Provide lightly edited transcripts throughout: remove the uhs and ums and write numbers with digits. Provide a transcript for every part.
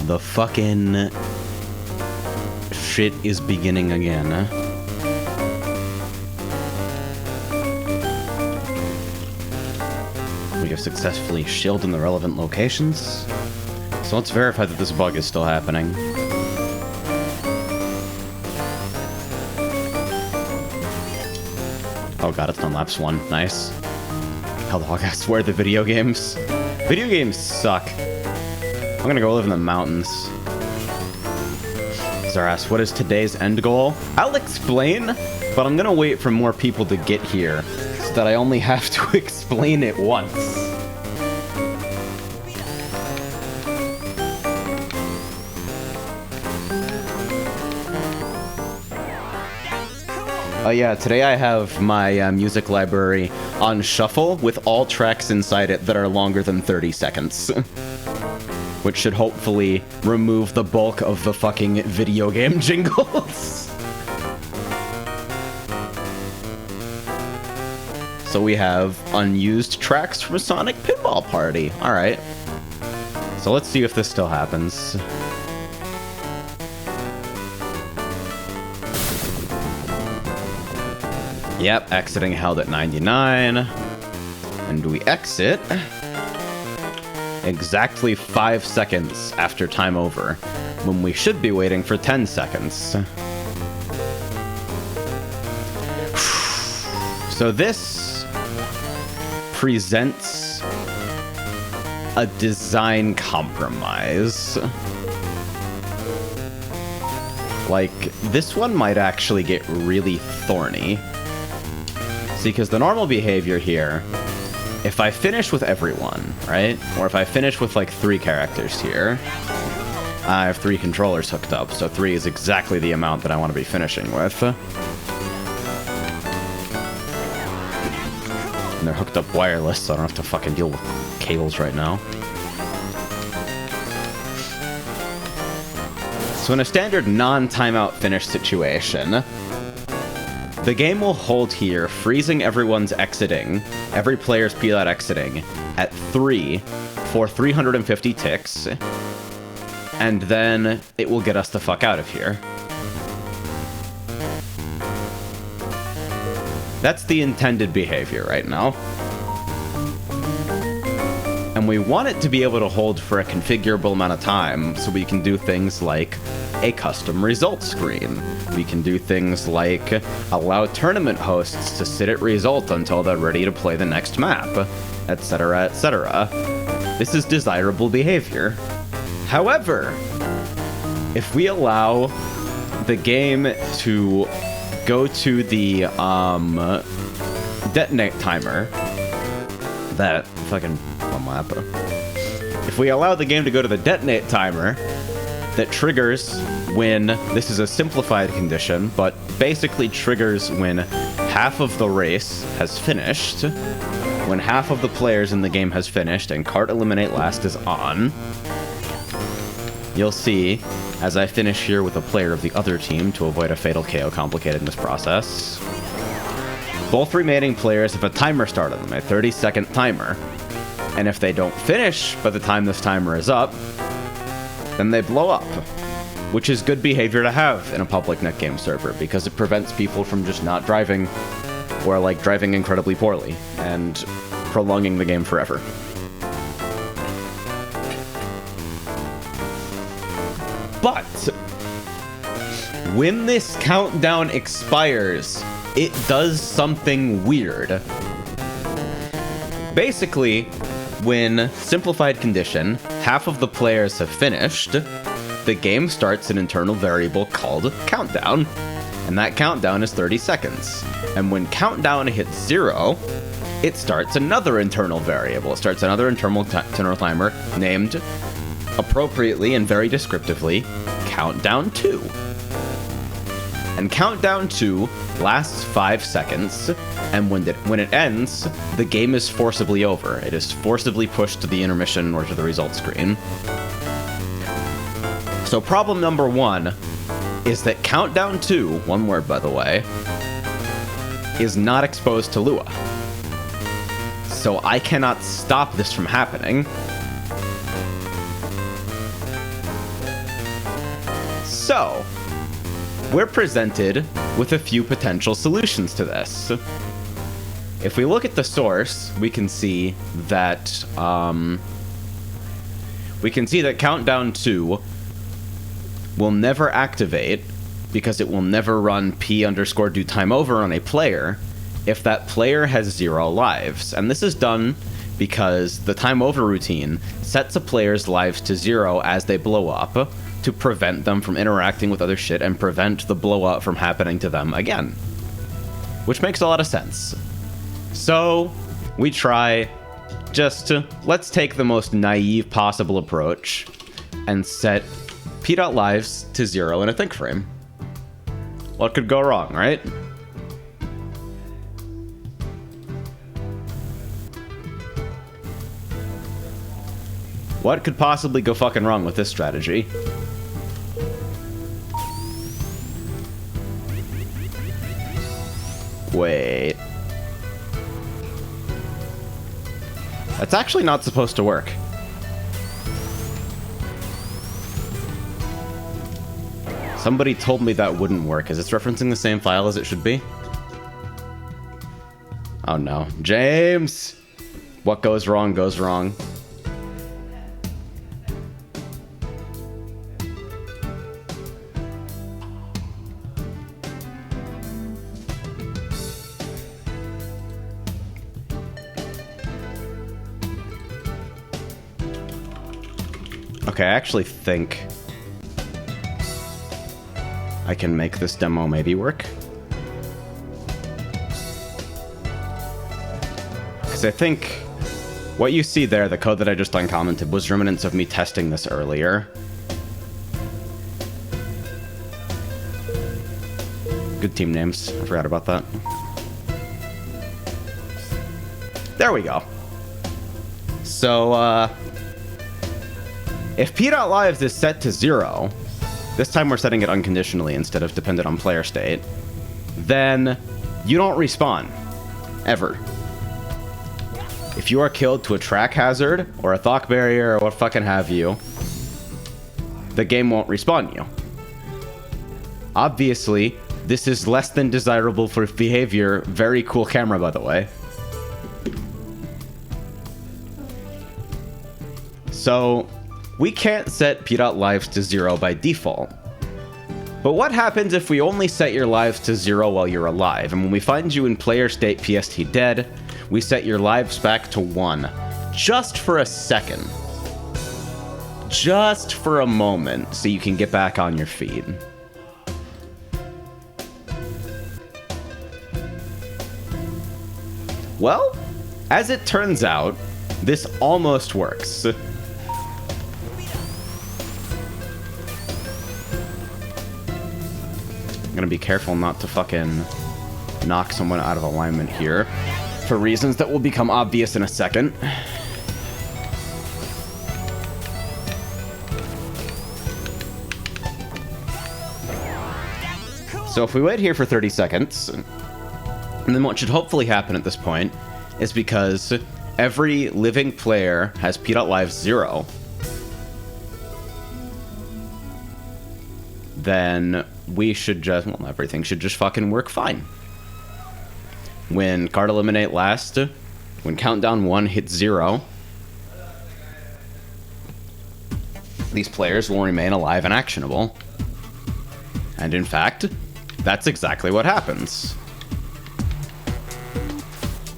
The fucking shit is beginning again. We have successfully shielded the relevant locations. So let's verify that this bug is still happening. Oh god, it's on laps 1. Nice. Hell dog, I swear the video games. Video games suck. I'm gonna go live in the mountains. Zaras, what is today's end goal? I'll explain, but I'm gonna wait for more people to get here so that I only have to explain it once. Oh yeah, today I have my music library on shuffle with all tracks inside it that are longer than 30 seconds. Which should hopefully remove the bulk of the fucking video game jingles. So we have unused tracks from Sonic Pinball Party. Alright. So let's see if this still happens. Yep, exiting held at 99. And we exit exactly 5 seconds after time over, when we should be waiting for 10 seconds. So this presents a design compromise. Like, this one might actually get really thorny. See, because the normal behavior here, if I finish with everyone, right? Or if I finish with like 3 characters here, I have 3 controllers hooked up, so 3 is exactly the amount that I want to be finishing with. And they're hooked up wireless, so I don't have to fucking deal with cables right now. So in a standard non-timeout finish situation, the game will hold here, freezing everyone's exiting, every player's p.exiting, at 3 for 350 ticks, and then it will get us the fuck out of here. That's the intended behavior right now. And we want it to be able to hold for a configurable amount of time, so we can do things like a custom results screen. We can do things like allow tournament hosts to sit at result until they're ready to play the next map, etc., etc. This is desirable behavior. However, if we allow the game to go to the detonate timer, that fucking map. If we allow the game to go to the detonate timer, that triggers when, this is a simplified condition, but basically triggers when half of the race has finished, when half of the players in the game has finished, and Kart Eliminate Last is on. You'll see, as I finish here with a player of the other team to avoid a fatal KO complicating this process, both remaining players have a timer start on them, a 30-second timer. And if they don't finish by the time this timer is up, then they blow up, which is good behavior to have in a public net game server because it prevents people from just not driving or like driving incredibly poorly and prolonging the game forever. But when this countdown expires, it does something weird. Basically, when simplified condition, half of the players have finished, the game starts an internal variable called countdown, and that countdown is 30 seconds. And when countdown hits 0, it starts another internal variable. It starts another internal timer named, appropriately and very descriptively, countdown 2. And countdown 2 lasts 5 seconds, and when it ends, the game is forcibly over. It is forcibly pushed to the intermission or to the result screen. So problem number 1 is that countdown 2, one word by the way, is not exposed to Lua. So I cannot stop this from happening. So, we're presented with a few potential solutions to this. If we look at the source, we can see that Countdown 2 will never activate because it will never run p_do time over on a player if that player has 0 lives. And this is done because the time over routine sets a player's lives to 0 as they blow up to prevent them from interacting with other shit and prevent the blow up from happening to them again. Which makes a lot of sense. So, we try let's take the most naive possible approach and set p.lives to 0 in a think frame. What could go wrong, right? What could possibly go fucking wrong with this strategy? Wait. That's actually not supposed to work. Somebody told me that wouldn't work. Is it referencing the same file as it should be? Oh no. James! What goes wrong goes wrong. Okay, I actually think I can make this demo maybe work. Because I think what you see there, the code that I just uncommented, was remnants of me testing this earlier. Good team names. I forgot about that. There we go. So, if p.lives is set to 0, this time we're setting it unconditionally instead of dependent on player state, then you don't respawn. Ever. If you are killed to a track hazard, or a thock barrier, or what fucking have you, the game won't respawn you. Obviously, this is less than desirable for behavior. Very cool camera, by the way. So, we can't set p.lives to 0 by default. But what happens if we only set your lives to 0 while you're alive? And when we find you in player state PST dead, we set your lives back to 1. Just for a second. Just for a moment, so you can get back on your feet. Well, as it turns out, this almost works. I'm gonna be careful not to fucking knock someone out of alignment here, for reasons that will become obvious in a second. So if we wait here for 30 seconds, and then what should hopefully happen at this point is, because every living player has p.lives 0, then we should just, well, everything should just fucking work fine. When card eliminate last, when countdown 1 hits 0, these players will remain alive and actionable. And in fact, that's exactly what happens.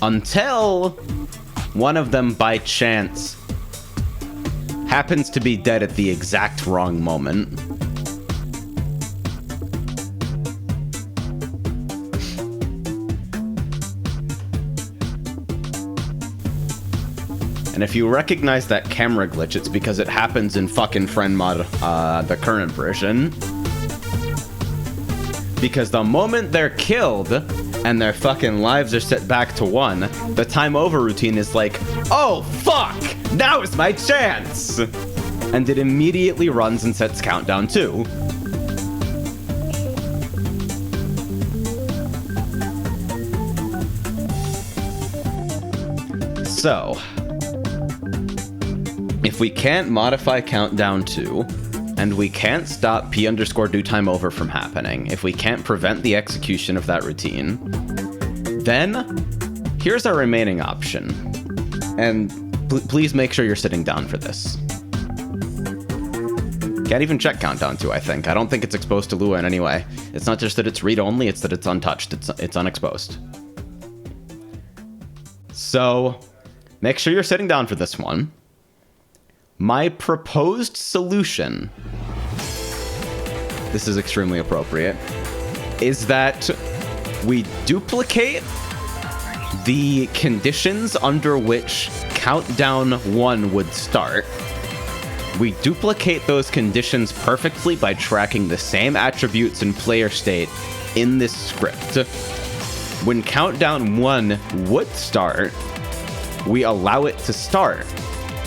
Until one of them, by chance, happens to be dead at the exact wrong moment. And if you recognize that camera glitch, it's because it happens in fucking friend mod, the current version. Because the moment they're killed and their fucking lives are set back to 1, the time over routine is like, oh fuck, now is my chance! And it immediately runs and sets countdown 2. So, if we can't modify countdown 2 and we can't stop p_do_timeover from happening, if we can't prevent the execution of that routine, then here's our remaining option. And please make sure you're sitting down for this. Can't even check Countdown 2, I think. I don't think it's exposed to Lua in any way. It's not just that it's read-only, it's that it's untouched. It's unexposed. So, make sure you're sitting down for this one. My proposed solution, this is extremely appropriate, is that we duplicate the conditions under which Countdown 1 would start. We duplicate those conditions perfectly by tracking the same attributes and player state in this script. When Countdown 1 would start, we allow it to start,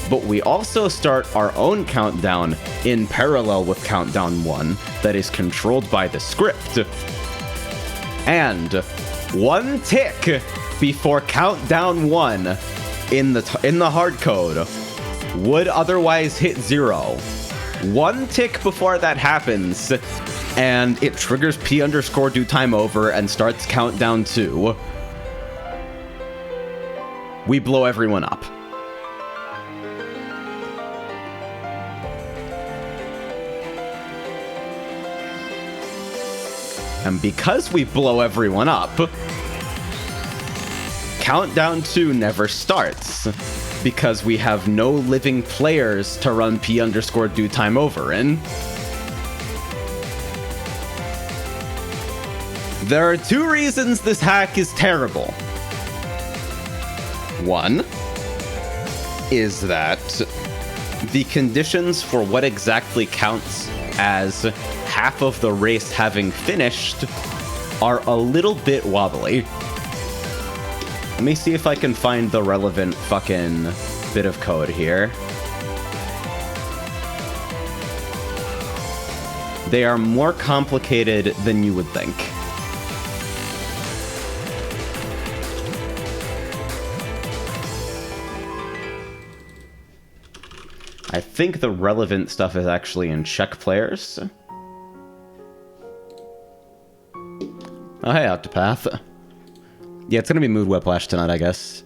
but we also start our own countdown in parallel with Countdown 1 that is controlled by the script. And one tick before Countdown 1 in the hardcode would otherwise hit 0. One tick before that happens, and it triggers p_do_timeover and starts Countdown 2. We blow everyone up. And because we blow everyone up, Countdown 2 never starts, because we have no living players to run p_do_timeover in. There are two reasons this hack is terrible. One is that the conditions for what exactly counts as half of the race having finished are a little bit wobbly. Let me see if I can find the relevant fucking bit of code here. They are more complicated than you would think. I think the relevant stuff is actually in check players. Oh, hey, Octopath. Yeah, it's gonna be Mood Whiplash tonight, I guess.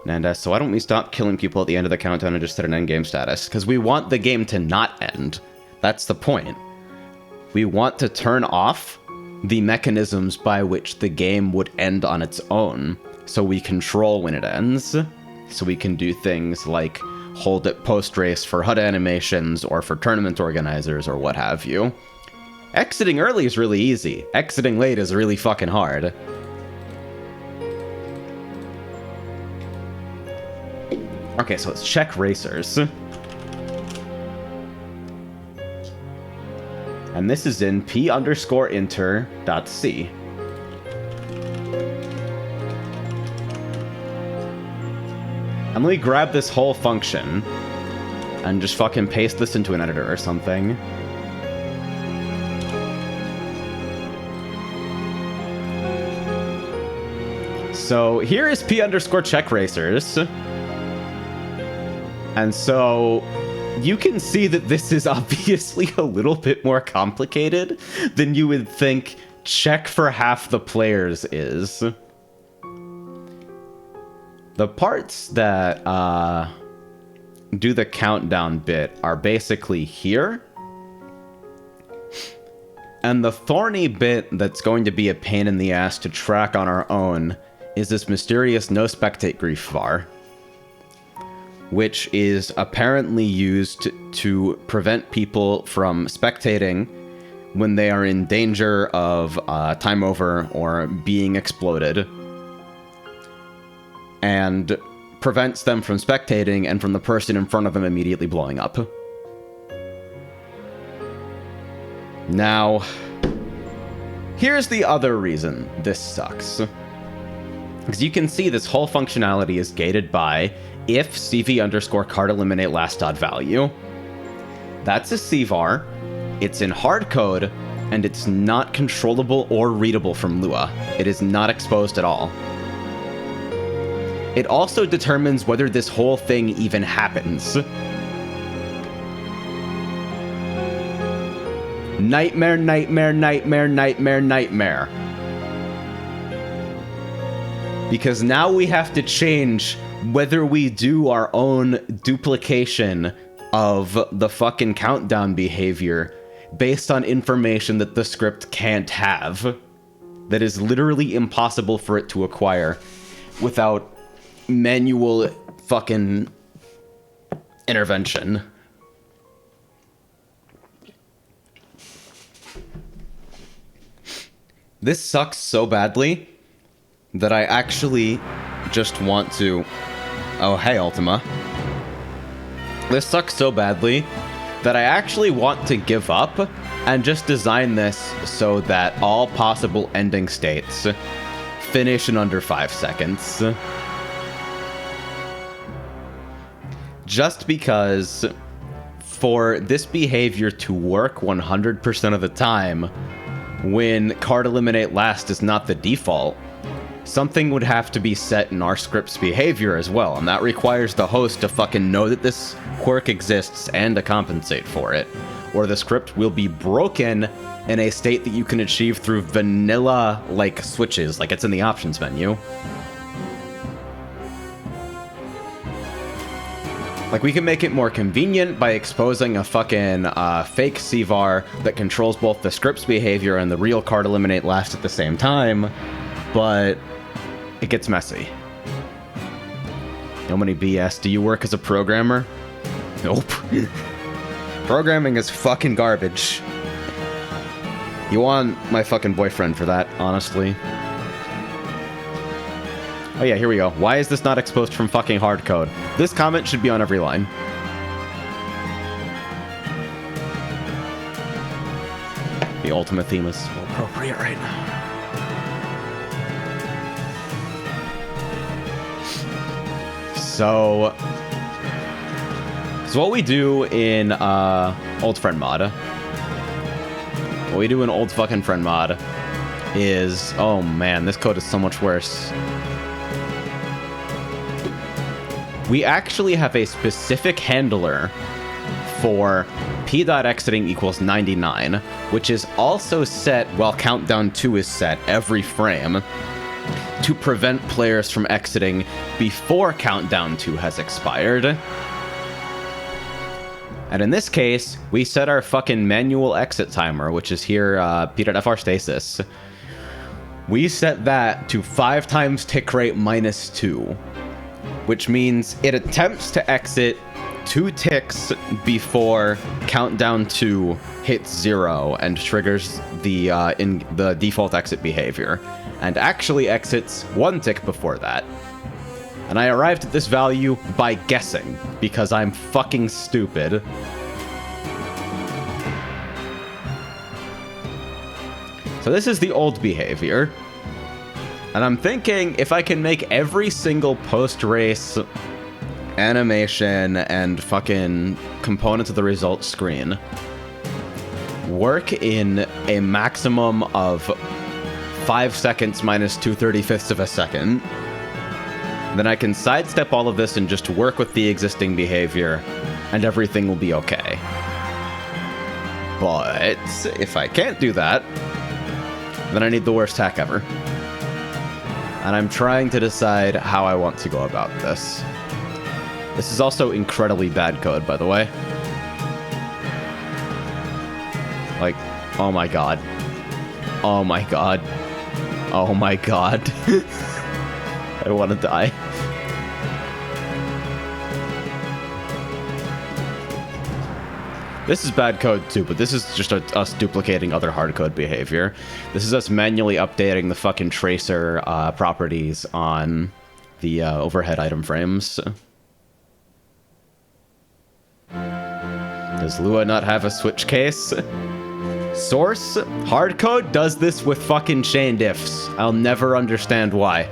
And so why don't we stop killing people at the end of the countdown and just set an endgame status? Because we want the game to not end. That's the point. We want to turn off the mechanisms by which the game would end on its own, so we control when it ends. So we can do things like hold it post-race for HUD animations or for tournament organizers or what have you. Exiting early is really easy. Exiting late is really fucking hard. Okay, so let's check racers. And this is in p_inter.c. And let me grab this whole function and just fucking paste this into an editor or something. So here is p_check racers. And so you can see that this is obviously a little bit more complicated than you would think check for half the players is. The parts that do the countdown bit are basically here. And the thorny bit that's going to be a pain in the ass to track on our own is this mysterious no spectate grief var, which is apparently used to prevent people from spectating when they are in danger of time over or being exploded, and prevents them from spectating and from the person in front of them immediately blowing up. Now, here's the other reason this sucks. Because you can see this whole functionality is gated by if CV_cart eliminate last dot value. That's a CVAR, it's in hardcode, and it's not controllable or readable from Lua. It is not exposed at all. it also determines whether this whole thing even happens. Nightmare, nightmare, nightmare, nightmare, nightmare. Because now we have to change whether we do our own duplication of the fucking countdown behavior based on information that the script can't have. That is literally impossible for it to acquire without manual fucking intervention. This sucks so badly that I actually just want to... Oh, hey, Ultima. This sucks so badly that I actually want to give up and just design this so that all possible ending states finish in under 5 seconds. Just because for this behavior to work 100% of the time, when card eliminate last is not the default, something would have to be set in our script's behavior as well, and that requires the host to fucking know that this quirk exists and to compensate for it, or the script will be broken in a state that you can achieve through vanilla, like, switches, like it's in the options menu. Like, we can make it more convenient by exposing a fucking fake CVAR that controls both the script's behavior and the real card eliminate last at the same time, but it gets messy. No money BS. Do you work as a programmer? Nope. Programming is fucking garbage. You want my fucking boyfriend for that, honestly. Oh yeah, here we go. Why is this not exposed from fucking hardcode? This comment should be on every line. The ultimate theme is so appropriate right now. So what we do in old friend mod, is, oh man, this code is so much worse. We actually have a specific handler for p.exiting equals 99, which is also set while countdown 2 is set every frame to prevent players from exiting before countdown 2 has expired. And in this case, we set our fucking manual exit timer, which is here, p.fr stasis. We set that to 5 times tick rate minus 2. Which means it attempts to exit 2 ticks before countdown 2 hits 0 and triggers the default exit behavior, and actually exits 1 tick before that. And I arrived at this value by guessing, because I'm fucking stupid. So this is the old behavior. And I'm thinking if I can make every single post-race animation and fucking component of the results screen work in a maximum of 5 seconds minus 2/35 of a second, then I can sidestep all of this and just work with the existing behavior, and everything will be okay. But if I can't do that, then I need the worst hack ever. And I'm trying to decide how I want to go about this. This is also incredibly bad code, by the way. Like, oh my god. Oh my god. Oh my god. I want to die. This is bad code too, but this is just us duplicating other hardcode behavior. This is us manually updating the fucking tracer properties on the overhead item frames. Does Lua not have a switch case? Source, hardcode does this with fucking chained ifs. I'll never understand why.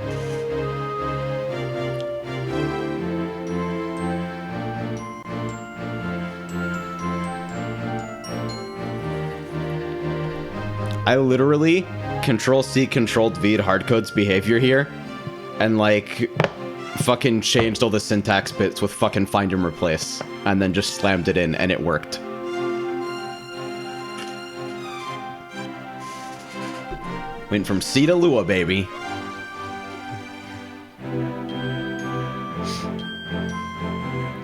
I literally Control-C, Control-V hardcode's behavior here, and like, fucking changed all the syntax bits with fucking find and replace, and then just slammed it in, and it worked. Went from C to Lua, baby.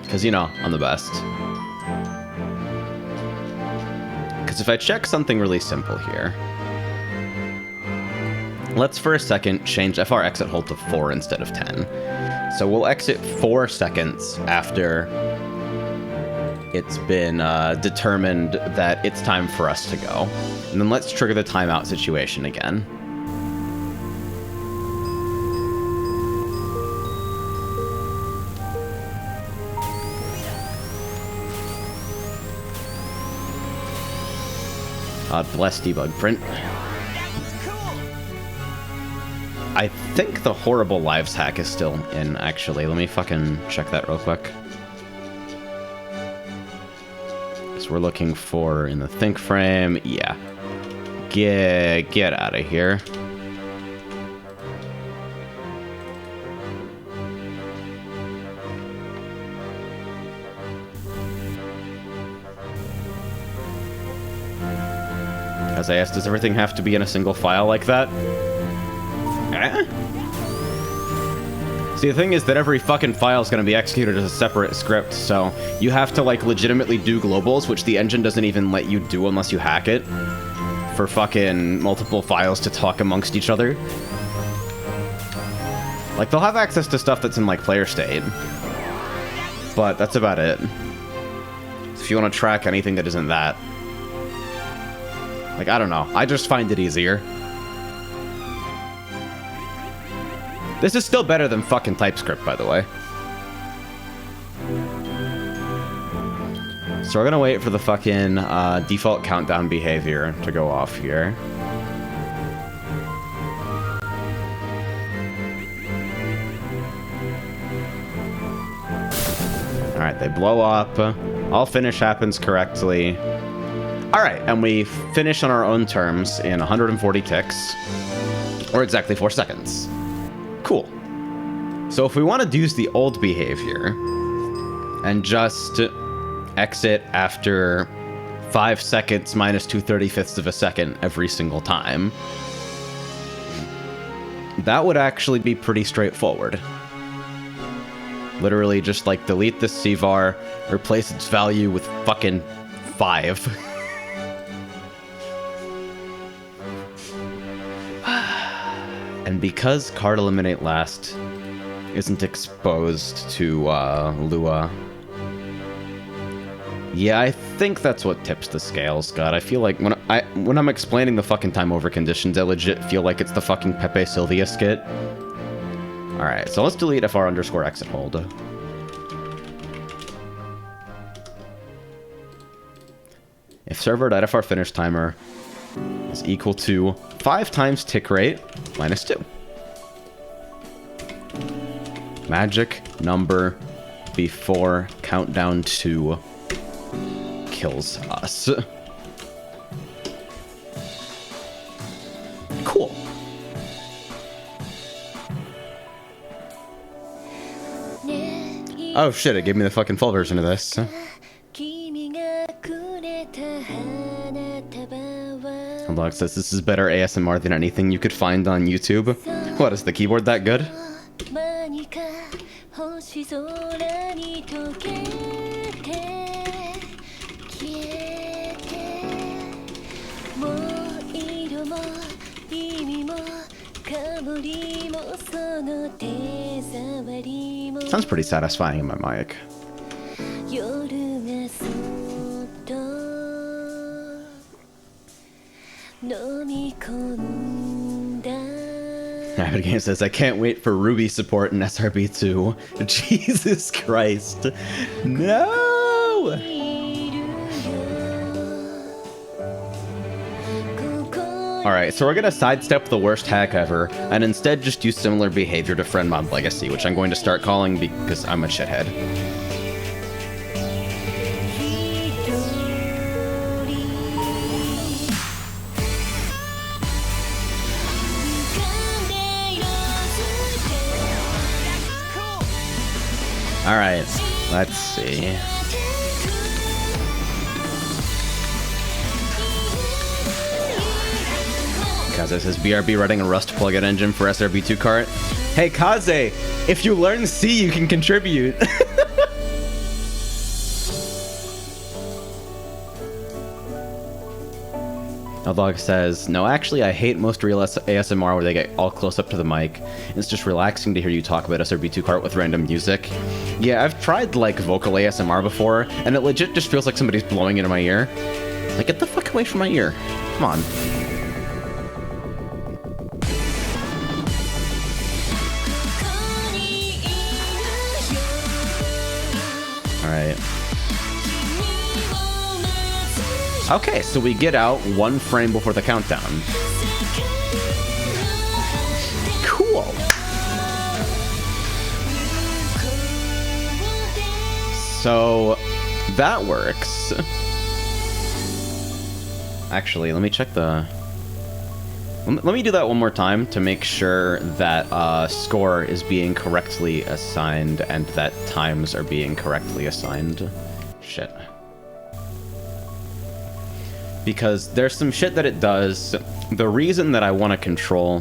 Because, you know, I'm the best. Because if I check something really simple here... Let's for a second change FR exit hold to 4 instead of 10. So we'll exit 4 seconds after it's been determined that it's time for us to go. And then let's trigger the timeout situation again. God bless debug print. I think the horrible lives hack is still in, actually. Let me fucking check that real quick. So we're looking for in the think frame. Yeah. Get out of here. As I asked, does everything have to be in a single file like that? See, the thing is that every fucking file is going to be executed as a separate script, so you have to, like, legitimately do globals, which the engine doesn't even let you do unless you hack it, for fucking multiple files to talk amongst each other. Like, they'll have access to stuff that's in, like, player state, but that's about it. So if you want to track anything that isn't that, like, I don't know. I just find it easier. This is still better than fucking TypeScript, by the way. So we're gonna wait for the fucking default countdown behavior to go off here. Alright, they blow up. All finish happens correctly. Alright, and we finish on our own terms in 140 ticks. Or exactly 4 seconds. Cool. So if we want to use the old behavior and just exit after 5 seconds minus 2/35 of a second every single time, that would actually be pretty straightforward. Literally just like delete the CVAR, replace its value with fucking 5. And because card eliminate last isn't exposed to Lua, yeah, I think that's what tips the scale, Scott. I feel like when I'm explaining the fucking time over conditions, I legit feel like it's the fucking Pepe Sylvia skit. All right, so let's delete FR underscore exit hold. If server.fr finish timer is equal to 5 times tick rate minus 2. Magic number before countdown 2 kills us. Cool. Oh shit, it gave me the fucking full version of this. Log says this is better ASMR than anything you could find on YouTube. What, is the keyboard that good? Sounds pretty satisfying in my mic. Avid Game says, I can't wait for Ruby support in SRB2. Jesus Christ. No! Alright, so we're gonna sidestep the worst hack ever, and instead just use similar behavior to Friend Mod Legacy, which I'm going to start calling because I'm a shithead. Alright, let's see. Kaze says, BRB writing a Rust plugin engine for SRB2Kart. Hey Kaze, if you learn C, you can contribute. Vlog says, no, actually, I hate most real ASMR where they get all close up to the mic. It's just relaxing to hear you talk about SRB2Kart with random music. Yeah, I've tried, like, vocal ASMR before, and it legit just feels like somebody's blowing into my ear. Like, get the fuck away from my ear. Come on. Alright. Okay, so we get out 1 frame before the countdown. Cool. So that works. Actually, let me check the... Let me do that one more time to make sure that score is being correctly assigned and that times are being correctly assigned. Shit. Because there's some shit that it does. The reason that I want to control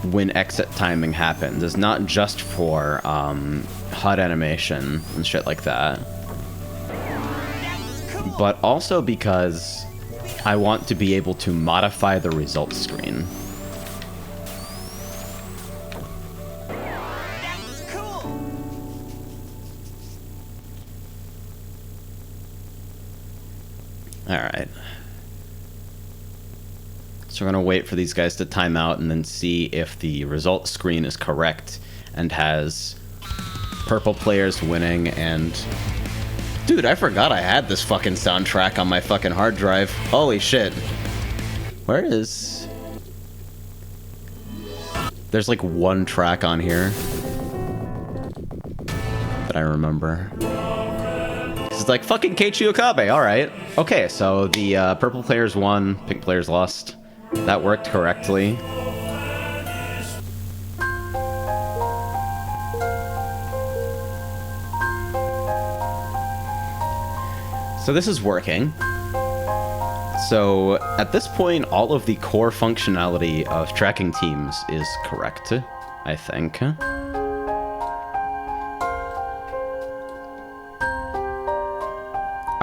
when exit timing happens is not just for HUD animation and shit like that, but also because I want to be able to modify the results screen. Alright. So we're going to wait for these guys to time out and then see if the result screen is correct and has purple players winning and... Dude, I forgot I had this fucking soundtrack on my fucking hard drive. Holy shit. Where is... There's like 1 track on here that I remember. It's like fucking Keiichi Okabe, alright. Okay, so the purple players won, pink players lost. That worked correctly. So this is working. So at this point, all of the core functionality of tracking teams is correct, I think.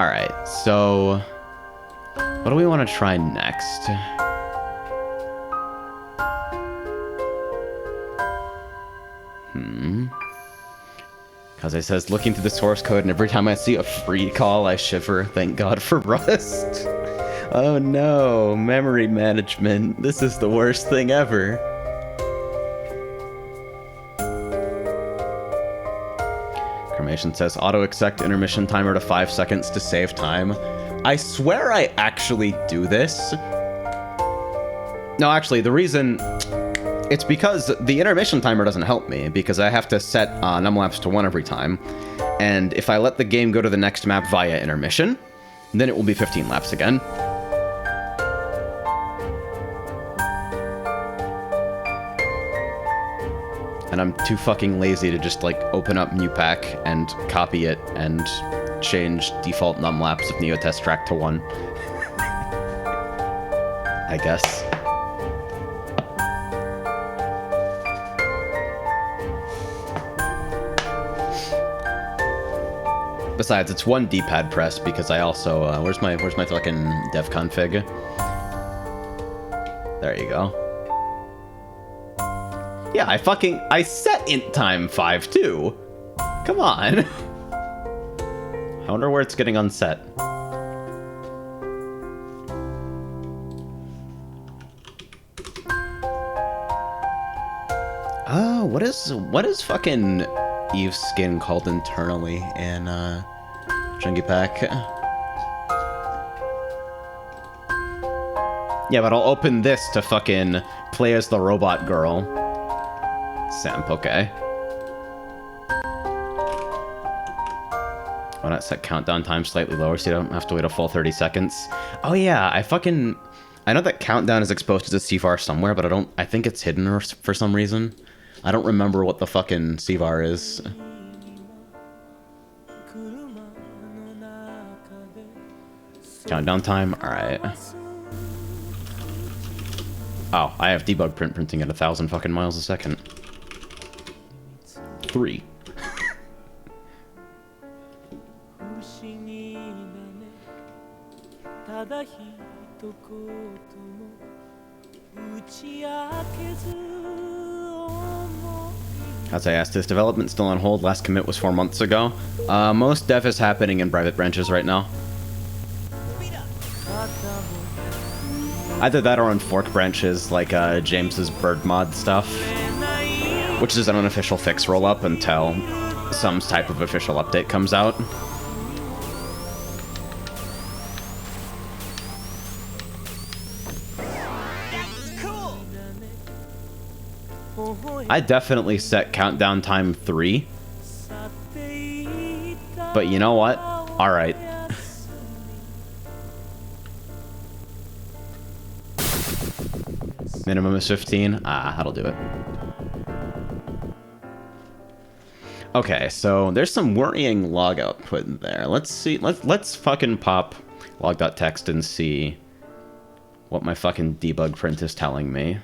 Alright, so what do we want to try next? Kaze says, looking through the source code, and every time I see a free call, I shiver. Thank God for Rust. Oh no, memory management. This is the worst thing ever. Cremation says, auto-exec intermission timer to 5 seconds to save time. I swear I actually do this. No, actually, the reason... It's because the intermission timer doesn't help me, because I have to set numlaps to 1 every time. And if I let the game go to the next map via intermission, then it will be 15 laps again. And I'm too fucking lazy to just, like, open up new pack and copy it and change default numlaps of Neotest track to 1. I guess. Besides, it's 1 D-pad press because I also where's my fucking dev config? There you go. Yeah, I set int time 5 too. Come on. I wonder where it's getting unset. Oh, what is fucking Eve's skin called internally in Jungie Pack? Yeah, but I'll open this to fucking play as the robot girl. Samp, okay. Why not set countdown time slightly lower so you don't have to wait a full 30 seconds? Oh yeah, I know that countdown is exposed as a CVAR somewhere, but I think it's hidden for some reason. I don't remember what the fucking CVAR is. Countdown time? Alright. Oh, I have debug print printing at 1,000 fucking miles a second. 3. As I asked, is development still on hold? Last commit was 4 months ago. Most dev is happening in private branches right now. Either that or on fork branches like James's bird mod stuff, which is an unofficial fix roll-up until some type of official update comes out. I definitely set countdown time 3. But you know what? Alright. Minimum is 15? Ah, that'll do it. Okay, so there's some worrying log output in there. Let's see. Let's fucking pop log.txt and see what my fucking debug print is telling me.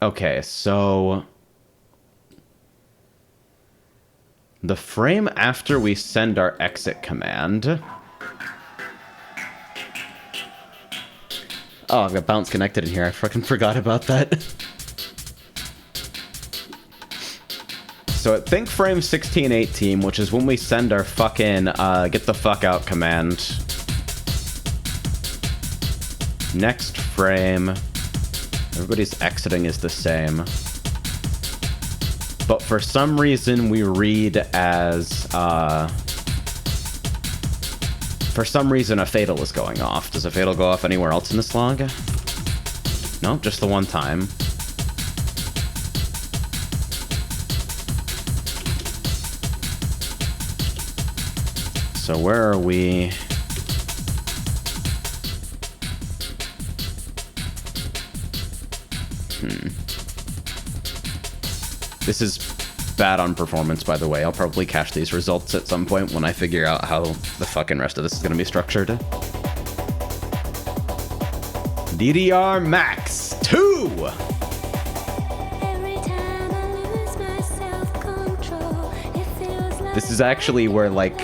Okay, so the frame after we send our exit command. Oh, I've got bounce connected in here. I fucking forgot about that. So at think frame 1618, which is when we send our fucking get the fuck out command. Next frame. Everybody's exiting is the same. But for some reason we read as, for some reason a fatal is going off. Does a fatal go off anywhere else in this log? No, just the one time. So where are we? This is bad on performance, by the way. I'll probably cache these results at some point when I figure out how the fucking rest of this is going to be structured. DDR Max 2! This is actually where, like,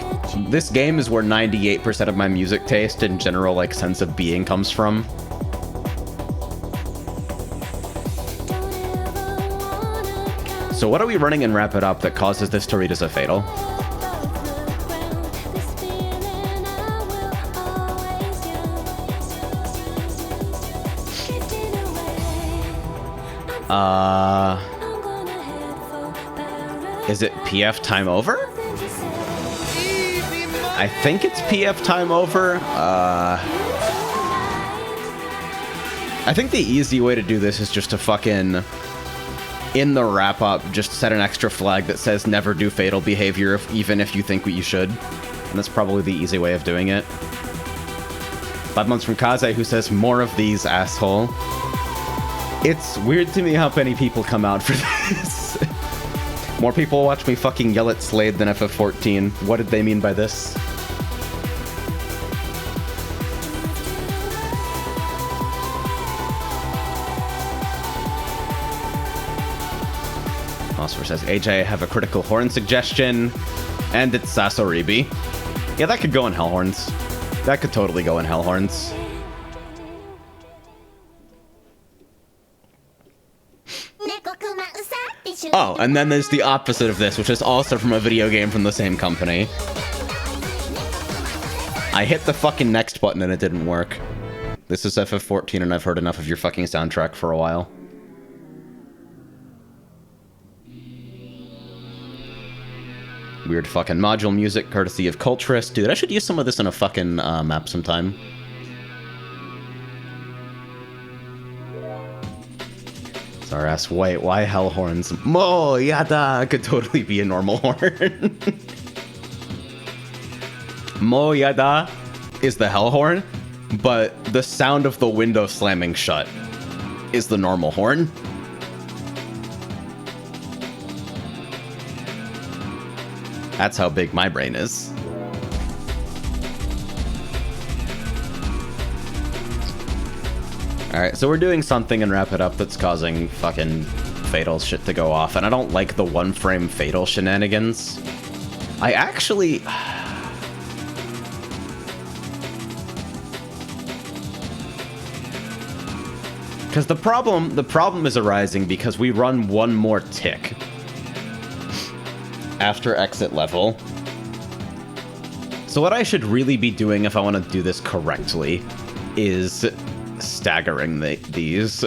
this game is where 98% of my music taste and general, like, sense of being comes from. So what are we running in Wrap It Up that causes this to read as a fatal? Is it PF time over? I think it's PF time over. I think the easy way to do this is just to fucking, in the wrap-up, just set an extra flag that says never do fatal behavior, even if you think you should. And that's probably the easy way of doing it. 5 months from Kaze, who says, more of these, asshole. It's weird to me how many people come out for this. More people watch me fucking yell at Slade than FF14. What did they mean by this? Philosopher says, AJ, I have a critical horn suggestion, and it's Sasoribi. Yeah, that could go in Hellhorns. That could totally go in Hellhorns. Oh, and then there's the opposite of this, which is also from a video game from the same company. I hit the fucking next button and it didn't work. This is FF14 and I've heard enough of your fucking soundtrack for a while. Weird fucking module music, courtesy of Culturist. Dude, I should use some of this in a fucking map sometime. RS, wait, why Hellhorns? Mo Yada could totally be a normal horn. Mo Yada is the Hellhorn, but the sound of the window slamming shut is the normal horn. That's how big my brain is. Alright, so we're doing something in Wrap It Up that's causing fucking fatal shit to go off, and I don't like the one-frame fatal shenanigans. I actually... Because the problem is arising because we run one more tick after exit level. So what I should really be doing if I want to do this correctly is staggering these.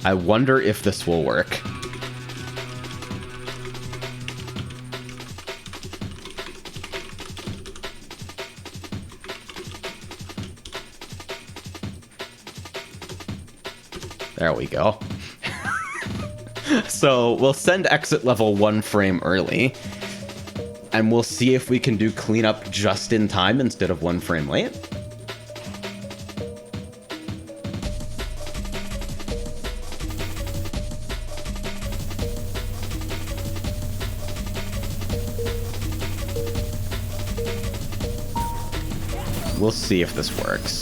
I wonder if this will work. There we go. So we'll send exit level 1 frame early, and we'll see if we can do cleanup just in time instead of 1 frame late. We'll see if this works.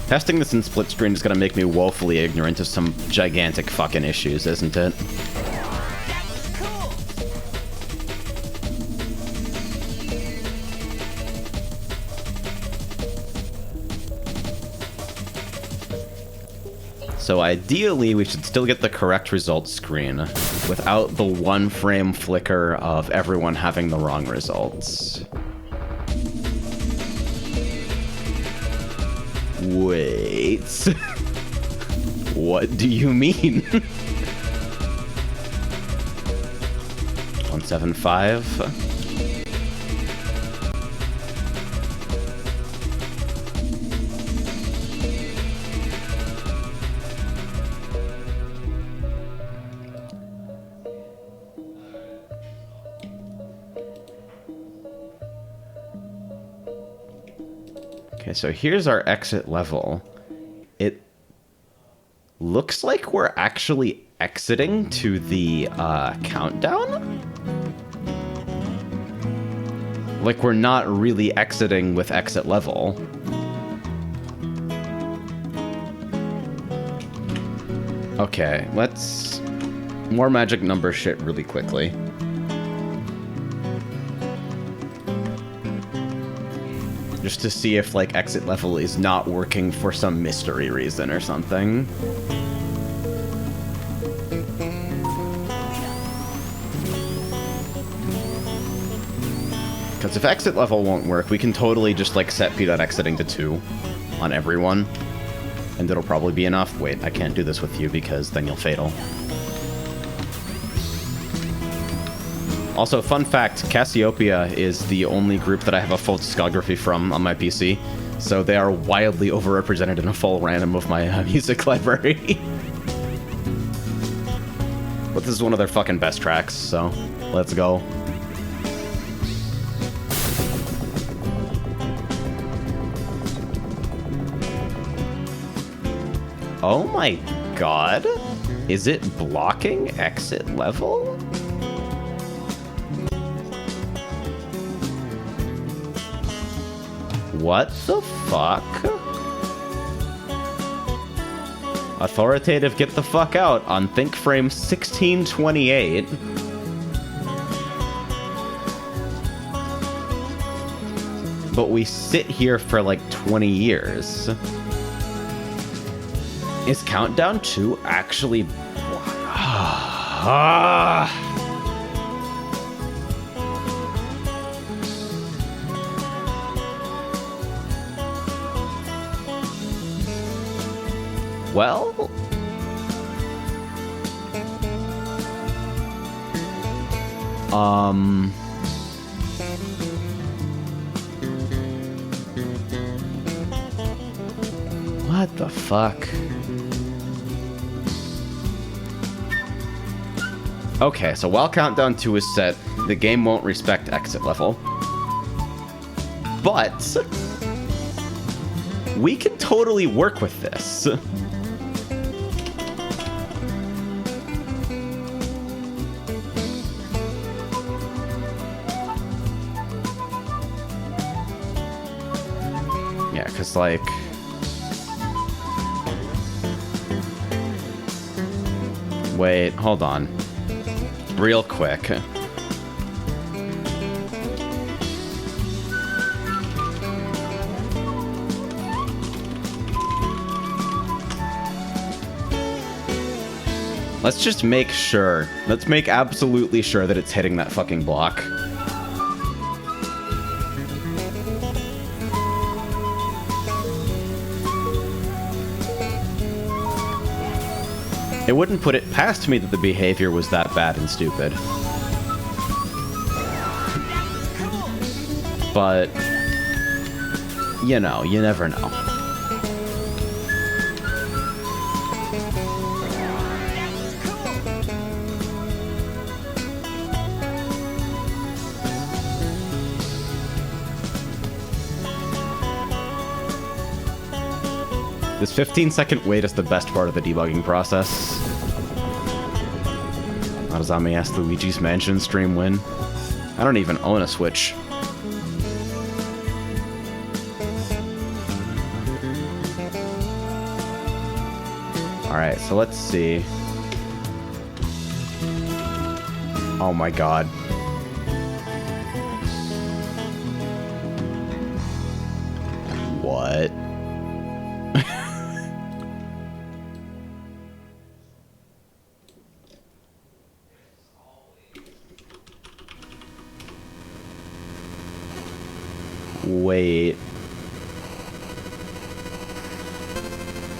Testing this in split screen is gonna make me woefully ignorant of some gigantic fucking issues, isn't it? So ideally, we should still get the correct results screen without the 1 frame flicker of everyone having the wrong results. Wait. What do you mean? 175. Okay, so here's our exit level. It looks like we're actually exiting to the countdown? Like we're not really exiting with exit level. Okay, let's more magic number shit really quickly. Just to see if, like, exit level is not working for some mystery reason or something. Because if exit level won't work, we can totally just, like, set p.exiting to 2 on everyone. And it'll probably be enough. Wait, I can't do this with you because then you'll fatal. Also, fun fact, Cassiopeia is the only group that I have a full discography from on my PC, so they are wildly overrepresented in a full random of my music library. But this is one of their fucking best tracks, so let's go. Oh my god, is it blocking exit level? What the fuck? Authoritative, get the fuck out on think frame 1628. But we sit here for like 20 years. Is Countdown 2 actually... Well... What the fuck? Okay, so while Countdown 2 is set, the game won't respect exit level. But we can totally work with this. Yeah, because, like... Wait, hold on. Real quick. Let's just make sure. Let's make absolutely sure that it's hitting that fucking block. It wouldn't put it past me that the behavior was that bad and stupid. But, you know, you never know. This 15-second wait is the best part of the debugging process. How does Ami ask Luigi's Mansion stream win? I don't even own a Switch. Alright, so let's see. Oh my god. What? Wait.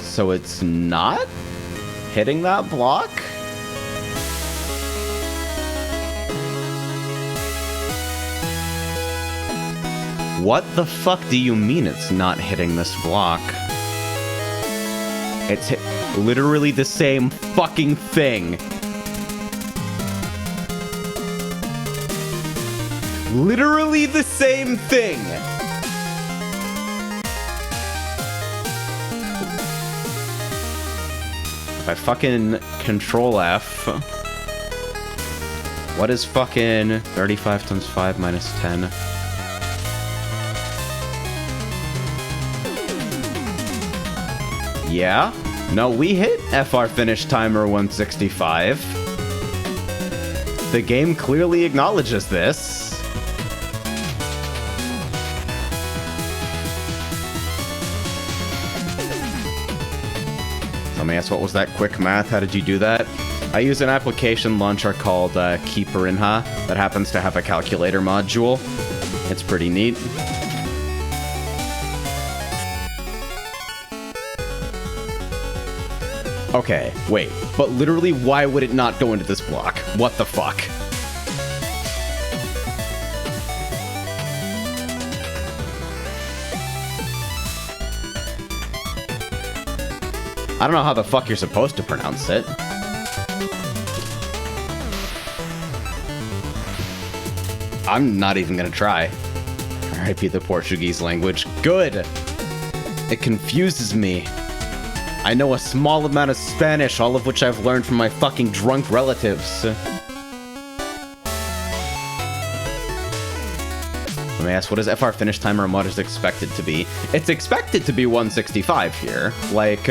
So it's not hitting that block? What the fuck do you mean it's not hitting this block? It's literally the same fucking thing. Literally the same thing. If I fucking Control F, what is fucking 35 times 5 minus 10? Yeah? No, we hit FR finish timer 165. The game clearly acknowledges this. Let me ask, what was that quick math? How did you do that? I use an application launcher called Keeperinha that happens to have a calculator module. It's pretty neat. Okay, wait, but literally why would it not go into this block? What the fuck? I don't know how the fuck you're supposed to pronounce it. I'm not even gonna try. R.I.P. the Portuguese language. Good! It confuses me. I know a small amount of Spanish, all of which I've learned from my fucking drunk relatives. Let me ask, what is FR finish timer and what is expected to be? It's expected to be 165 here. Like,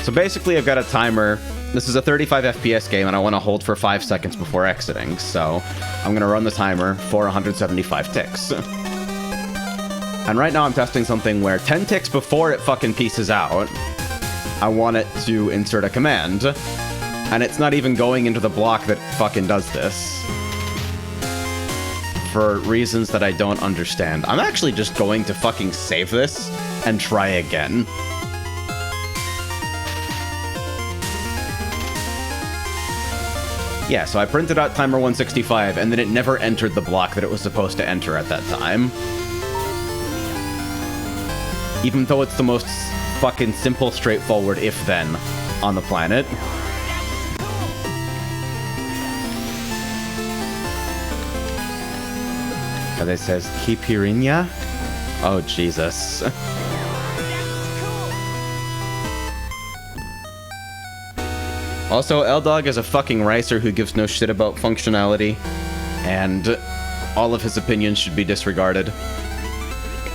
so basically I've got a timer. This is a 35 FPS game and I want to hold for 5 seconds before exiting. So I'm going to run the timer for 175 ticks. And right now I'm testing something where 10 ticks before it fucking pieces out, I want it to insert a command, and it's not even going into the block that fucking does this. For reasons that I don't understand. I'm actually just going to fucking save this and try again. Yeah, so I printed out timer 165, and then it never entered the block that it was supposed to enter at that time. Even though it's the most fucking simple, straightforward if-then on the planet. Because it says Keeperinha? Oh, Jesus. Also, L-Dog is a fucking ricer who gives no shit about functionality, and all of his opinions should be disregarded.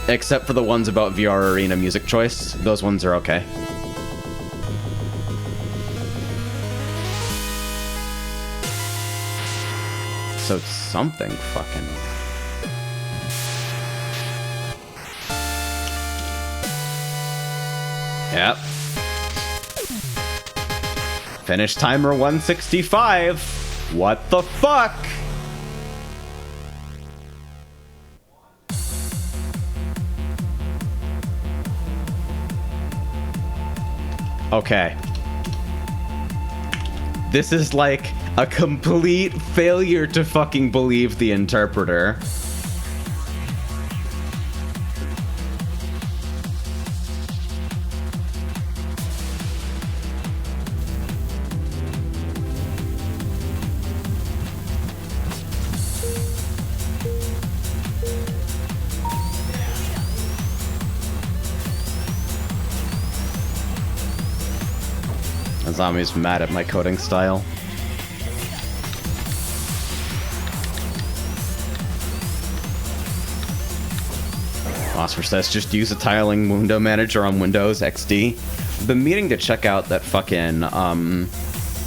Except for the ones about VR Arena music choice. Those ones are okay. So something fucking... Yep. Finish timer 165. What the fuck? Okay. This is like a complete failure to fucking believe the interpreter. Zombie's mad at my coding style. Oscar says, just use a tiling window manager on Windows XD. I've been meaning to check out that fucking,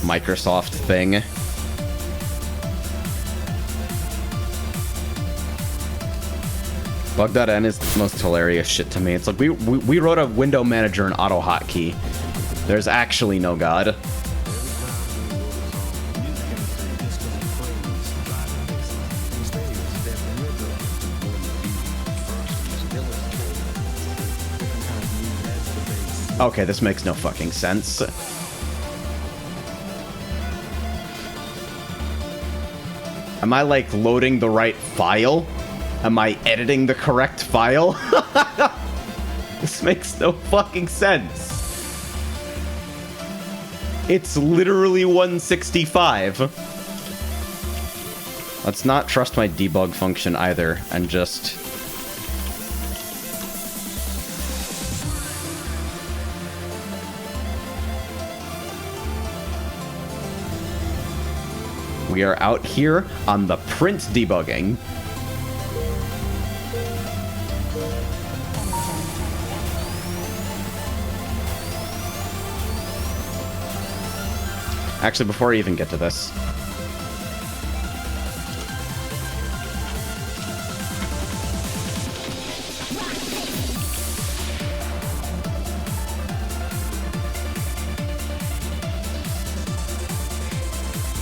Microsoft thing. Bug.n is the most hilarious shit to me. It's like, we wrote a window manager in AutoHotkey. There's actually no God. Okay, this makes no fucking sense. Am I, like, loading the right file? Am I editing the correct file? This makes no fucking sense. It's literally 165. Let's not trust my debug function either, and just... We are out here on the print debugging. Actually, before I even get to this...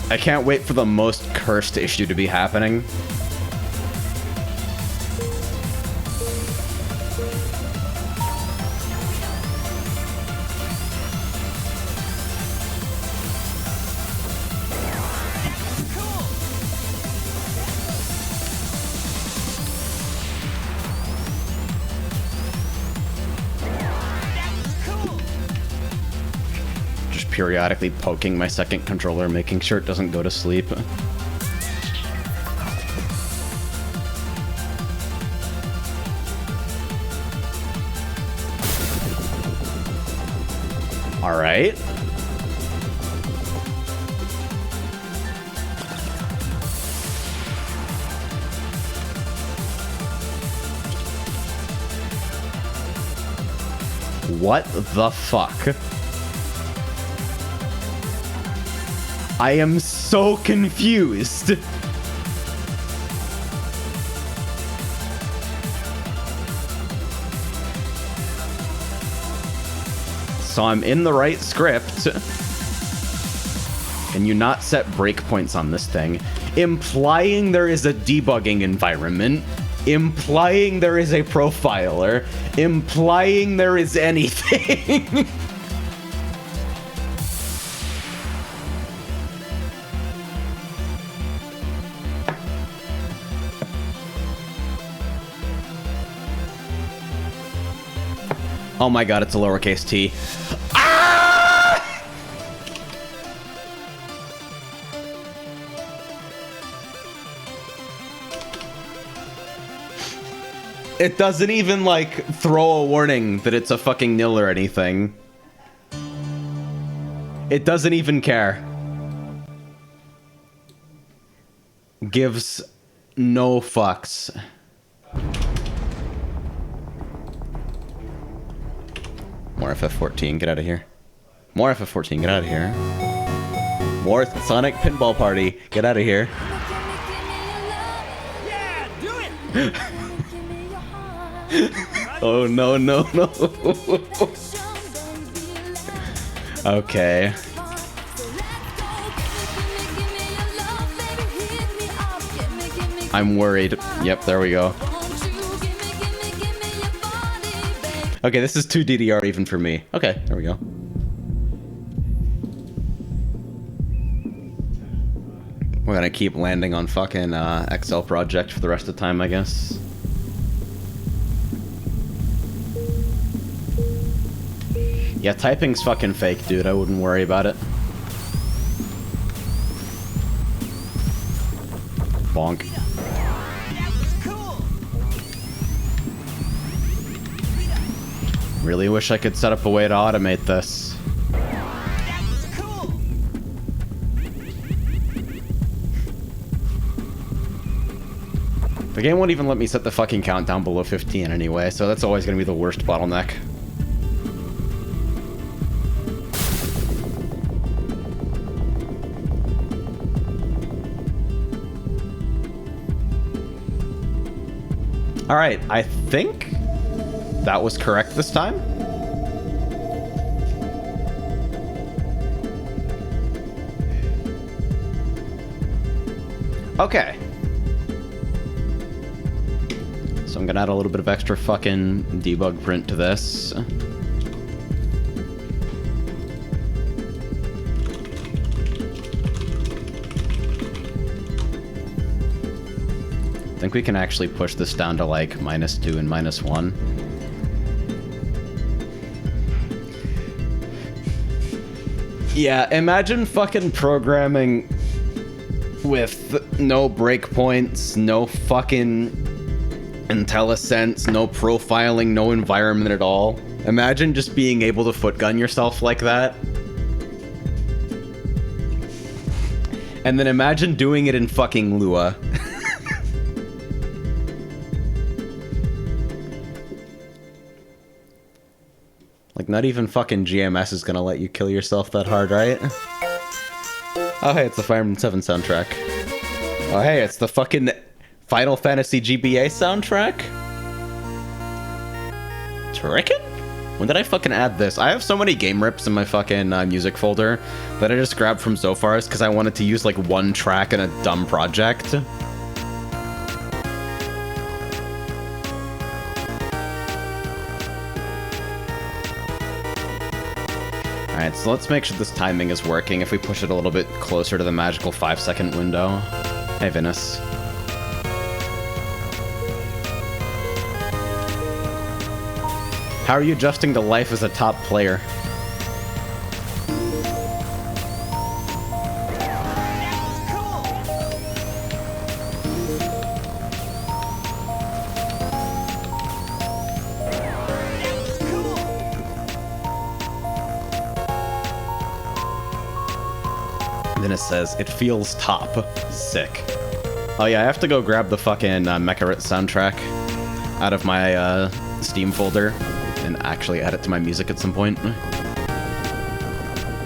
I can't wait for the most cursed issue to be happening. Periodically poking my second controller, making sure it doesn't go to sleep. All right. What the fuck? I am so confused. So I'm in the right script. Can you not set breakpoints on this thing? Implying there is a debugging environment. Implying there is a profiler. Implying there is anything. Oh my god, it's a lowercase t. Ah! It doesn't even, like, throw a warning that it's a fucking nil or anything. It doesn't even care. Gives no fucks. More FF14, get out of here. More FF14, get out of here. More Sonic Pinball Party, get out of here. Yeah, do it. Oh no, no, no. Okay. I'm worried. Yep, there we go. Okay, this is 2 DDR even for me. Okay, there we go. We're gonna keep landing on fucking Excel project for the rest of the time, I guess. Yeah, typing's fucking fake, dude. I wouldn't worry about it. Bonk. Really wish I could set up a way to automate this. The game won't even let me set the fucking countdown below 15 anyway, so that's always gonna be the worst bottleneck. Alright, I think that was correct this time. Okay. So I'm gonna add a little bit of extra fucking debug print to this. I think we can actually push this down to like -2 and -1. Yeah, imagine fucking programming with no breakpoints, no fucking IntelliSense, no profiling, no environment at all. Imagine just being able to footgun yourself like that. And then imagine doing it in fucking Lua. Like, not even fucking GMS is gonna let you kill yourself that hard, right? Oh, hey, it's the Fire Emblem 7 soundtrack. Oh, hey, it's the fucking Final Fantasy GBA soundtrack? Turrican? When did I fucking add this? I have so many game rips in my fucking music folder that I just grabbed from Zophars because I wanted to use, like, one track in a dumb project. Alright, so let's make sure this timing is working if we push it a little bit closer to the magical 5-second window. Hey, Venus. How are you adjusting to life as a top player? Venus says, it feels top. Sick. Oh yeah, I have to go grab the fucking Mecharit soundtrack out of my Steam folder and actually add it to my music at some point.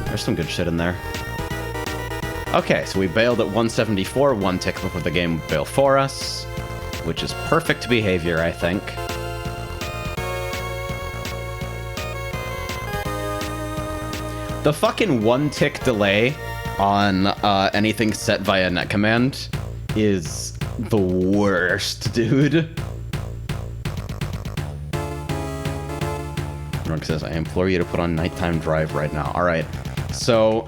There's some good shit in there. Okay, so we bailed at 174, one tick before the game would bail for us, which is perfect behavior, I think. The fucking one tick delay on anything set via netcommand is the worst, dude. Drunk says, I implore you to put on nighttime drive right now. Alright, so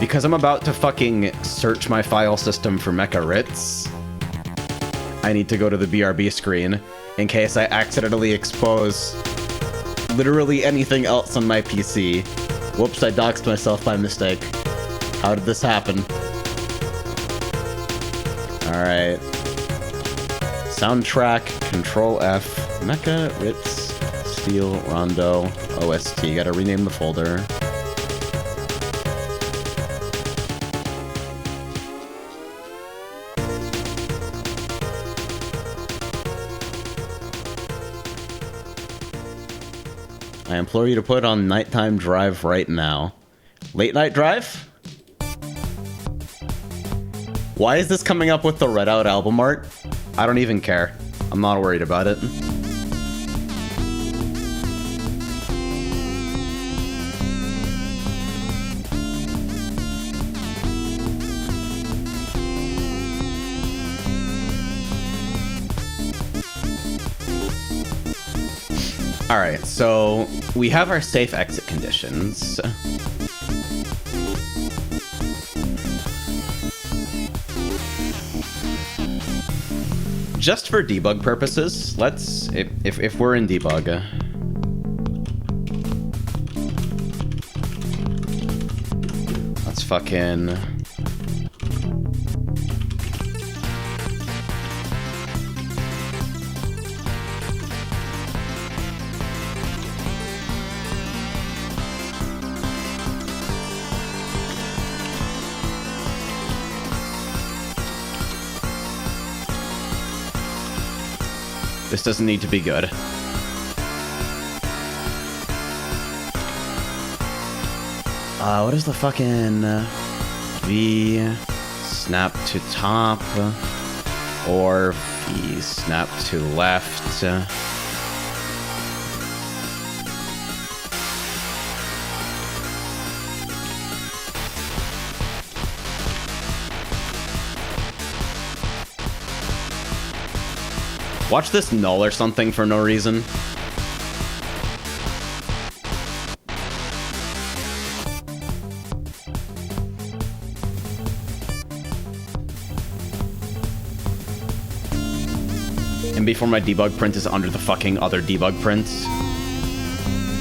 because I'm about to fucking search my file system for Mecha Ritz, I need to go to the BRB screen in case I accidentally expose literally anything else on my PC. Whoops, I doxed myself by mistake. How did this happen? Alright. Soundtrack, Control F, Mecha Ritz, Steel, Rondo, OST. Gotta rename the folder. I implore you to put on nighttime drive right now. Late night drive? Why is this coming up with the Redout album art? I don't even care. I'm not worried about it. Alright, so we have our safe exit conditions. Just for debug purposes, let's, if we're in debug, let's fucking... This doesn't need to be good. What is the fucking V snap to top or V snap to left? Watch this null or something for no reason. And before my debug print is under the fucking other debug print,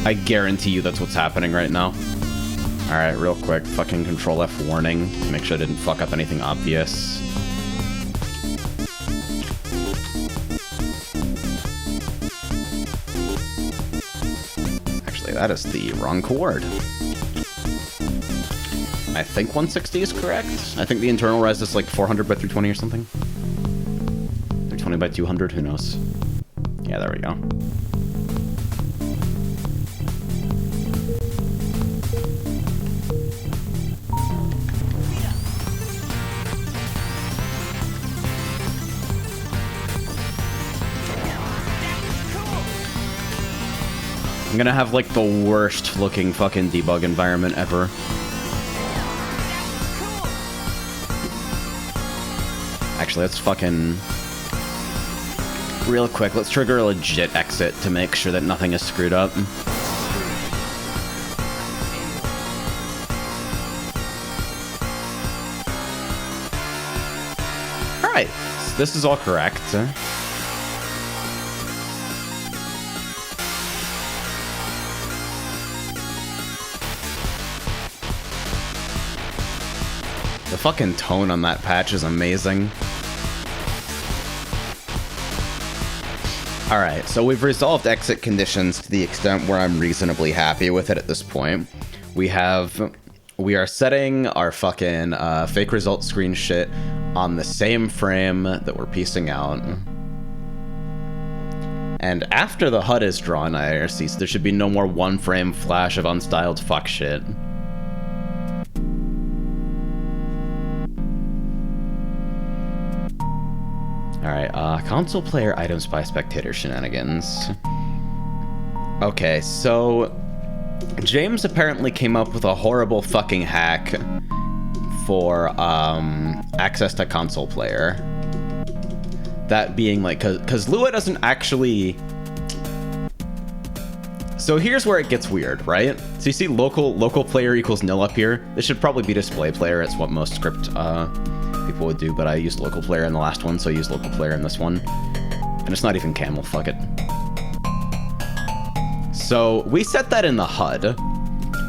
I guarantee you that's what's happening right now. Alright, real quick, fucking Control F warning to make sure I didn't fuck up anything obvious. That is the wrong chord. I think 160 is correct. I think the internal res is like 400 by 320 or something. 320 by 200, who knows? Yeah, there we go. I'm gonna have like the worst looking fucking debug environment ever. Actually, let's fucking... Real quick, let's trigger a legit exit to make sure that nothing is screwed up. Alright, so this is all correct. The fucking tone on that patch is amazing. Alright, so we've resolved exit conditions to the extent where I'm reasonably happy with it at this point. We are setting our fucking fake result screen shit on the same frame that we're piecing out. And after the HUD is drawn IRC, there should be no more one frame flash of unstyled fuck shit. Alright, console player items by spectator shenanigans. Okay, so James apparently came up with a horrible fucking hack for access to console player. That being like, cause Lua doesn't actually... So here's where it gets weird, right? So you see local player equals nil up here. This should probably be display player. It's what most script people would do, but I used local player in the last one, so I used local player in this one. And it's not even camel, fuck it. So we set that in the HUD.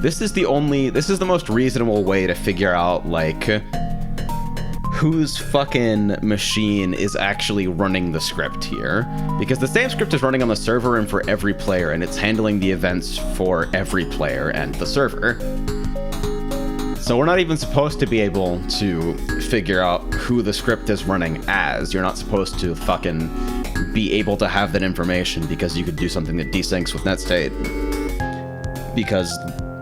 This is the most reasonable way to figure out, like, whose fucking machine is actually running the script here. Because the same script is running on the server and for every player, and it's handling the events for every player and the server. So we're not even supposed to be able to figure out who the script is running as. You're not supposed to fucking be able to have that information because you could do something that desyncs with netstate. because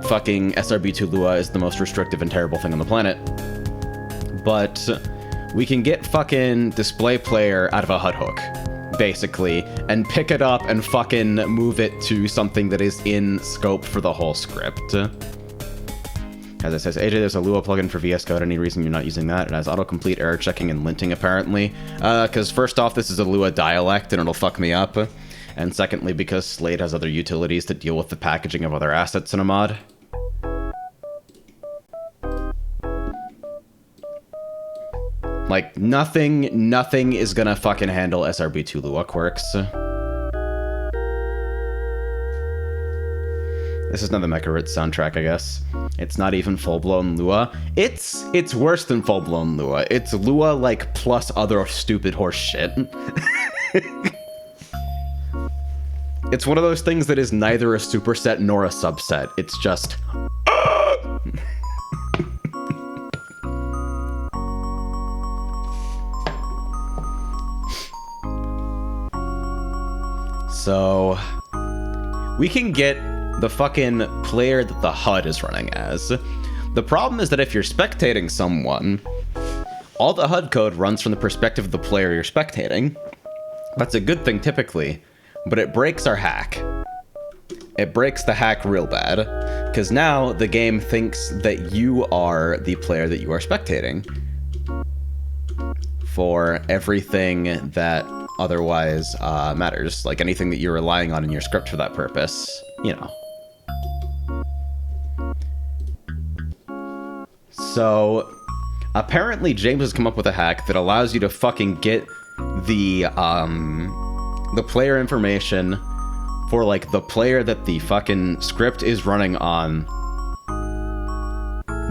fucking SRB2 Lua is the most restrictive and terrible thing on the planet. But we can get fucking display player out of a HUD hook, basically, and pick it up and fucking move it to something that is in scope for the whole script. As it says, AJ, there's a Lua plugin for VS Code. Any reason you're not using that? It has autocomplete, error checking, and linting, apparently. Because first off, this is a Lua dialect, and it'll fuck me up. And secondly, because Slate has other utilities that deal with the packaging of other assets in a mod. Like, nothing is gonna fucking handle SRB2 Lua quirks. This is not the Mecha soundtrack, I guess. It's not even full-blown Lua. It's worse than full-blown Lua. It's Lua, like, plus other stupid horse shit. It's one of those things that is neither a superset nor a subset. It's just... So... we can get the fucking player that the HUD is running as. The problem is that if you're spectating someone, all the HUD code runs from the perspective of the player you're spectating. That's a good thing typically, but it breaks our hack. It breaks the hack real bad, because now the game thinks that you are the player that you are spectating for everything that otherwise matters, like anything that you're relying on in your script for that purpose, you know. So, apparently James has come up with a hack that allows you to fucking get the player information for, like, the player that the fucking script is running on.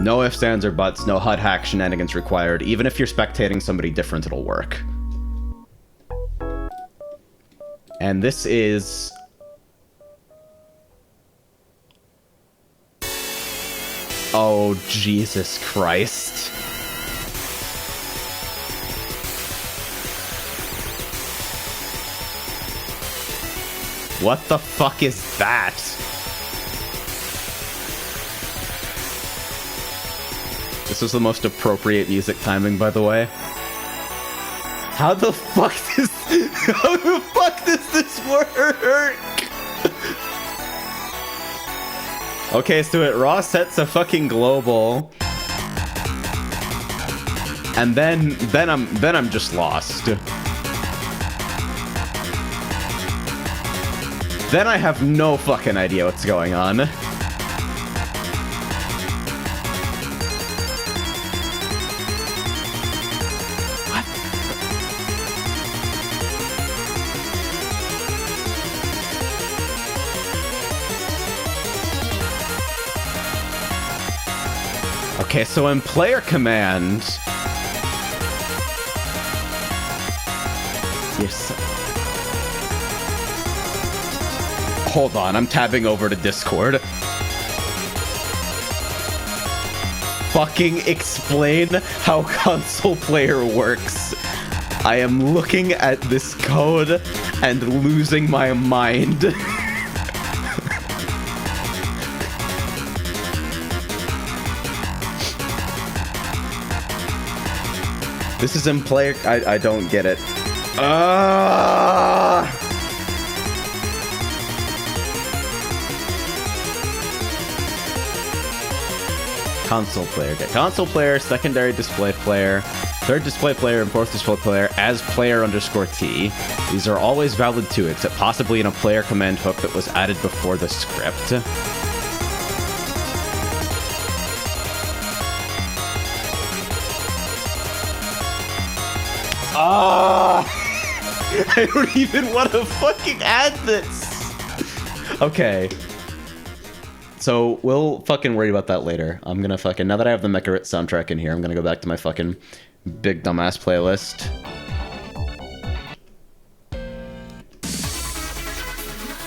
No ifs, ands, or buts, no HUD hack shenanigans required. Even if you're spectating somebody different, it'll work. And this is... oh, Jesus Christ. What the fuck is that? This was the most appropriate music timing, by the way. How the fuck does... how the fuck does this work? Okay, so it raw sets a fucking global, and then I'm just lost. Then I have no fucking idea what's going on. Okay, so in player command... yes. Hold on, I'm tabbing over to Discord. Fucking explain how console player works. I am looking at this code and losing my mind. This is in player... I don't get it. Console player. Get console player, secondary display player, third display player, and fourth display player as player_T. These are always valid too, except possibly in a player command hook that was added before the script. I don't even want to fucking add this. Okay. So we'll fucking worry about that later. I'm gonna fucking... now that I have the Mecha soundtrack in here, I'm gonna go back to my fucking big dumbass playlist.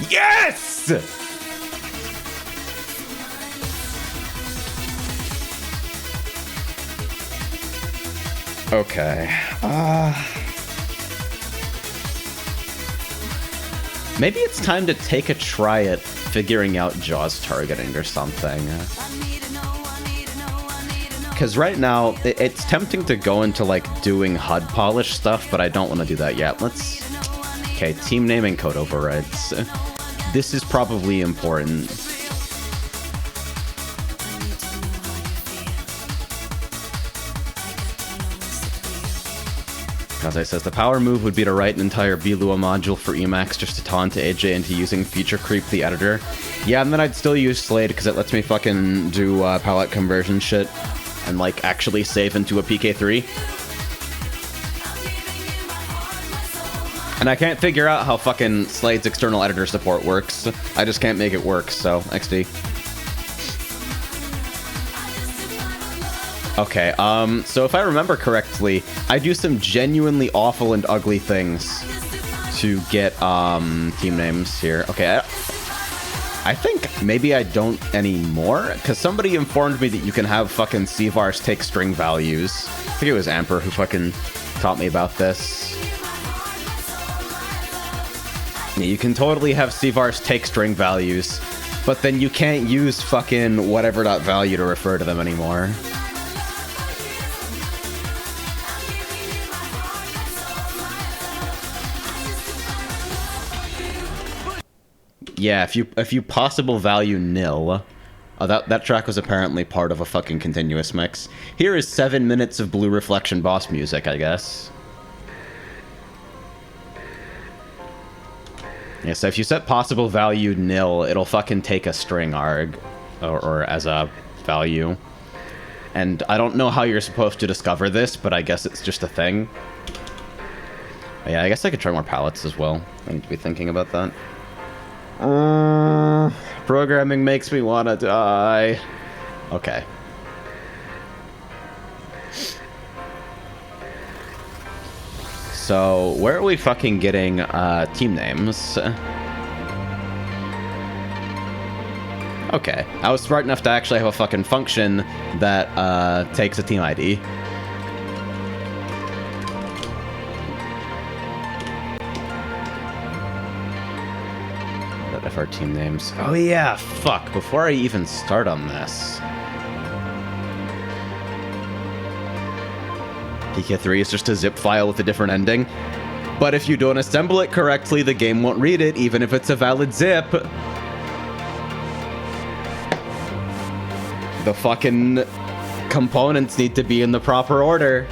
Yes! Okay. Maybe it's time to take a try at figuring out JAWS targeting or something. Because right now, it's tempting to go into, like, doing HUD polish stuff, but I don't want to do that yet. Okay, team name and code overrides. This is probably important. As I says, the power move would be to write an entire B-Lua module for Emacs just to taunt AJ into using feature creep the editor. Yeah, and then I'd still use Slade because it lets me fucking do palette conversion shit and, like, actually save into a PK3. And I can't figure out how fucking Slade's external editor support works. I just can't make it work, so XD. Okay, so if I remember correctly, I do some genuinely awful and ugly things to get, team names here. Okay, I think maybe I don't anymore, because somebody informed me that you can have fucking CVARs take string values. I think it was Amper who fucking taught me about this. Yeah, you can totally have CVARs take string values, but then you can't use fucking whatever.value to refer to them anymore. Yeah, if you possible value nil, that track was apparently part of a fucking continuous mix. Here is 7 minutes of Blue Reflection boss music, I guess. Yeah, so if you set possible value nil, it'll fucking take a string arg, or as a value. And I don't know how you're supposed to discover this, but I guess it's just a thing. But yeah, I guess I could try more palettes as well. I need to be thinking about that. Programming makes me want to die. Okay. So, where are we fucking getting team names? Okay. I was smart enough to actually have a fucking function that takes a team ID. Of our team names. Oh yeah, fuck. Before I even start on this. PK3 is just a zip file with a different ending. But if you don't assemble it correctly, the game won't read it, even if it's a valid zip. The fucking components need to be in the proper order.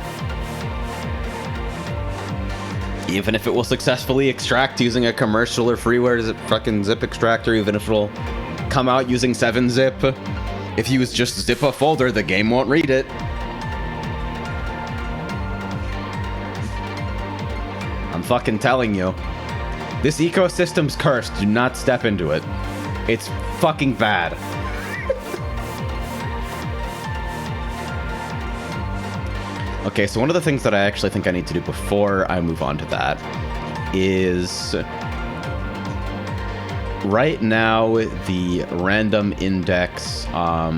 Even if it will successfully extract using a commercial or freeware fucking zip extractor, even if it'll come out using 7-zip. If you just zip a folder, the game won't read it. I'm fucking telling you. This ecosystem's cursed. Do not step into it. It's fucking bad. Okay, so one of the things that I actually think I need to do before I move on to that is right now the random index, yeah,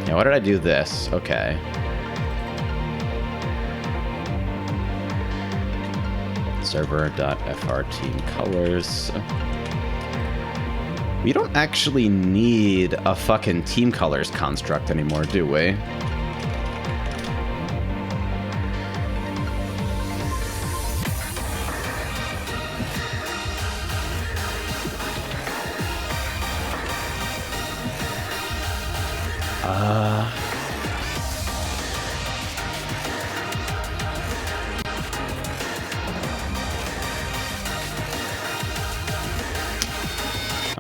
why did I do this? Okay. Server.fr team colors. We don't actually need a fucking team colors construct anymore, do we?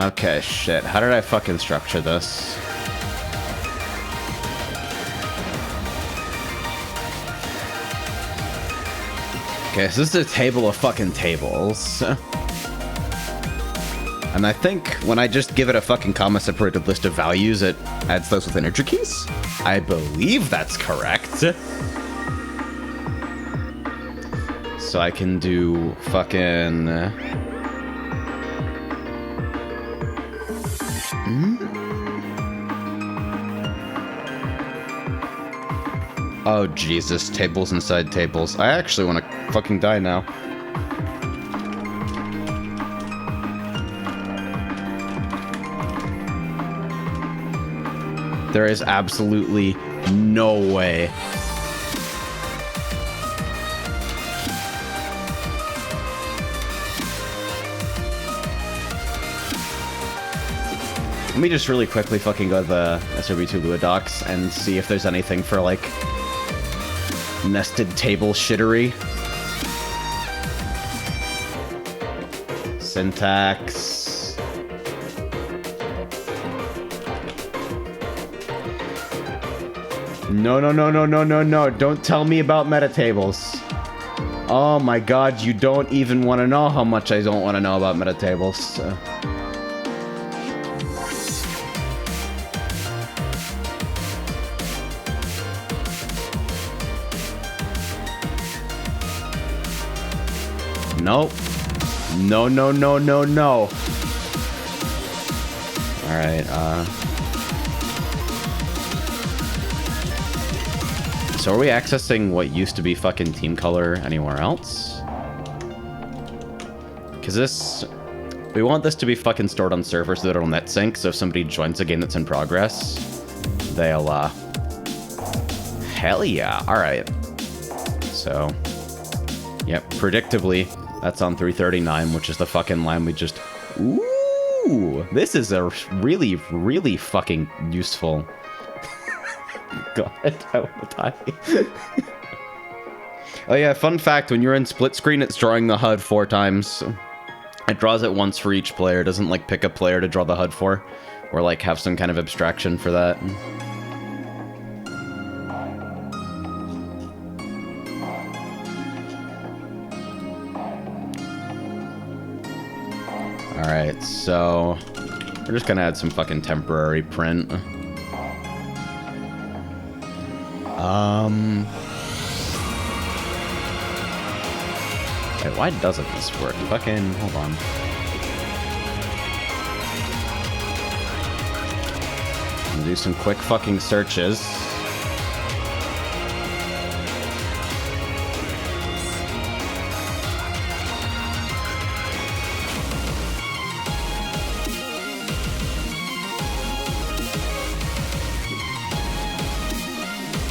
Okay, shit. How did I fucking structure this? Okay, so this is a table of fucking tables. And I think when I just give it a fucking comma-separated list of values, it adds those with integer keys? I believe that's correct. So I can do fucking... Oh, Jesus. Tables inside tables. I actually want to fucking die now. There is absolutely no way. Let me just really quickly fucking go to the SRB2 Lua docs and see if there's anything for, like, nested table shittery. Syntax. No, no, no, no, no, no, no. Don't tell me about metatables. Oh my god, you don't even want to know how much I don't want to know about metatables. Nope. No, no, no, no, no. Alright, so are we accessing what used to be fucking team color anywhere else? Because this... We want this to be fucking stored on server so that it'll net sync, so if somebody joins a game that's in progress, they'll, hell yeah. Alright. So... Yep, predictably, that's on 339, which is the fucking line we just... Ooh! This is a really, really fucking useful... God, I want to die. Oh yeah, fun fact, when you're in split screen, it's drawing the HUD 4 times. It draws it once for each player. It doesn't, like, pick a player to draw the HUD for, or, like, have some kind of abstraction for that. Alright, so... We're just gonna add some fucking temporary print. Wait, why doesn't this work? Fucking... Hold on. I'm gonna do some quick fucking searches.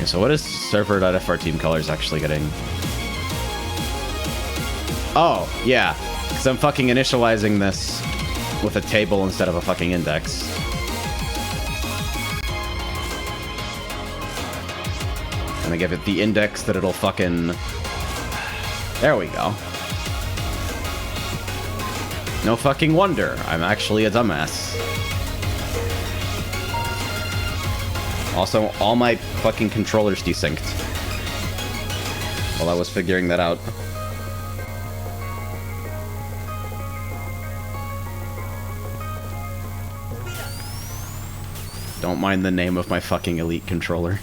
So what is server.fr team colors actually getting? Oh, yeah. Because I'm fucking initializing this with a table instead of a fucking index. And I give it the index that it'll fucking... There we go. No fucking wonder. I'm actually a dumbass. Also, all my fucking controllers desynced while I was figuring that out. Don't mind the name of my fucking Elite controller.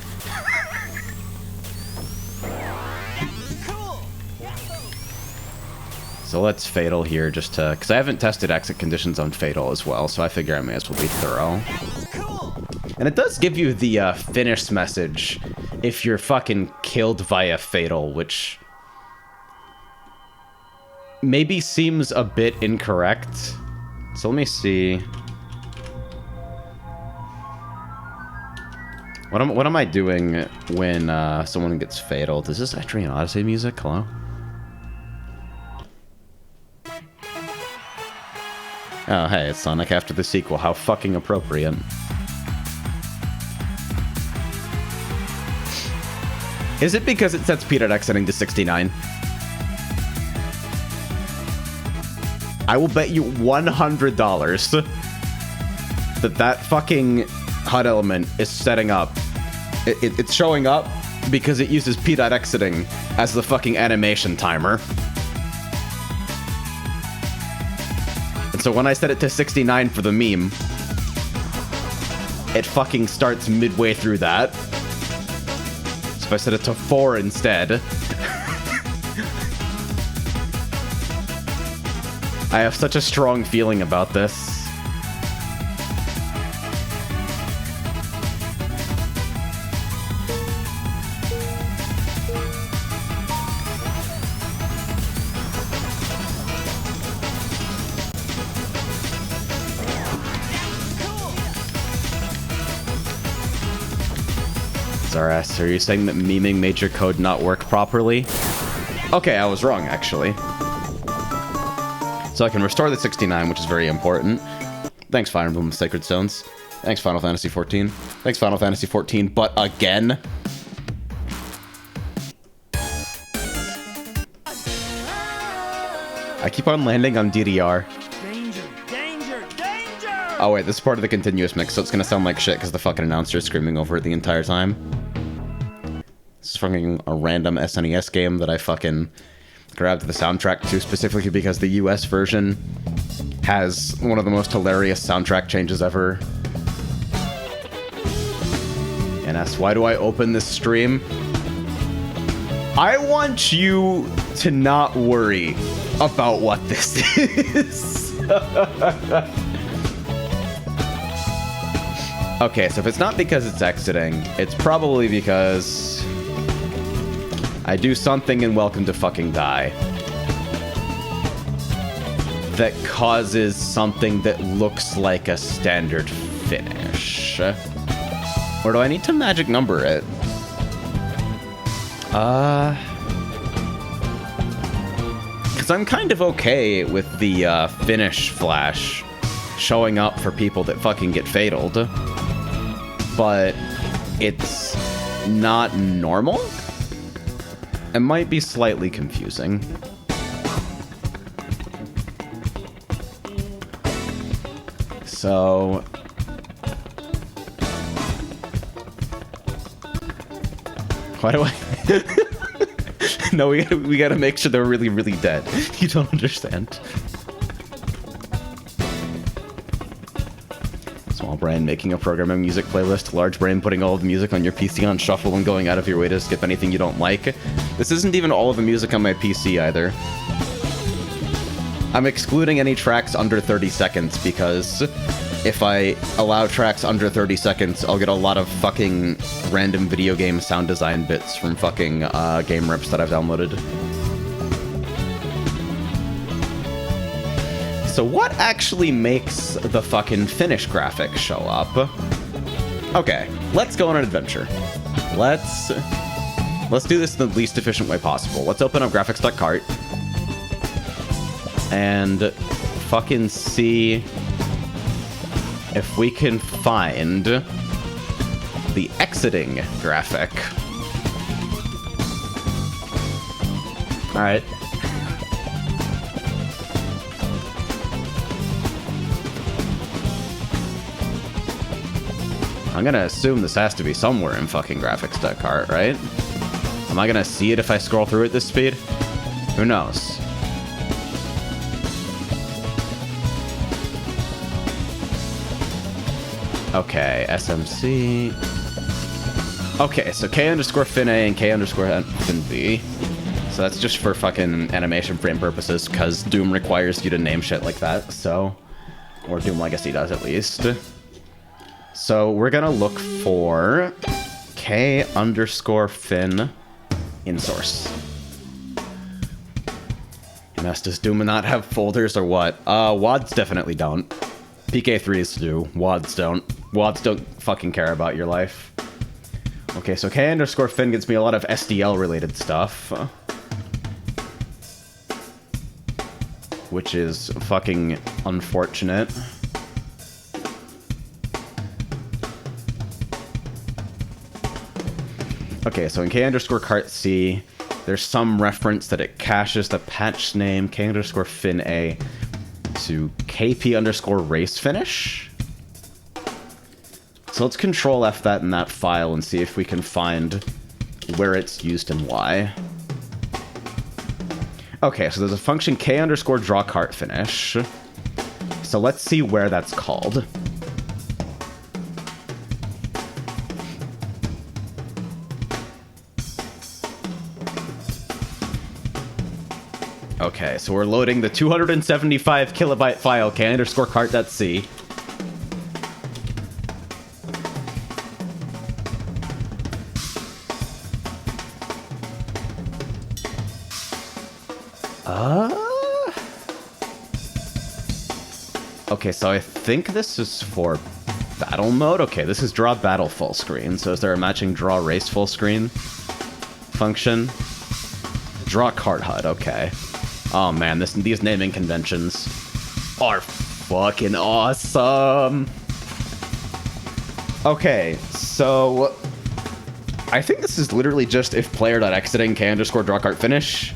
So let's Fatal here just to... Because I haven't tested exit conditions on Fatal as well, so I figure I may as well be thorough. And it does give you the finish message if you're fucking killed via Fatal, which maybe seems a bit incorrect. So let me see. What am I doing when someone gets Fatal? Is this actually an Odyssey music? Hello? Oh, hey, it's Sonic after the sequel. How fucking appropriate. Is it because it sets p.exiting to 69? I will bet you $100 that fucking HUD element is setting up. It's showing up because it uses p.exiting as the fucking animation timer. And so when I set it to 69 for the meme, it fucking starts midway through that. If I set it to 4 instead. I have such a strong feeling about this. Zaras, are you saying that memeing made your code not work properly? Okay, I was wrong, actually. So I can restore the 69, which is very important. Thanks, Fire Emblem Sacred Stones. Thanks, Final Fantasy XIV. Thanks, Final Fantasy XIV, but again? I keep on landing on DDR. Danger, danger, danger! Oh wait, this is part of the continuous mix, so it's gonna sound like shit because the fucking announcer is screaming over it the entire time. This is fucking a random SNES game that I fucking grabbed the soundtrack to specifically because the US version has one of the most hilarious soundtrack changes ever. And asked, why do I open this stream? I want you to not worry about what this is. Okay, so if it's not because it's exiting, it's probably because I do something in Welcome to Fucking Die that causes something that looks like a standard finish. Or do I need to magic number it? Because I'm kind of okay with the finish flash showing up for people that fucking get fataled. But it's not normal? It might be slightly confusing. So... why do I... No, we gotta make sure they're really, really dead. You don't understand. Small brain making a programming music playlist. Large brain putting all of the music on your PC on shuffle and going out of your way to skip anything you don't like. This isn't even all of the music on my PC either. I'm excluding any tracks under 30 seconds because if I allow tracks under 30 seconds, I'll get a lot of fucking random video game sound design bits from fucking game rips that I've downloaded. So what actually makes the fucking finish graphic show up? Okay, let's go on an adventure. Let's do this in the least efficient way possible. Let's open up graphics.cart and fucking see if we can find the exiting graphic. Alright. I'm gonna assume this has to be somewhere in fucking graphics.cart, right? Am I gonna see it if I scroll through at this speed? Who knows? Okay, SMC. Okay, so K underscore fin A and K underscore fin B. So that's just for fucking animation frame purposes, because Doom requires you to name shit like that, so... Or Doom Legacy does, at least. So we're gonna look for K underscore fin in source. Mess, does Doom not have folders or what? WADs definitely don't. PK3s do. WADs don't. WADs don't fucking care about your life. Okay, so K underscore fin gets me a lot of SDL related stuff. Which is fucking unfortunate. Okay, so in K underscore cart C, there's some reference that it caches the patch name K underscore fin A to KP underscore race finish. So let's control F that in that file and see if we can find where it's used and why. Okay, so there's a function K underscore draw cart finish. So let's see where that's called. Okay, so we're loading the 275 kilobyte file K underscore cart.c. Okay, so I think this is for Battle mode? Okay, this is draw battle full screen. So is there a matching draw race full screen function? Draw cart HUD, okay. Oh man, these naming conventions are fucking awesome. Okay, so I think this is literally just if player.exiting k_draw cart finish.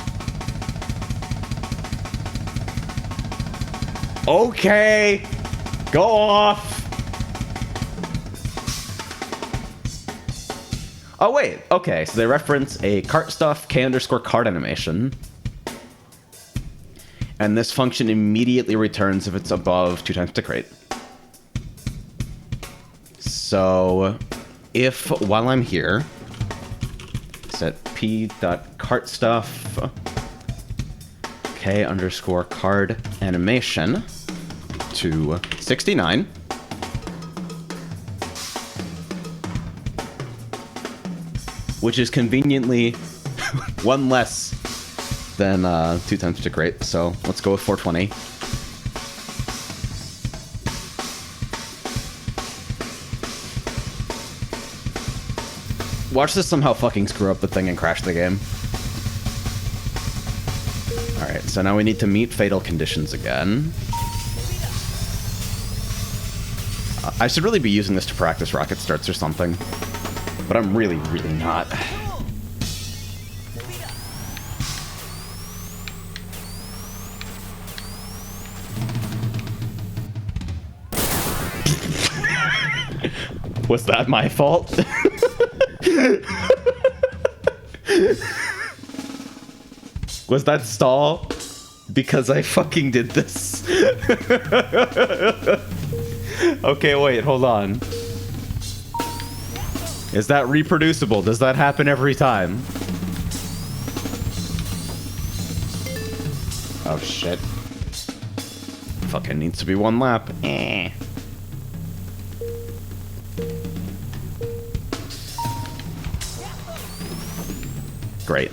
Okay, go off. Oh wait, okay, so they reference a cart stuff k_cart animation. And this function immediately returns if it's above 2 times tick rate. So if while I'm here, set p.cartstuff k_card animation to 69. Which is conveniently one less than 2 times tick rate. So let's go with 420. Watch this somehow fucking screw up the thing and crash the game. Alright, so now we need to meet fatal conditions again. I should really be using this to practice rocket starts or something. But I'm really, really not. Was that my fault? Was that stall? Because I fucking did this. Okay, wait, hold on. Is that reproducible? Does that happen every time? Oh shit. Fucking needs to be 1 lap. Eh. Great.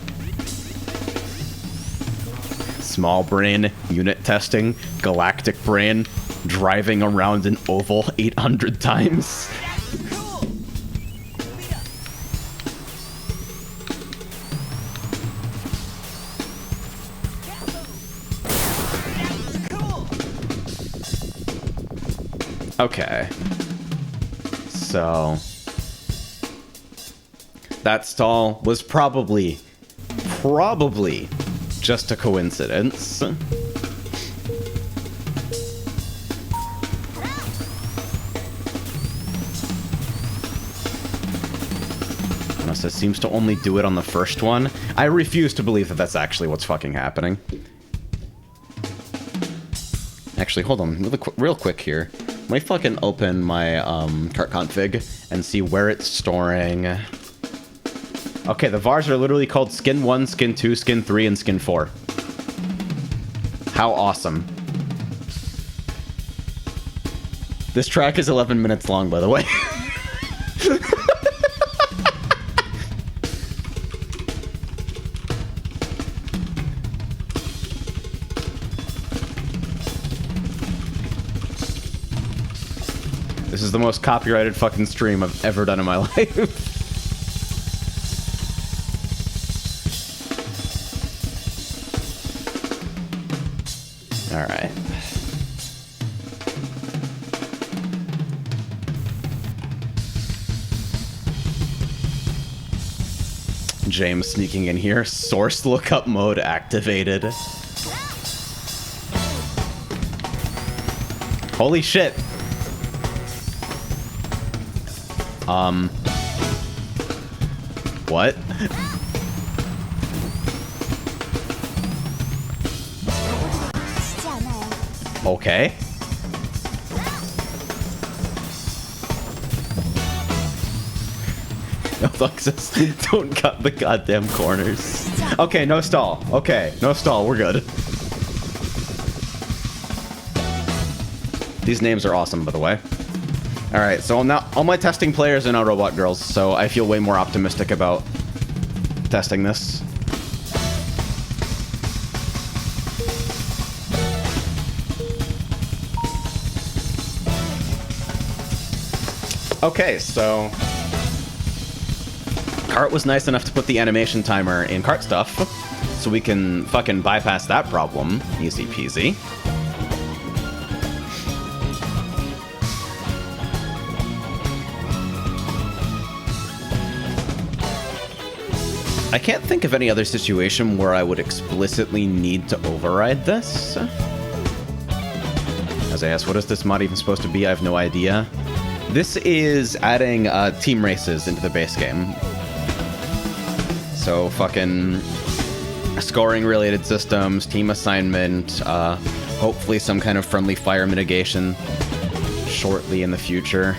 Small brain, unit testing, galactic brain, driving around an oval 800 times. Okay. So that stall was probably just a coincidence. Unless it seems to only do it on the first one. I refuse to believe that that's actually what's fucking happening. Actually, hold on, real quick here. Let me fucking open my cart config and see where it's storing. Okay, the vars are literally called skin 1, skin 2, skin 3, and skin 4. How awesome. This track is 11 minutes long, by the way. This is the most copyrighted fucking stream I've ever done in my life. Alright. James sneaking in here. Source lookup mode activated. Holy shit. What? Okay. No, Luxus, don't cut the goddamn corners. Okay, no stall. Okay, no stall. We're good. These names are awesome, by the way. Alright, so now all my testing players are now robot girls, so I feel way more optimistic about testing this. Okay, so Kart was nice enough to put the animation timer in Kart stuff, so we can fucking bypass that problem. Easy peasy. I can't think of any other situation where I would explicitly need to override this. As I ask, what is this mod even supposed to be? I have no idea. This is adding team races into the base game. So fucking scoring related systems, team assignment, hopefully some kind of friendly fire mitigation shortly in the future.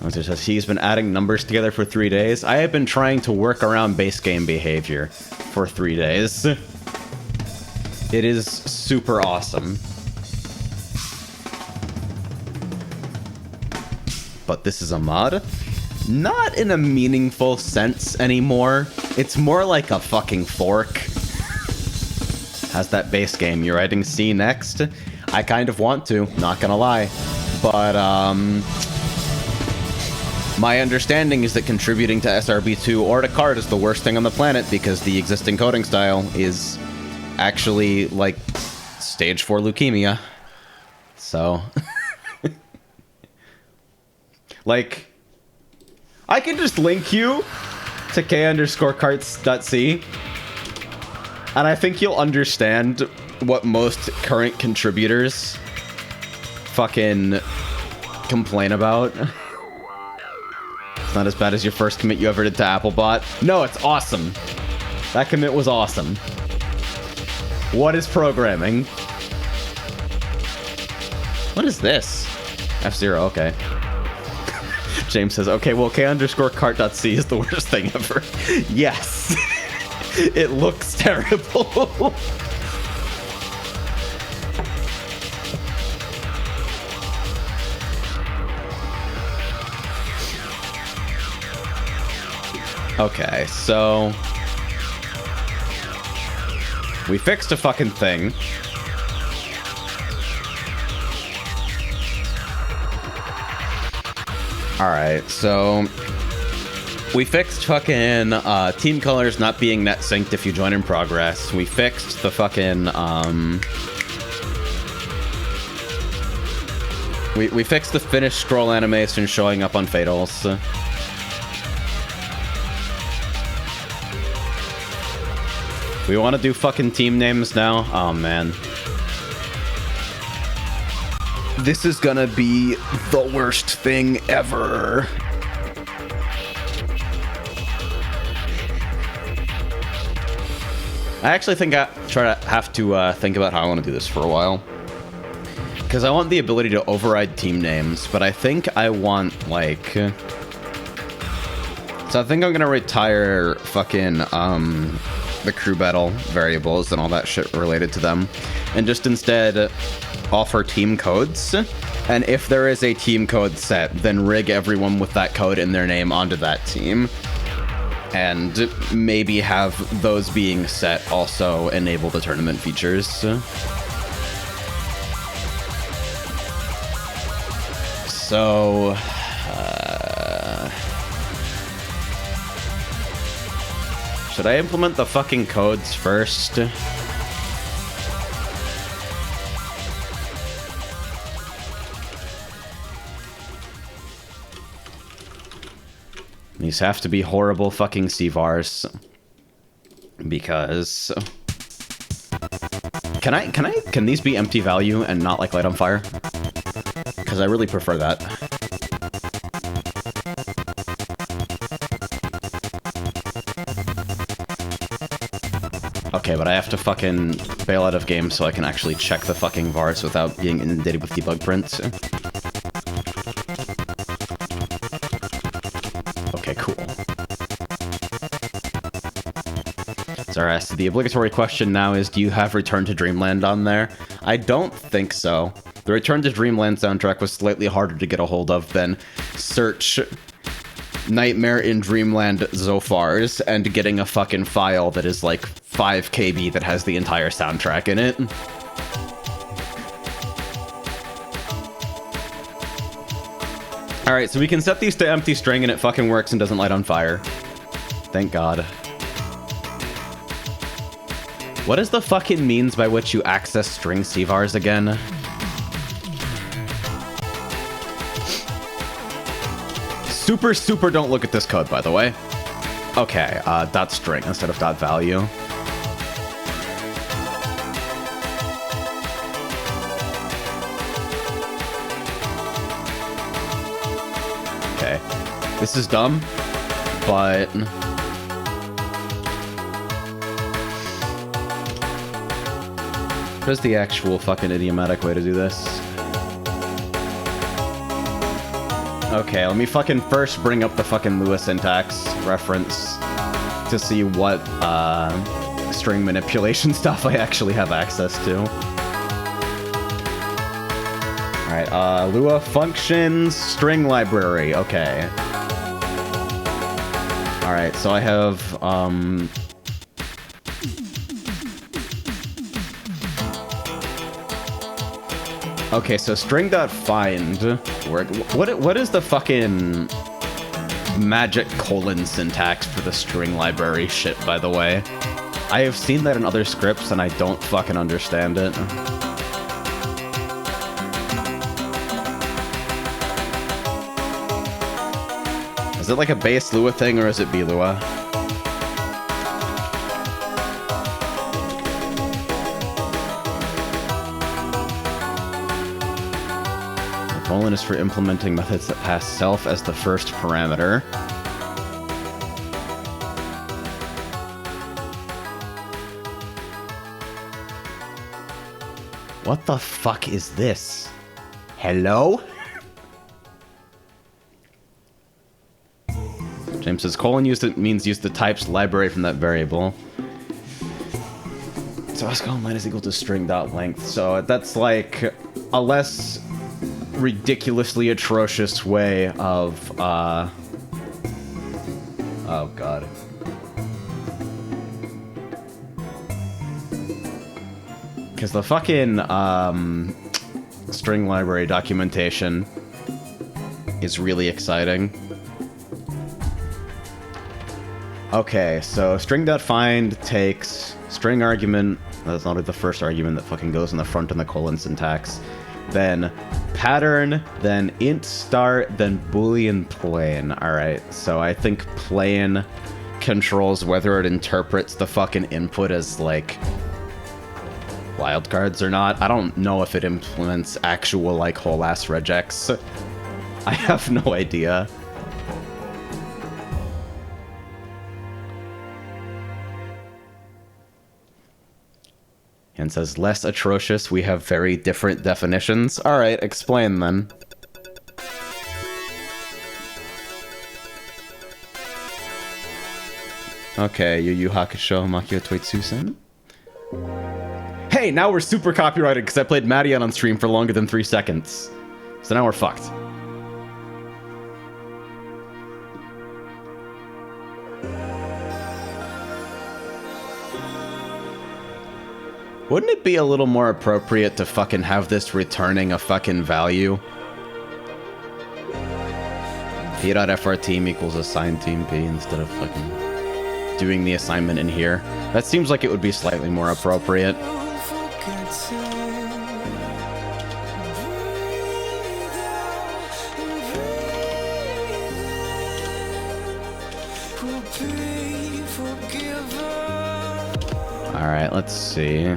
It says he's been adding numbers together for 3 days. I have been trying to work around base game behavior for 3 days. It is super awesome. But this is a mod? Not in a meaningful sense anymore. It's more like a fucking fork. How's that base game? You're writing C next? I kind of want to, not gonna lie. But, my understanding is that contributing to SRB2 or to Kart is the worst thing on the planet because the existing coding style is actually, like, stage 4 leukemia. So... like, I can just link you to k_karts.c, and I think you'll understand what most current contributors fucking complain about. It's not as bad as your first commit you ever did to Applebot. No, it's awesome. That commit was awesome. What is programming? What is this? F0, okay. James says, okay, well, k_kart.c is the worst thing ever. Yes. It looks terrible. Okay, so... we fixed a fucking thing. Alright, so... we fixed fucking team colors not being net synced if you join in progress. We fixed the fucking, We fixed the finished scroll animation showing up on Fatals. We want to do fucking team names now? Oh, man. This is gonna be the worst thing ever. I actually think I have to think about how I want to do this for a while. Because I want the ability to override team names, but I think I want, like... so I think I'm gonna retire fucking, the crew battle variables and all that shit related to them, and just instead offer team codes. And if there is a team code set, then rig everyone with that code in their name onto that team. And maybe have those being set also enable the tournament features. So... should I implement the fucking codes first? These have to be horrible fucking CVARs. Because... Can these be empty value and not like light on fire? Because I really prefer that. Okay, but I have to fucking bail out of game so I can actually check the fucking VARs without being inundated with debug prints. Okay, cool. Zaras, the obligatory question now is, do you have Return to Dreamland on there? I don't think so. The Return to Dreamland soundtrack was slightly harder to get a hold of than search Nightmare in Dreamland Zofars and getting a fucking file that is like 5 KB that has the entire soundtrack in it. All right, so we can set these to empty string and it fucking works and doesn't light on fire. Thank God. What is the fucking means by which you access string CVARs again? Super don't look at this code, by the way. Okay, dot string instead of dot value. Okay, this is dumb, but where's the actual fucking idiomatic way to do this? Okay, let me fucking first bring up the fucking Lua syntax reference to see what string manipulation stuff I actually have access to. Alright, Lua functions, string library, okay. Alright, so I have, okay, so string.find work. What is the fucking magic colon syntax for the string library shit, by the way? I have seen that in other scripts and I don't fucking understand it. Is it like a base Lua thing or is it B-Lua? Colon is for implementing methods that pass self as the first parameter. What the fuck is this? Hello? James says colon means use the types library from that variable. So colon is equal to string.length. So that's like a less ridiculously atrocious way of oh god. Because the fucking string library documentation is really exciting. Okay, so string.find takes string argument, that's not the first argument that fucking goes in the front in the colon syntax, then pattern, then int start, then boolean plain. Alright, so I think plain controls whether it interprets the fucking input as, like, wildcards or not. I don't know if it implements actual, like, whole-ass regex. I have no idea. And says, less atrocious, we have very different definitions. Alright, explain then. Okay, Yu Yu Hakusho Makio Toitsusen. Hey, now we're super copyrighted because I played Madian on stream for longer than 3 seconds. So now we're fucked. Wouldn't it be a little more appropriate to fucking have this returning a fucking value? p.frteam equals assign team p instead of fucking doing the assignment in here. That seems like it would be slightly more appropriate. Alright, let's see.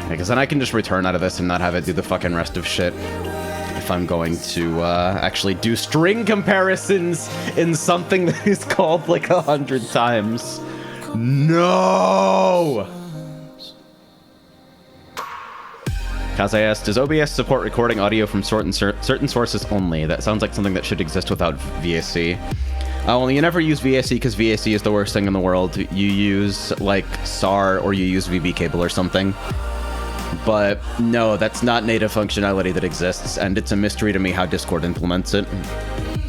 Because then I can just return out of this and not have it do the fucking rest of shit. If I'm going to actually do string comparisons in something that is called like 100 times. No! Kazai asks, does OBS support recording audio from certain sources only? That sounds like something that should exist without VAC. Well, you never use VAC because VAC is the worst thing in the world. You use, like, SAR or you use VB cable or something. But no, that's not native functionality that exists, and it's a mystery to me how Discord implements it.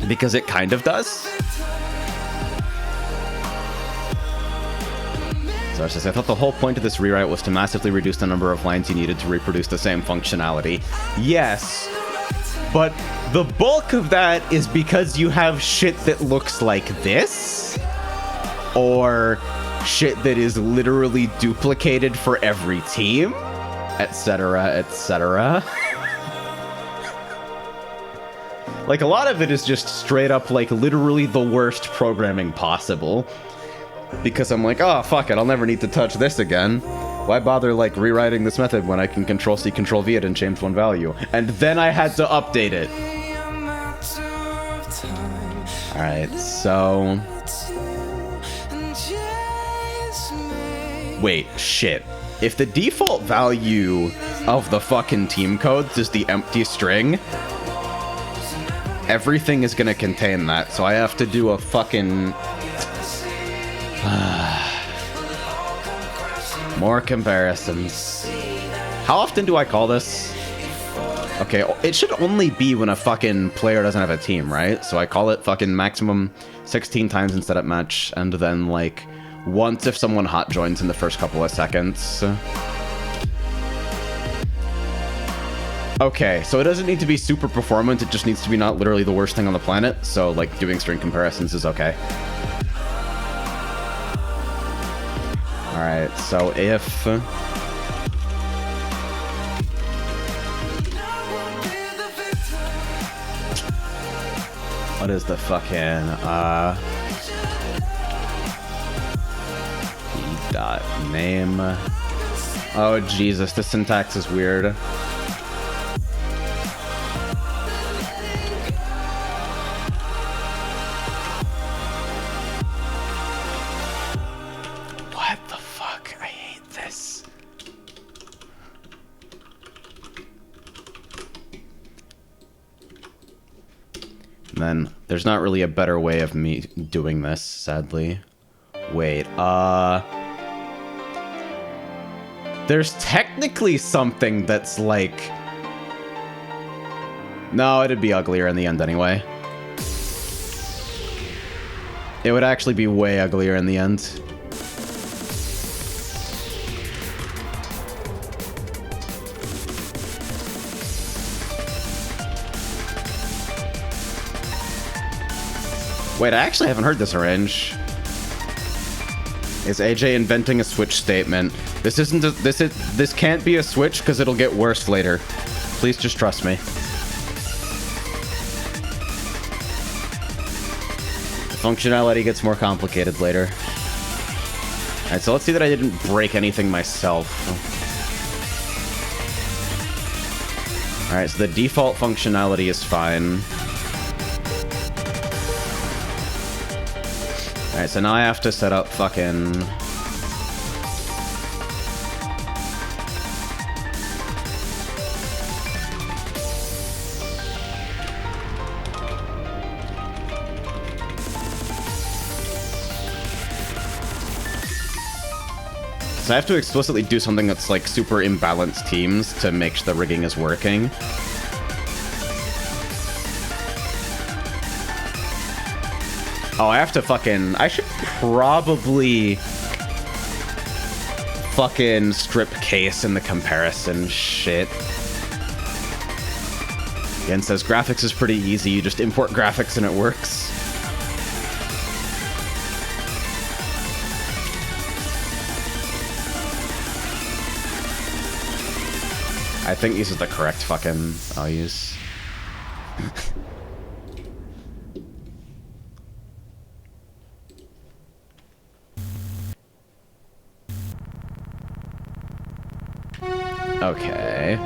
Because it kind of does. So I thought the whole point of this rewrite was to massively reduce the number of lines you needed to reproduce the same functionality. Yes, but the bulk of that is because you have shit that looks like this, or shit that is literally duplicated for every team, etc., etc. Like, a lot of it is just straight up, like, literally the worst programming possible. Because I'm like, oh, fuck it, I'll never need to touch this again. Why bother, like, rewriting this method when I can Control-C, Control-V it and change one value? And then I had to update it. Alright, so... Wait, shit. If the default value of the fucking team codes is the empty string, everything is gonna contain that, so I have to do a fucking... More comparisons. How often do I call this? Okay, it should only be when a fucking player doesn't have a team, right? So I call it fucking maximum 16 times instead of match, and then, like, once if someone hot joins in the first couple of seconds. Okay, so it doesn't need to be super performant, it just needs to be not literally the worst thing on the planet, so, like, doing string comparisons is okay. Alright, so if... What is the fucking, dot name? Oh, Jesus, the syntax is weird. What the fuck? I hate this. And then there's not really a better way of me doing this, sadly. Wait, there's technically something that's like... No, it'd be uglier in the end anyway. It would actually be way uglier in the end. Wait, I actually haven't heard this arrange. Is AJ inventing a switch statement? This isn't a, this can't be a switch because it'll get worse later. Please just trust me. The functionality gets more complicated later. Alright, so let's see that I didn't break anything myself. Alright, so the default functionality is fine. Alright, so now I have to set up fucking... So I have to explicitly do something that's like super imbalanced teams to make sure the rigging is working. Oh, I have to fucking... I should probably fucking strip case in the comparison shit. Again, says graphics is pretty easy. You just import graphics and it works. I think these are the correct fucking values. Okay.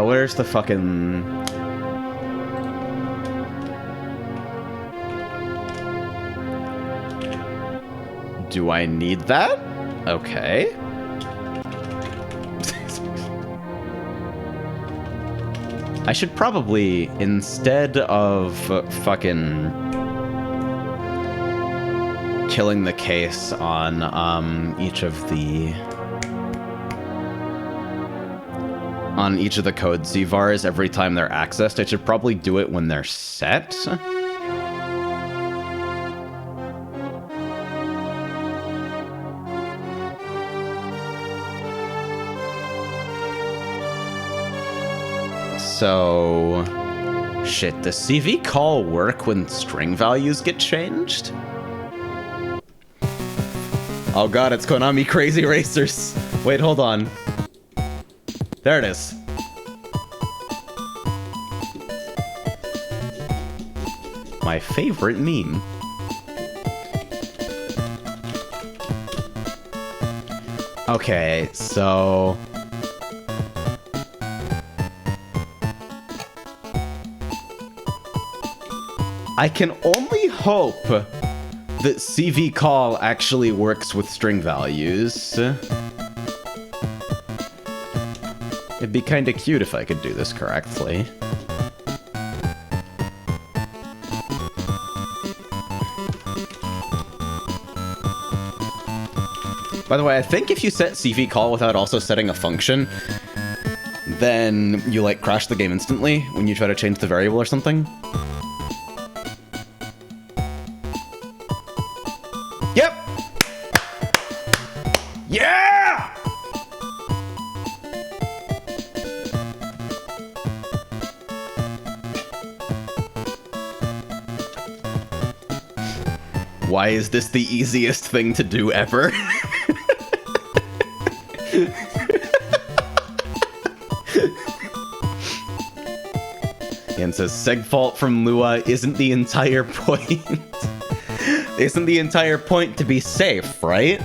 Where's the fucking... Do I need that? Okay. I should probably, instead of fucking killing the case on each of the on each of the code CVARs every time they're accessed. I should probably do it when they're set. So, shit, does CV call work when string values get changed? Oh god, it's Konami Crazy Racers. Wait, hold on. There it is. My favorite meme. Okay, so... I can only hope that CV call actually works with string values. It'd be kinda cute if I could do this correctly. By the way, I think if you set CV call without also setting a function, then you, like, crash the game instantly when you try to change the variable or something. Yep! Yeah! Why is this the easiest thing to do ever? Ian says, segfault from Lua isn't the entire point. Isn't the entire point to be safe, right?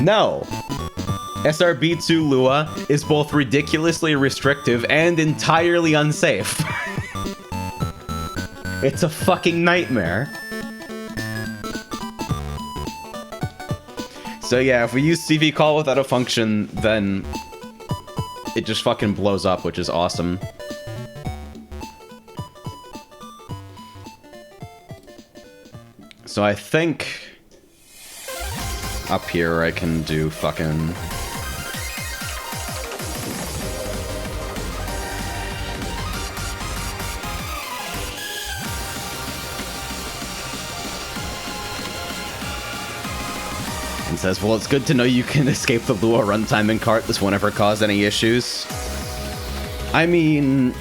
No. SRB2 Lua is both ridiculously restrictive and entirely unsafe. It's a fucking nightmare. So yeah, if we use CV call without a function, then it just fucking blows up, which is awesome. So I think up here I can do fucking... And says, well, it's good to know you can escape the Lua runtime in Kart. This won't ever cause any issues. I mean...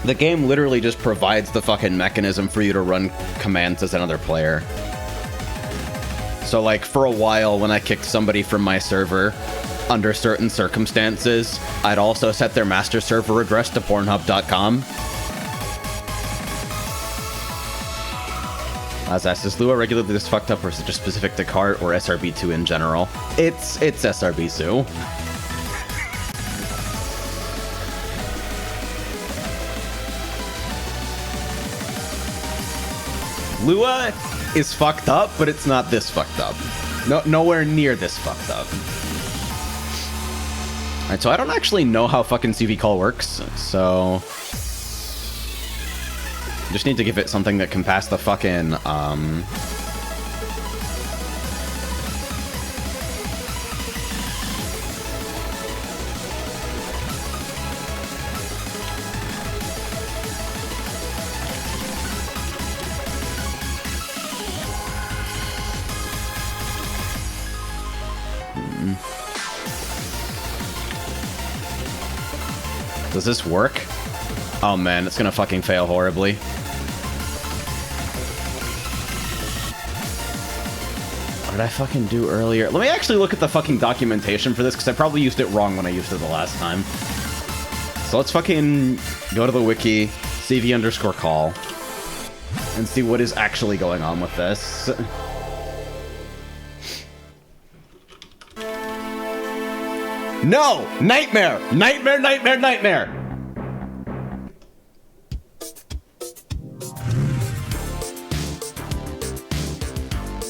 the game literally just provides the fucking mechanism for you to run commands as another player. So, like, for a while, when I kicked somebody from my server, under certain circumstances, I'd also set their master server address to Pornhub.com. As asked, is Lua regularly this fucked up, or is it just specific to Kart or SRB2 in general? It's SRB2. Lua is fucked up, but it's not this fucked up. Nowhere near this fucked up. Alright, so I don't actually know how fucking CV call works, so... just need to give it something that can pass the fucking, Does this work? Oh man, it's gonna fucking fail horribly. What did I fucking do earlier? Let me actually look at the fucking documentation for this, because I probably used it wrong when I used it the last time. So let's fucking go to the wiki, CV_call, and see what is actually going on with this. No! Nightmare! Nightmare, nightmare, nightmare!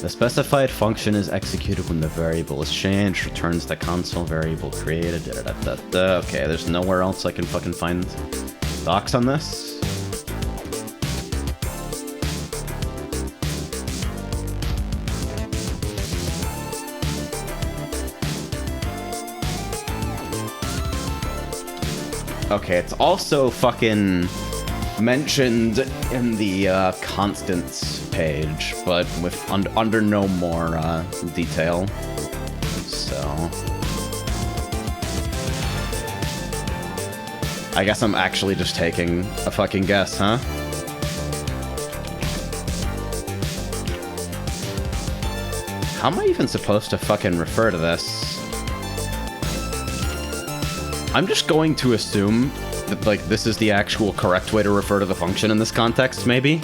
The specified function is executed when the variable is changed, returns the console variable created, da da da da. Okay, there's nowhere else I can fucking find docs on this. Okay, it's also fucking mentioned in the constants page, but with under no more detail. So I guess I'm actually just taking a fucking guess, huh? How am I even supposed to fucking refer to this? I'm just going to assume that, like, this is the actual correct way to refer to the function in this context, maybe?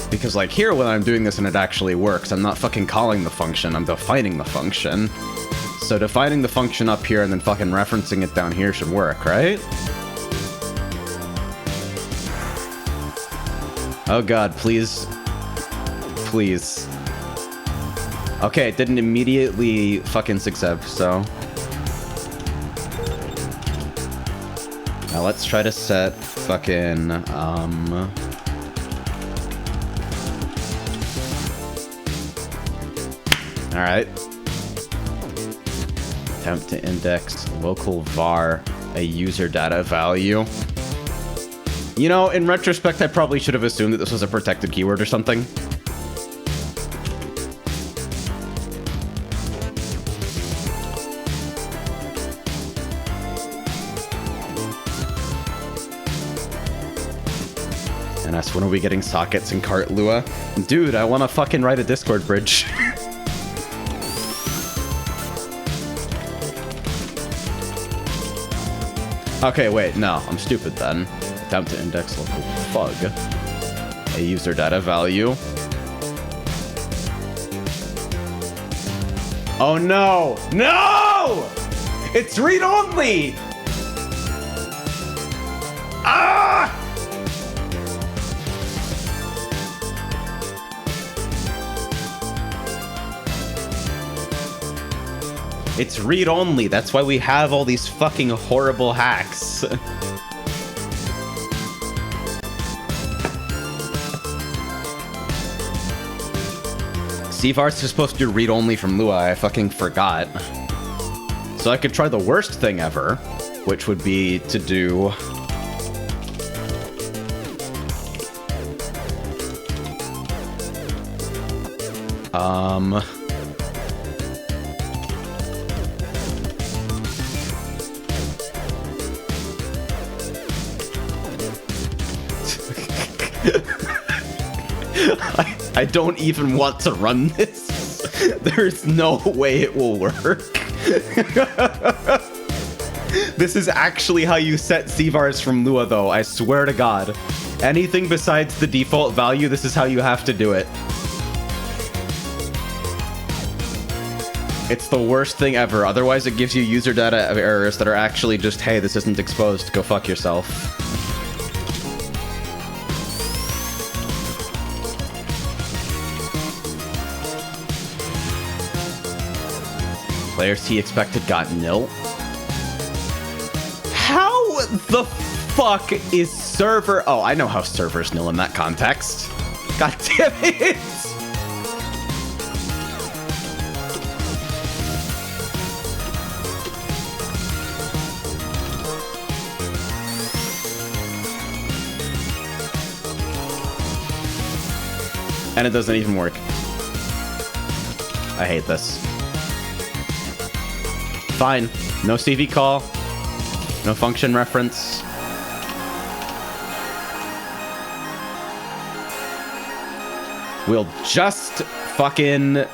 Because, like, here when I'm doing this and it actually works, I'm not fucking calling the function, I'm defining the function. So defining the function up here and then fucking referencing it down here should work, right? Oh god, please. Please. Okay, it didn't immediately fucking succeed, so... Now let's try to set fucking, Alright. Attempt to index local var a user data value. You know, in retrospect, I probably should have assumed that this was a protected keyword or something. And ask, when are we getting sockets in Kart, Lua? Dude, I want to fucking write a Discord bridge. Okay, wait, no, I'm stupid then. Attempt to index local fug. A user data value. Oh no! No! It's read-only! Ah! It's read-only. That's why we have all these fucking horrible hacks. CVAR's supposed to do read-only from Lua. I fucking forgot. So I could try the worst thing ever, which would be to do... I don't even want to run this. There's no way it will work. This is actually how you set CVARs from Lua, though. I swear to God. Anything besides the default value, this is how you have to do it. It's the worst thing ever. Otherwise, it gives you user data errors that are actually just, hey, this isn't exposed. Go fuck yourself. Players he expected got nil. How the fuck is server... Oh, I know how server's nil in that context. God damn it! And it doesn't even work. I hate this. Fine. No CV call. No function reference. We'll just fucking...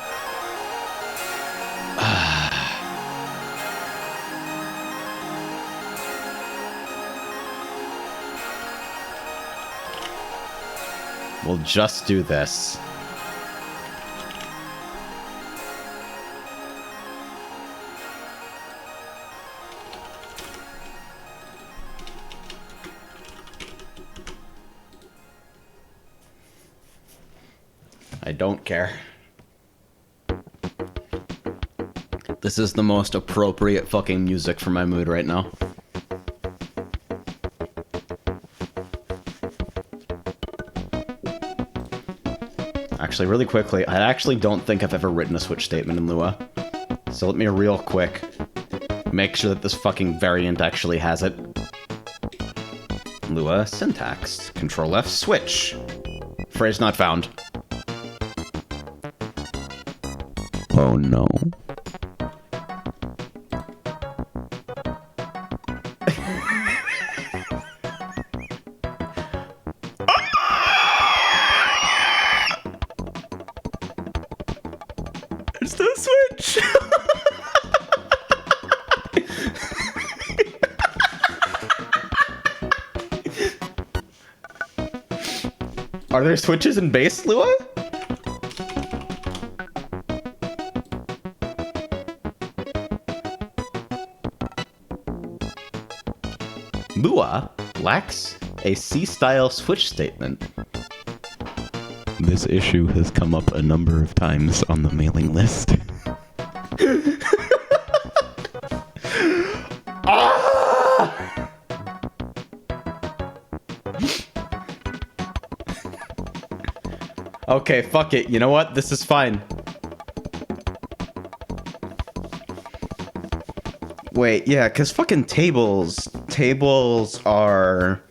We'll just do this. I don't care. This is the most appropriate fucking music for my mood right now. Actually, really quickly, I actually don't think I've ever written a switch statement in Lua. So let me real quick make sure that this fucking variant actually has it. Lua syntax. Control F switch. Phrase not found. Oh no. There's no switch. Are there switches in base, Lua? Lua lacks a C-style switch statement. This issue has come up a number of times on the mailing list. Ah! Okay, fuck it. You know what? This is fine. Wait, yeah, because fucking tables are...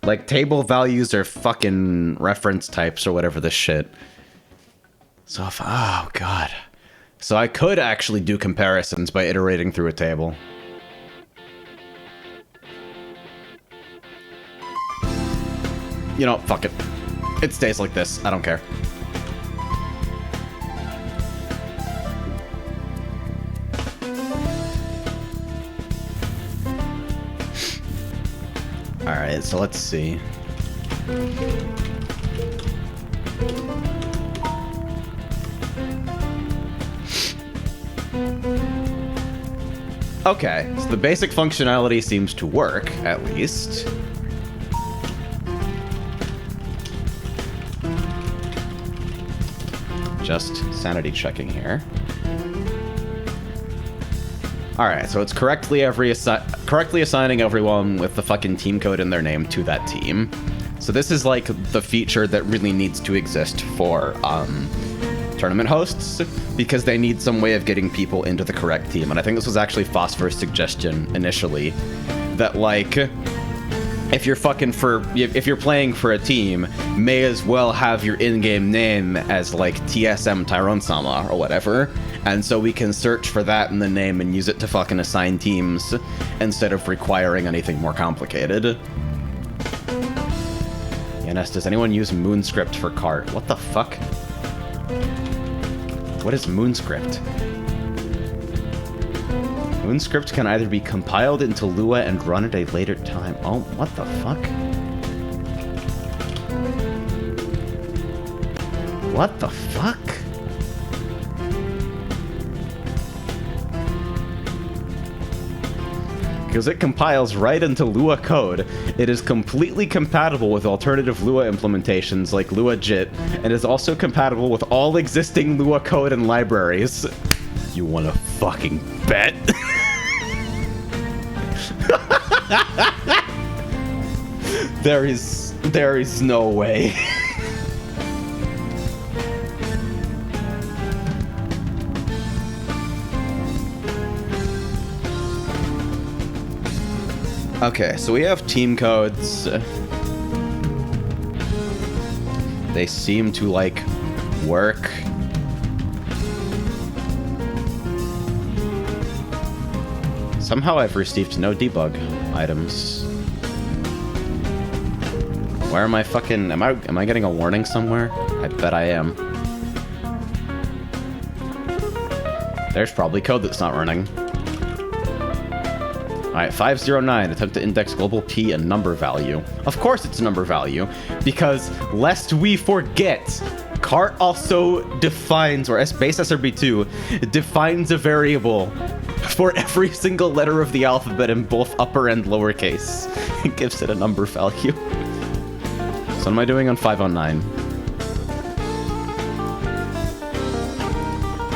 Like, table values are fucking reference types or whatever the shit. So if... Oh, God. So I could actually do comparisons by iterating through a table. You know, fuck it. It stays like this. I don't care. Alright, so let's see. Okay, so the basic functionality seems to work, at least. Just sanity checking here. Alright, so it's correctly assigning everyone with the fucking team code in their name to that team. So this is like the feature that really needs to exist for tournament hosts, because they need some way of getting people into the correct team. And I think this was actually Phosphor's suggestion initially, that like, if you're playing for a team, may as well have your in-game name as like TSM Tyrone-sama or whatever. And so we can search for that in the name and use it to fucking assign teams instead of requiring anything more complicated. Yanis, does anyone use Moonscript for Kart? What the fuck? What is Moonscript? Moonscript can either be compiled into Lua and run at a later time. Oh, what the fuck? What the fuck? Because it compiles right into Lua code. It is completely compatible with alternative Lua implementations like Lua JIT, and is also compatible with all existing Lua code and libraries. You wanna fucking bet? There is no way. Okay, so we have team codes. They seem to, like, work. Somehow I've received no debug items. Where am I fucking... Am I getting a warning somewhere? I bet I am. There's probably code that's not running. Alright, 509, attempt to index global P and number value. Of course it's number value, because lest we forget, Kart also defines, or base SRB2, defines a variable for every single letter of the alphabet in both upper and lowercase. It gives it a number value. So what am I doing on 509?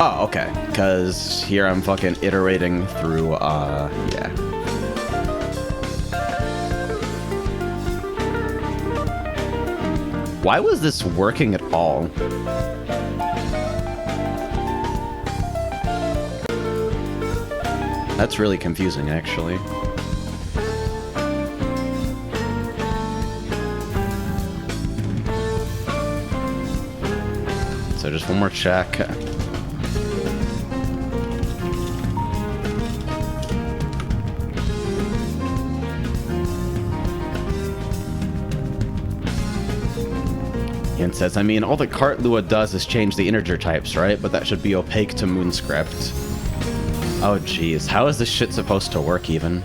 Oh, okay, because here I'm fucking iterating through, yeah. Why was this working at all? That's really confusing, actually. So just one more check. Ian says, I mean, all the Kart Lua does is change the integer types, right? But that should be opaque to Moonscript. Oh, jeez. How is this shit supposed to work, even?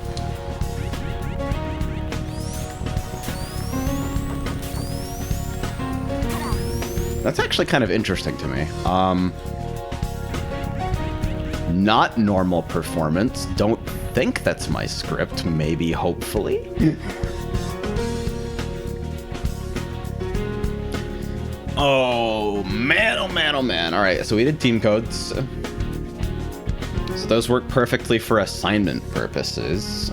That's actually kind of interesting to me. Not normal performance. Don't think that's my script. Maybe, hopefully. Oh, man, oh, man, oh, man. All right, so we did team codes. So those work perfectly for assignment purposes.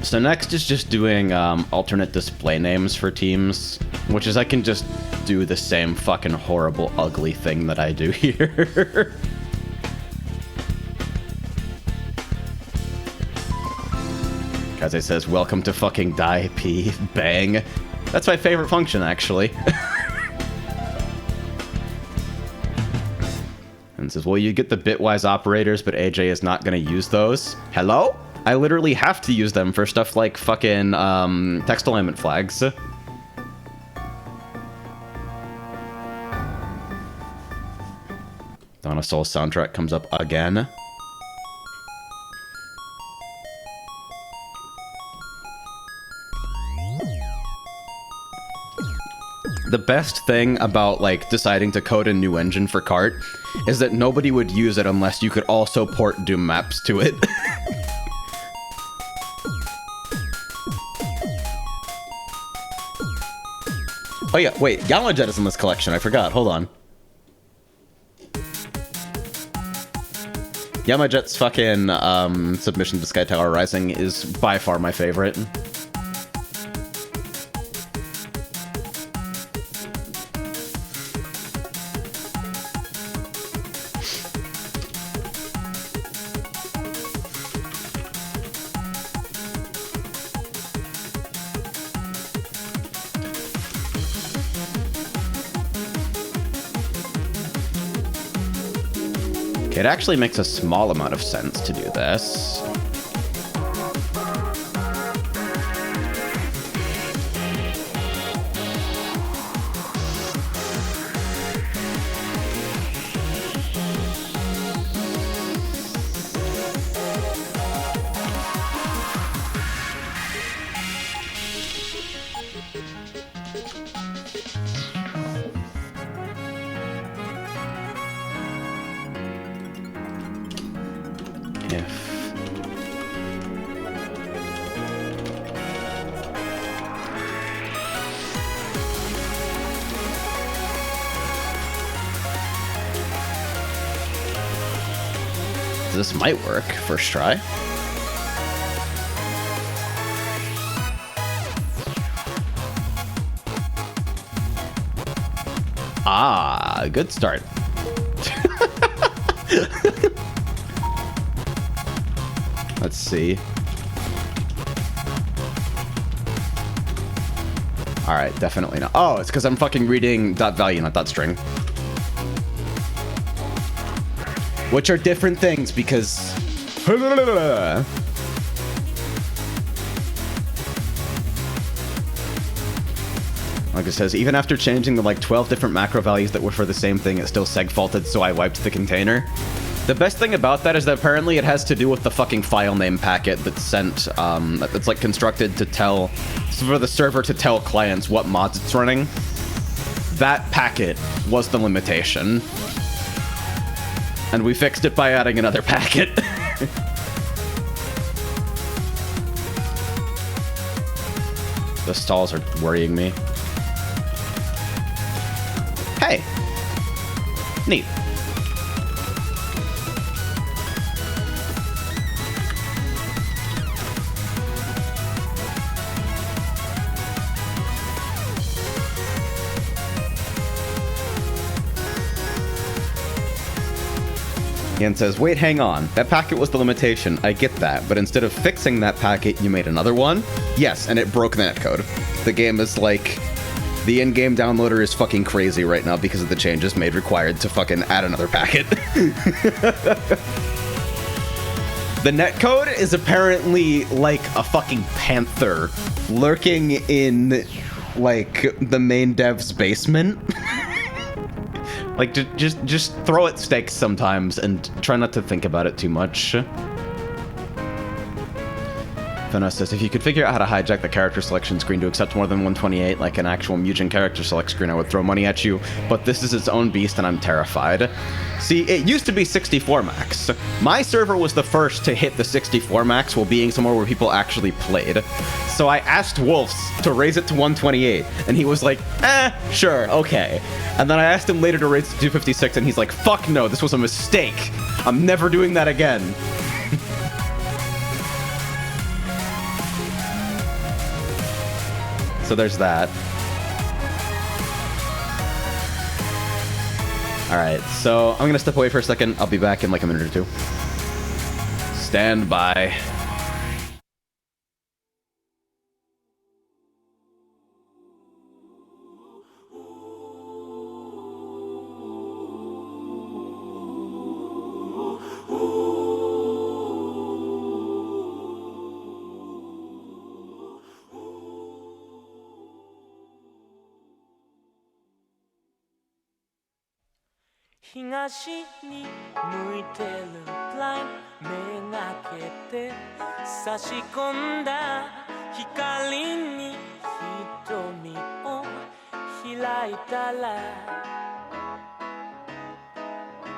So next is just doing alternate display names for teams, which is I can just do the same fucking horrible, ugly thing that I do here. As it says, welcome to fucking die, P, bang. That's my favorite function, actually. And it says, well, you get the bitwise operators, but AJ is not going to use those. Hello? I literally have to use them for stuff like fucking text alignment flags. Donna Soul soundtrack comes up again. The best thing about, like, deciding to code a new engine for Kart is that nobody would use it unless you could also port Doom maps to it. Oh yeah, wait, Yamajet is in this collection, I forgot, hold on. Yamajet's fucking submission to Sky Tower Rising is by far my favorite. It actually makes a small amount of sense to do this. This might work. First try. Ah, good start. Let's see. All right, definitely not. Oh, it's because I'm fucking reading dot value, not dot string. Which are different things because... Like it says, even after changing the like 12 different macro values that were for the same thing, it still seg faulted, so I wiped the container. The best thing about that is that apparently it has to do with the fucking file name packet that's sent, that's like constructed to tell, for the server to tell clients what mods it's running. That packet was the limitation. And we fixed it by adding another packet. The stalls are worrying me. Hey! Neat. Ian says, wait, hang on. That packet was the limitation. I get that. But instead of fixing that packet, you made another one? Yes, and it broke the netcode. The game is like... The in-game downloader is fucking crazy right now because of the changes made required to fucking add another packet. The netcode is apparently like a fucking panther lurking in, like, the main dev's basement. Like, just throw it stakes sometimes and try not to think about it too much. Fena says, if you could figure out how to hijack the character selection screen to accept more than 128, like an actual Mugen character select screen, I would throw money at you, but this is its own beast and I'm terrified. See, it used to be 64 max. My server was the first to hit the 64 max while being somewhere where people actually played. So I asked Wolfs to raise it to 128, and he was like, sure, okay. And then I asked him later to raise it to 256, and he's like, fuck no, this was a mistake. I'm never doing that again. So there's that. Alright, so I'm gonna step away for a second. I'll be back in like a minute or two. Stand by.東に向いてるプライム目がけて差し込んだ光に瞳を開いたら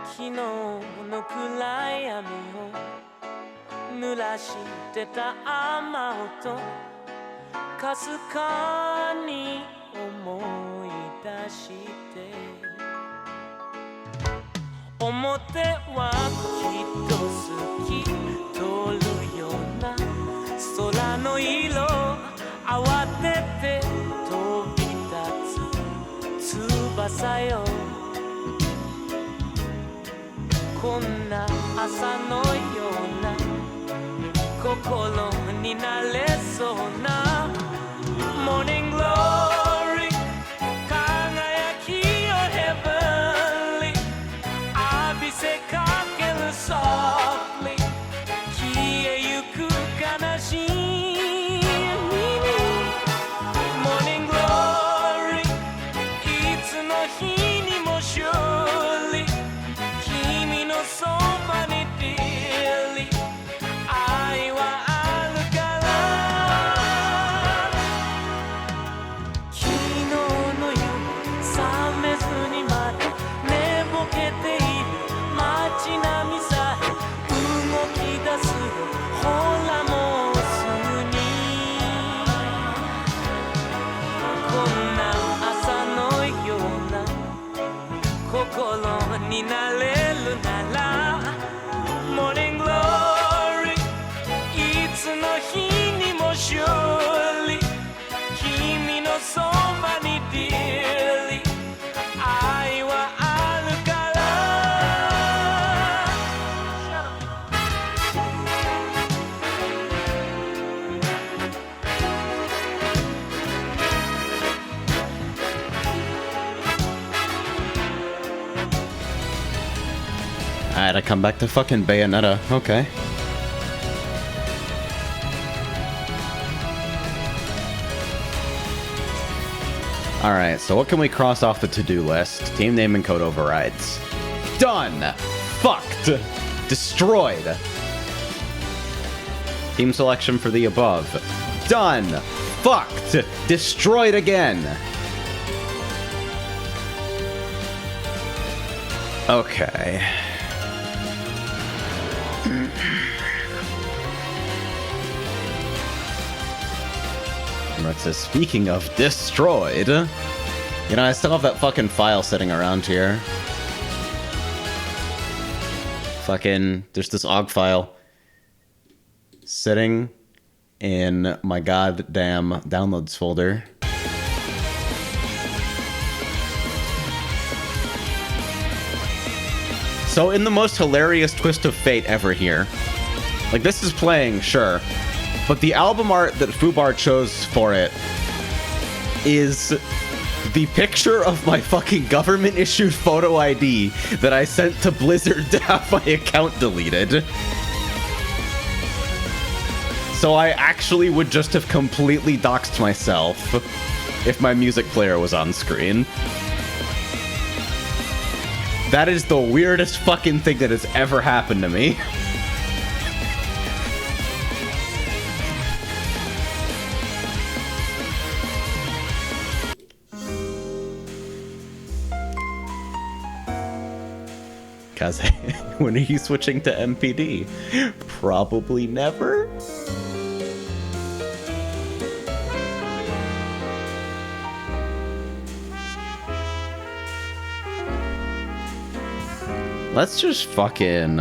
昨日の暗闇を濡らしてた雨音かすかに思い出して表はきっと透き通るような空の色慌てて飛び立つ翼よこんな朝のような心になれそうな Morning Glory 輝きよ Heavenly 浴びせかける Softly 消えゆく悲しみ Morning Glory いつの日にも Surely 君のそばに Dearly 愛はあるから昨日の夢覚めずにまで寝ぼけている街並みさえ動き出すよほらもうすぐにこんな朝のような心になれるなら Morning Glory いつの日にも Surely 君のそばに Dearly 愛はあるから Alright, I come back to fucking Bayonetta. Okay. Alright, so what can we cross off the to-do list? Team name and code overrides. Done! Fucked! Destroyed! Team selection for the above. Done! Fucked! Destroyed again! Okay. It says, speaking of destroyed, you know, I still have that fucking file sitting around here. Fucking, there's this OGG file sitting in my goddamn downloads folder. So in the most hilarious twist of fate ever here, like this is playing, sure, but the album art that Fubar chose for it is the picture of my fucking government-issued photo ID that I sent to Blizzard to have my account deleted. So I actually would just have completely doxed myself if my music player was on screen. That is the weirdest fucking thing that has ever happened to me. Kaze, when are you switching to MPD? Probably never. Let's just fucking,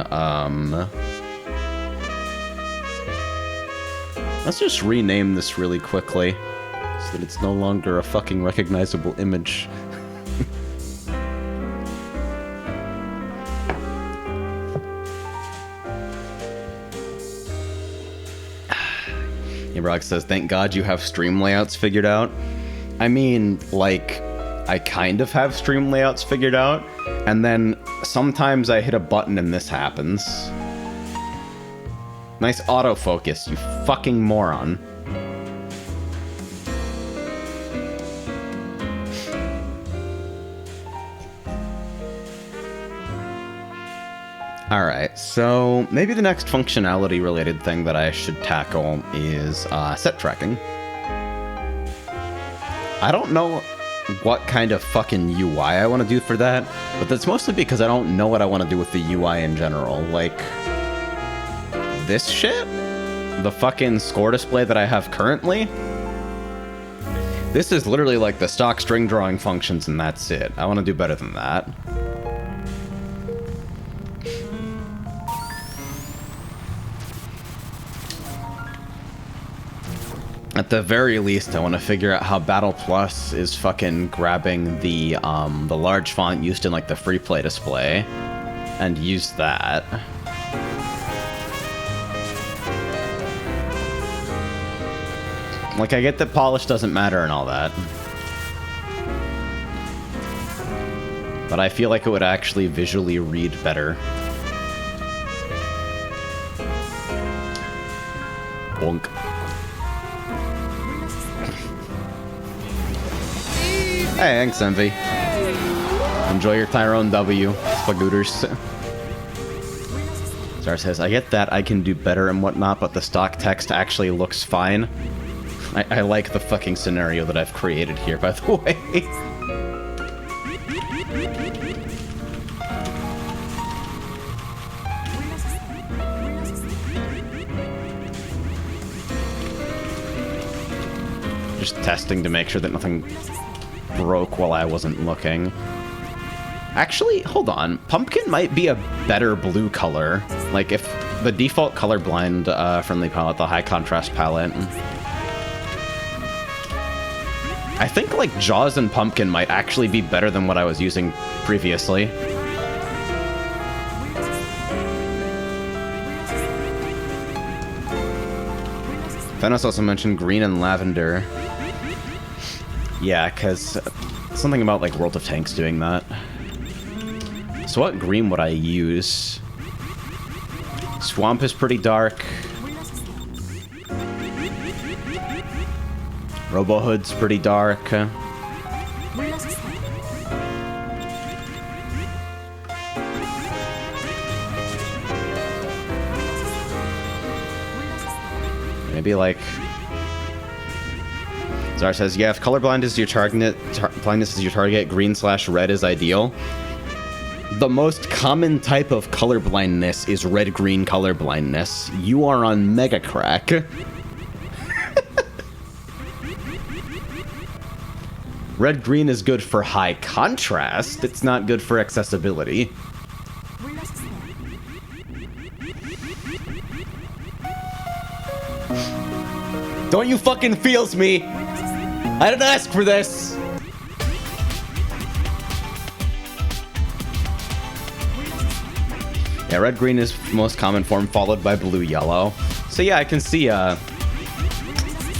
let's just rename this really quickly so that it's no longer a fucking recognizable image. Rock says, thank God you have stream layouts figured out. I mean, like, I kind of have stream layouts figured out, and then sometimes I hit a button and this happens. Nice autofocus, you fucking moron. Alright, so maybe the next functionality related thing that I should tackle is set tracking. I don't know what kind of fucking UI I want to do for that, but that's mostly because I don't know what I want to do with the UI in general. Like, this shit? The fucking score display that I have currently? This is literally like the stock string drawing functions and that's it. I want to do better than that. At the very least, I want to figure out how Battle Plus is fucking grabbing the large font used in like the free play display and use that. Like, I get that polish doesn't matter and all that, but I feel like it would actually visually read better. Bonk. Hey, thanks, Envy. Enjoy your Tyrone W, Spagooters. Zar says, I get that I can do better and whatnot, but the stock text actually looks fine. I like the fucking scenario that I've created here, by the way. Just testing to make sure that nothing broke while I wasn't looking. Actually, hold on. Pumpkin might be a better blue color. Like, if the default colorblind friendly palette, the high contrast palette. I think, like, Jaws and Pumpkin might actually be better than what I was using previously. Thanos also mentioned green and lavender. Yeah, because something about, like, World of Tanks doing that. So what green would I use? Swamp is pretty dark. Robohood's pretty dark. Maybe, like... Zar says, yeah, if colorblind is your target, blindness is your target, green/red is ideal. The most common type of colorblindness is red-green colorblindness. You are on Mega Crack. Red-green is good for high contrast. It's not good for accessibility. Don't you fucking feels me! I didn't ask for this! Yeah, red-green is most common form, followed by blue-yellow. So yeah, I can see,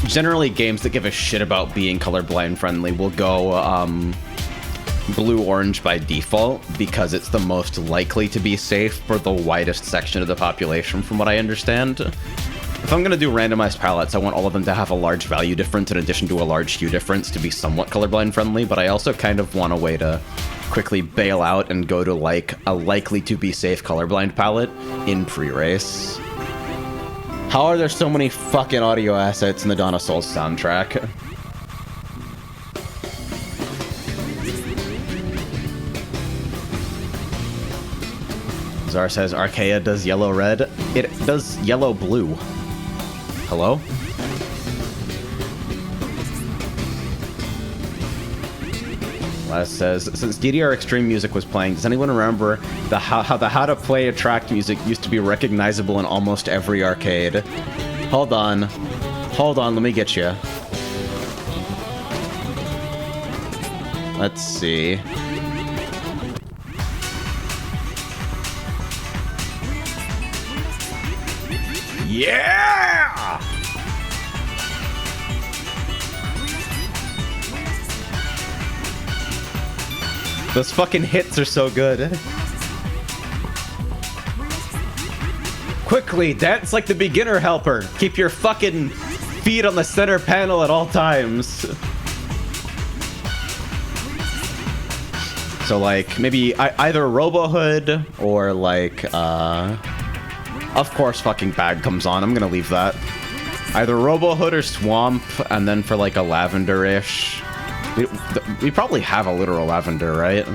generally games that give a shit about being colorblind friendly will go, blue-orange by default, because it's the most likely to be safe for the widest section of the population, from what I understand. If I'm going to do randomized palettes, I want all of them to have a large value difference in addition to a large hue difference to be somewhat colorblind friendly, but I also kind of want a way to quickly bail out and go to, like, a likely to be safe colorblind palette in pre-race. How are there so many fucking audio assets in the Dawn of Souls soundtrack? Zar says Archaea does yellow-red. It does yellow-blue. Hello? Les says, since DDR Extreme music was playing, does anyone remember how the How to Play a Track music used to be recognizable in almost every arcade? Hold on. Hold on, let me get you. Let's see. Yeah! Those fucking hits are so good. Quickly, dance like the beginner helper. Keep your fucking feet on the center panel at all times. So like, maybe either Robohood or like, of course fucking Bag comes on. I'm gonna leave that. Either Robohood or Swamp, and then for like a lavender-ish. We probably have a literal lavender, right?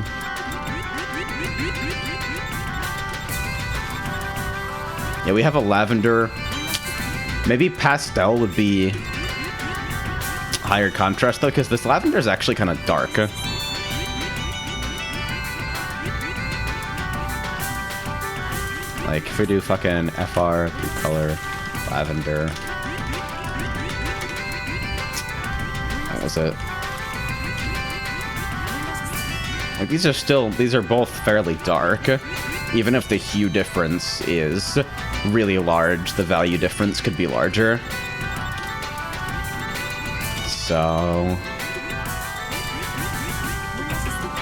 Yeah, we have a lavender. Maybe pastel would be higher contrast, though, because this lavender is actually kind of dark. Like, if we do fucking FR, color, lavender. What was it? Like, these are both fairly dark. Even if the hue difference is really large, the value difference could be larger. So...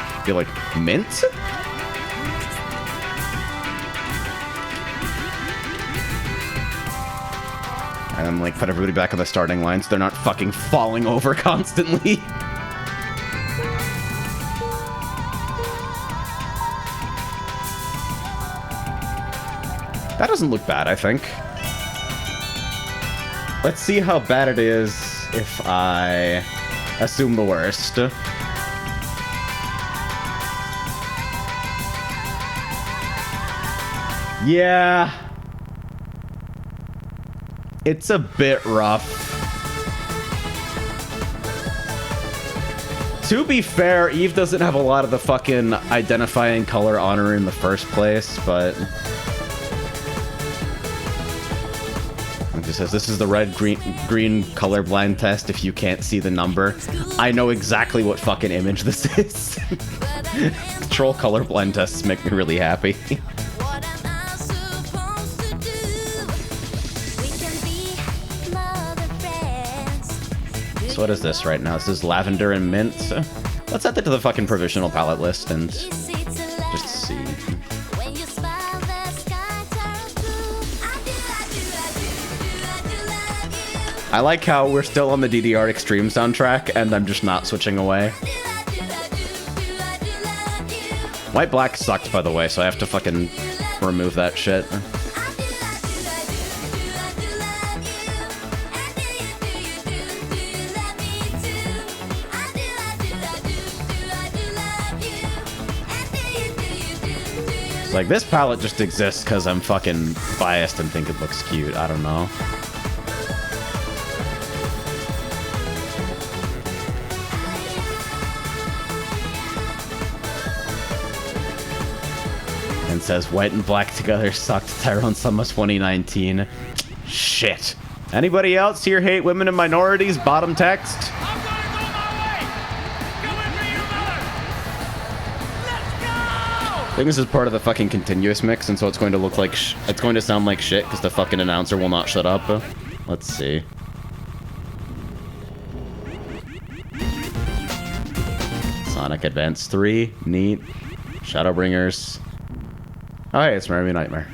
I feel like mint? And then, like, put everybody back on the starting line so they're not fucking falling over constantly. That doesn't look bad, I think. Let's see how bad it is if I assume the worst. Yeah. It's a bit rough. To be fair, Eve doesn't have a lot of the fucking identifying color honor in the first place, but... It just says, this is the red-green colorblind test if you can't see the number. I know exactly what fucking image this is. Troll colorblind tests make me really happy. So what is this right now? This is lavender and mint. So let's add that to the fucking provisional palette list and just see. I like how we're still on the DDR Extreme soundtrack and I'm just not switching away. White Black sucked, by the way, so I have to fucking remove that shit. Like, this palette just exists because I'm fucking biased and think it looks cute. I don't know. And says, white and black together sucked. Tyrone Summers 2019. Shit. Anybody else here hate women and minorities? Bottom text. I'm gonna go my way! Go in for you, mother! Let's go! I think this is part of the fucking continuous mix, and so it's going to look like it's going to sound like shit because the fucking announcer will not shut up. Let's see. Sonic Advance 3, neat. Shadowbringers. Oh, hey, it's Merry Nightmare.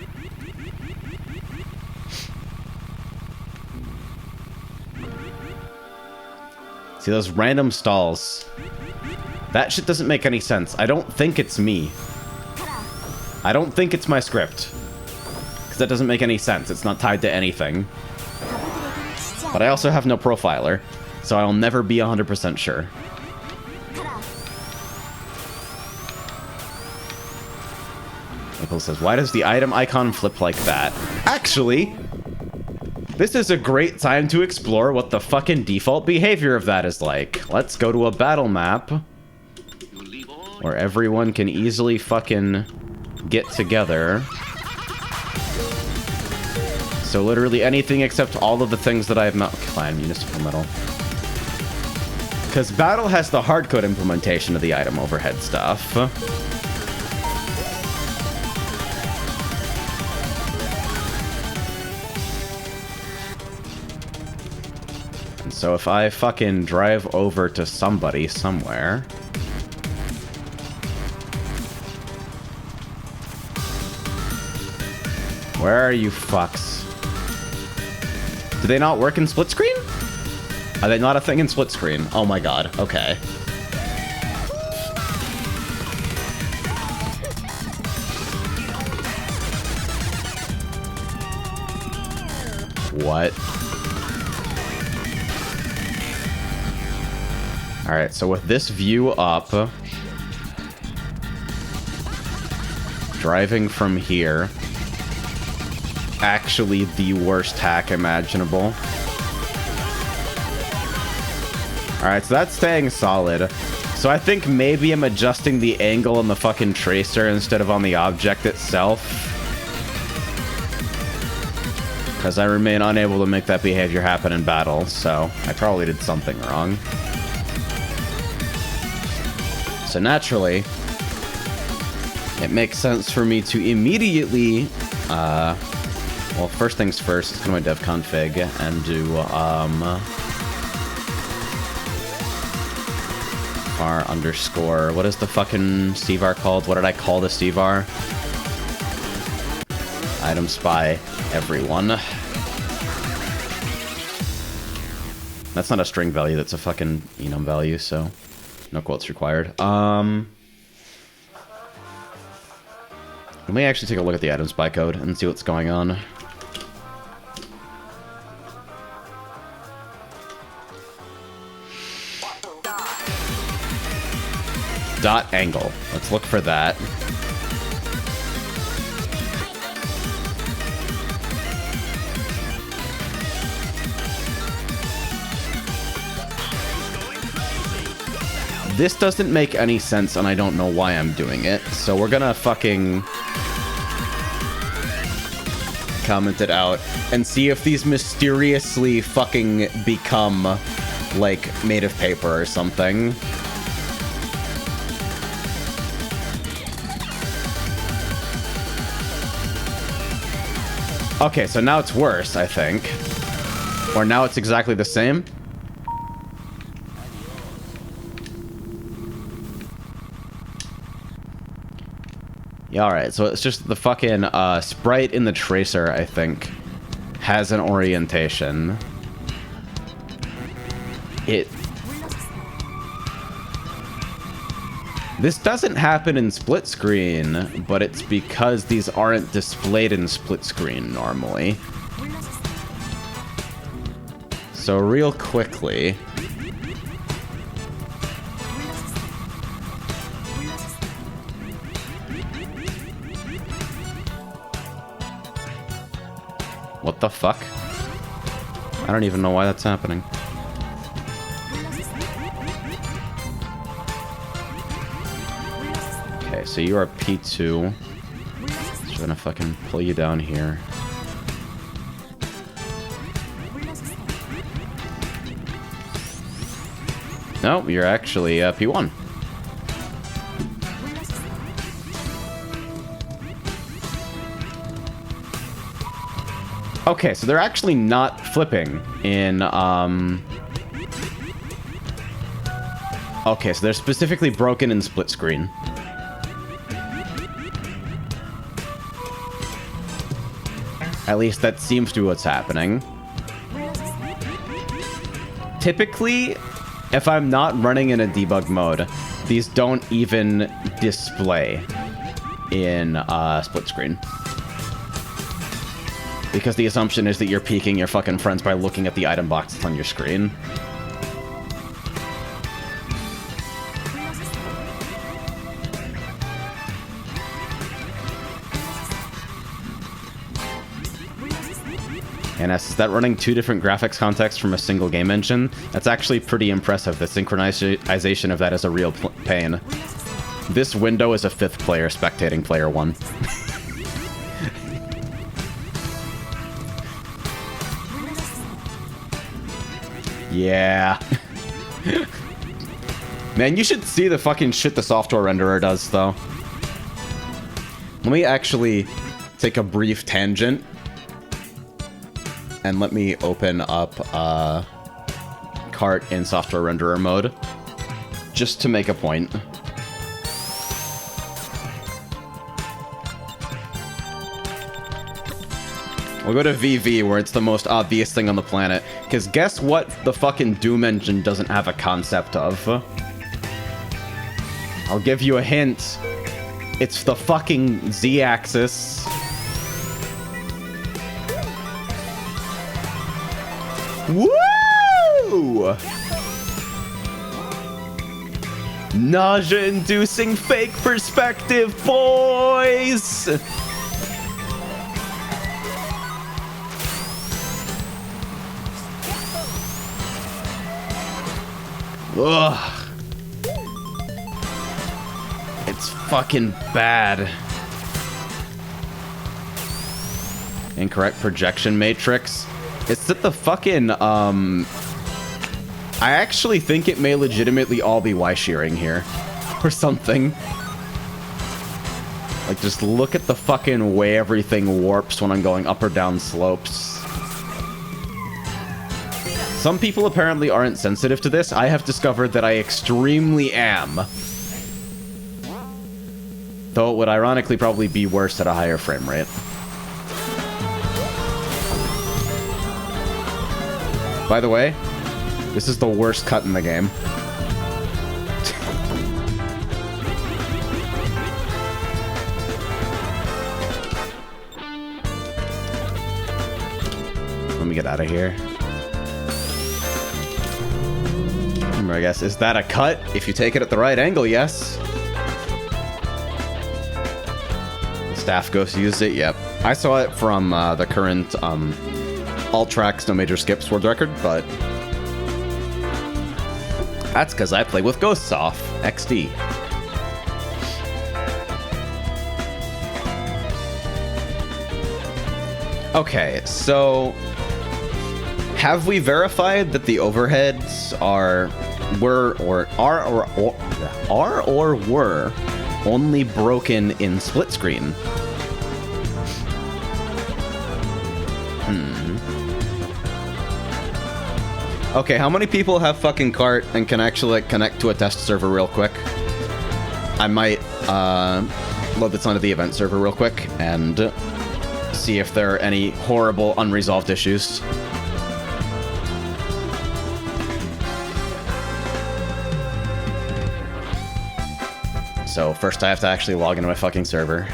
See those random stalls? That shit doesn't make any sense. I don't think it's me. I don't think it's my script. Because that doesn't make any sense. It's not tied to anything. But I also have no profiler, so I'll never be 100% sure. Nicole says, why does the item icon flip like that? Actually, this is a great time to explore what the fucking default behavior of that is like. Let's go to a battle map where everyone can easily fucking get together. So literally anything except all of the things that I have not... Fine, municipal metal. Because battle has the hardcode implementation of the item overhead stuff. And so if I fucking drive over to somebody somewhere... Where are you fucks? Do they not work in split screen? Are they not a thing in split screen? Oh my god, okay. What? Alright, so with this view up, driving from here, actually the worst hack imaginable. Alright, so that's staying solid. So I think maybe I'm adjusting the angle on the fucking tracer instead of on the object itself. Because I remain unable to make that behavior happen in battle, so I probably did something wrong. So naturally, it makes sense for me to immediately, well, first things first, go to my dev config and do, var underscore, what is the fucking CVAR called? What did I call the CVAR? Item spy everyone. That's not a string value, that's a fucking enum value, so no quotes required. Let me actually take a look at the item spy code and see what's going on. Dot angle. Let's look for that. This doesn't make any sense, and I don't know why I'm doing it. So we're gonna fucking comment it out and see if these mysteriously fucking become, like, made of paper or something. Okay, so now it's worse, I think. Or now it's exactly the same. Yeah, alright, so it's just the fucking sprite in the tracer, I think, has an orientation. This doesn't happen in split screen, but it's because these aren't displayed in split screen normally. So real quickly... What the fuck? I don't even know why that's happening. Okay, so you are P2. Just gonna fucking pull you down here. No, you're actually P1. Okay, so they're actually not flipping in, Okay, so they're specifically broken in split screen. At least that seems to be what's happening. Typically, if I'm not running in a debug mode, these don't even display in split screen. Because the assumption is that you're peeking your fucking friends by looking at the item box that's on your screen. And as that running 2 different graphics contexts from a single game engine, that's actually pretty impressive. The synchronization of that is a real pain. This window is a 5th player spectating player 1. Yeah. Man, you should see the fucking shit the software renderer does, though. Let me actually take a brief tangent. And let me open up Kart in software renderer mode. Just to make a point. We'll go to VV, where it's the most obvious thing on the planet. Because guess what the fucking Doom engine doesn't have a concept of? I'll give you a hint. It's the fucking Z-axis. Woo! Nausea-inducing fake perspective, boys! Ugh. It's fucking bad. Incorrect projection matrix. It's that the fucking, I actually think it may legitimately all be Y-shearing here. Or something. Like, just look at the fucking way everything warps when I'm going up or down slopes. Some people apparently aren't sensitive to this. I have discovered that I extremely am. Though it would ironically probably be worse at a higher frame rate. By the way, this is the worst cut in the game. Let me get out of here. Remember, I guess, is that a cut? If you take it at the right angle, yes. The staff ghost used it, yep. I saw it from the current, all tracks, no major skips world record, but that's because I play with Ghosts Off XD. Okay, so have we verified that the overheads were only broken in split screen? Okay, how many people have fucking Kart and can actually like connect to a test server real quick? I might load this onto the event server real quick and see if there are any horrible unresolved issues. So first I have to actually log into my fucking server.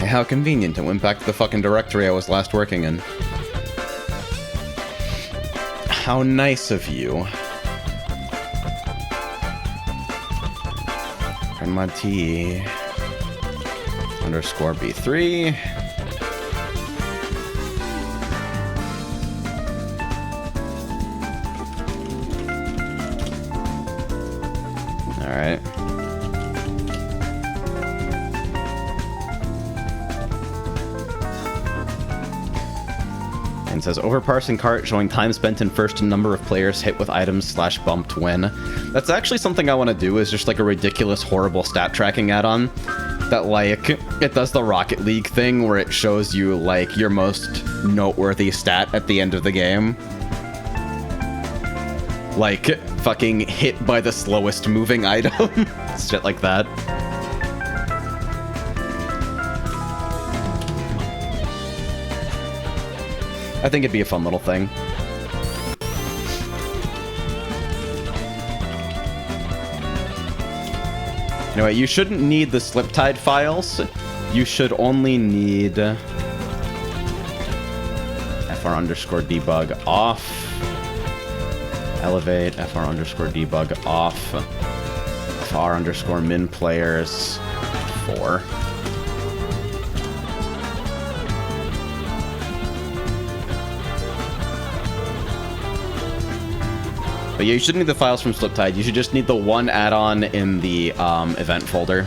How convenient. It went back to the fucking directory I was last working in. How nice of you. Mod T underscore B3. Alright. says, overparsing cart showing time spent in first and number of players hit with items / bumped win. That's actually something I want to do, is just like a ridiculous, horrible stat tracking add-on that, like, it does the Rocket League thing where it shows you, like, your most noteworthy stat at the end of the game. Like, fucking hit by the slowest moving item. Shit like that. I think it'd be a fun little thing. Anyway, you shouldn't need the Sliptide files. You should only need fr_debug off. Elevate fr_debug off. fr_min players 4. But yeah, you shouldn't need the files from Sliptide. You should just need the one add-on in the event folder.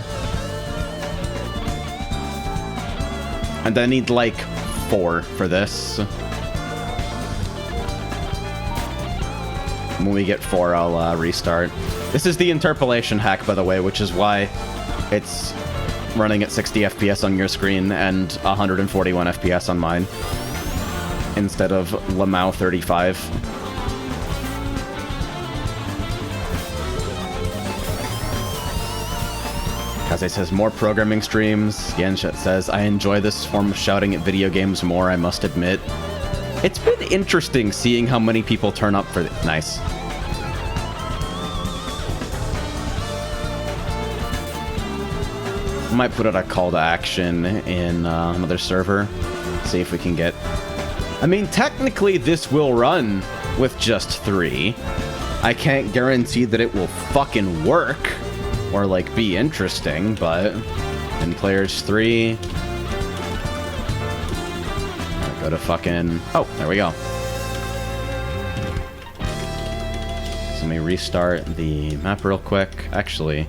And then need like 4 for this. When we get 4, I'll restart. This is the interpolation hack, by the way, which is why it's running at 60 FPS on your screen and 141 FPS on mine, instead of Lamau 35. Kaze says, more programming streams. Yenshut says, I enjoy this form of shouting at video games more, I must admit. It's been interesting seeing how many people turn up for nice. I might put out a call to action in another server. See if we can get... I mean, technically this will run with just 3. I can't guarantee that it will fucking work or, like, be interesting, but in players 3... Go to fucking... Oh, there we go. So let me restart the map real quick. Actually,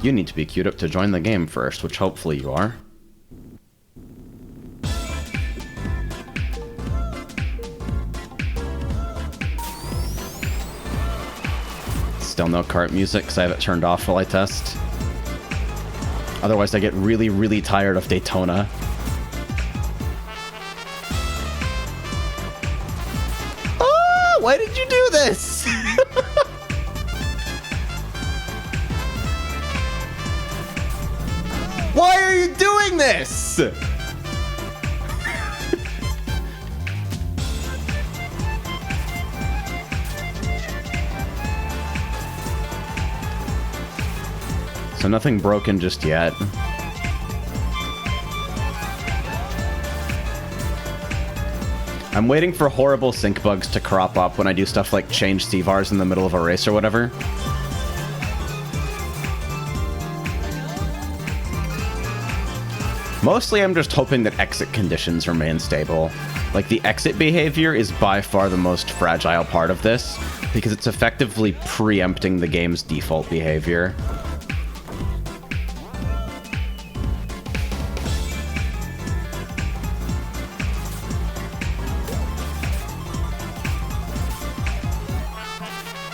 you need to be queued up to join the game first, which hopefully you are. Still no cart music, because I have it turned off while I test. Otherwise, I get really, really tired of Daytona. Oh, why did you do this? Why are you doing this? So nothing broken just yet. I'm waiting for horrible sync bugs to crop up when I do stuff like change CVARs in the middle of a race or whatever. Mostly I'm just hoping that exit conditions remain stable. Like, the exit behavior is by far the most fragile part of this, because it's effectively preempting the game's default behavior.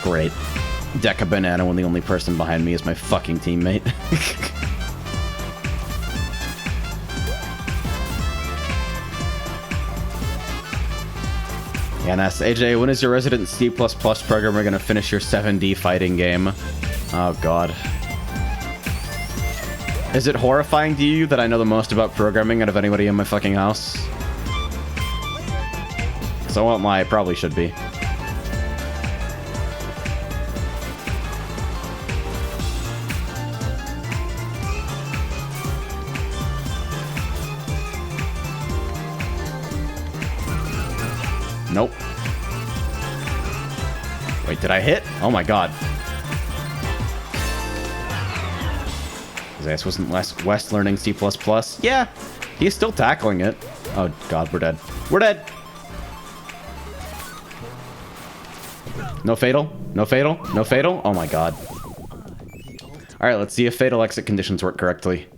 Great. Deck a banana when the only person behind me is my fucking teammate. Yanas, AJ, when is your resident C++ programmer gonna finish your 7D fighting game? Oh god. Is it horrifying to you that I know the most about programming out of anybody in my fucking house? So what I probably should be. Nope. Wait, did I hit? Oh my god. His ass wasn't West learning C++. Yeah, he's still tackling it. Oh god, we're dead. We're dead! No fatal? No fatal? No fatal? Oh my god. Alright, let's see if fatal exit conditions work correctly.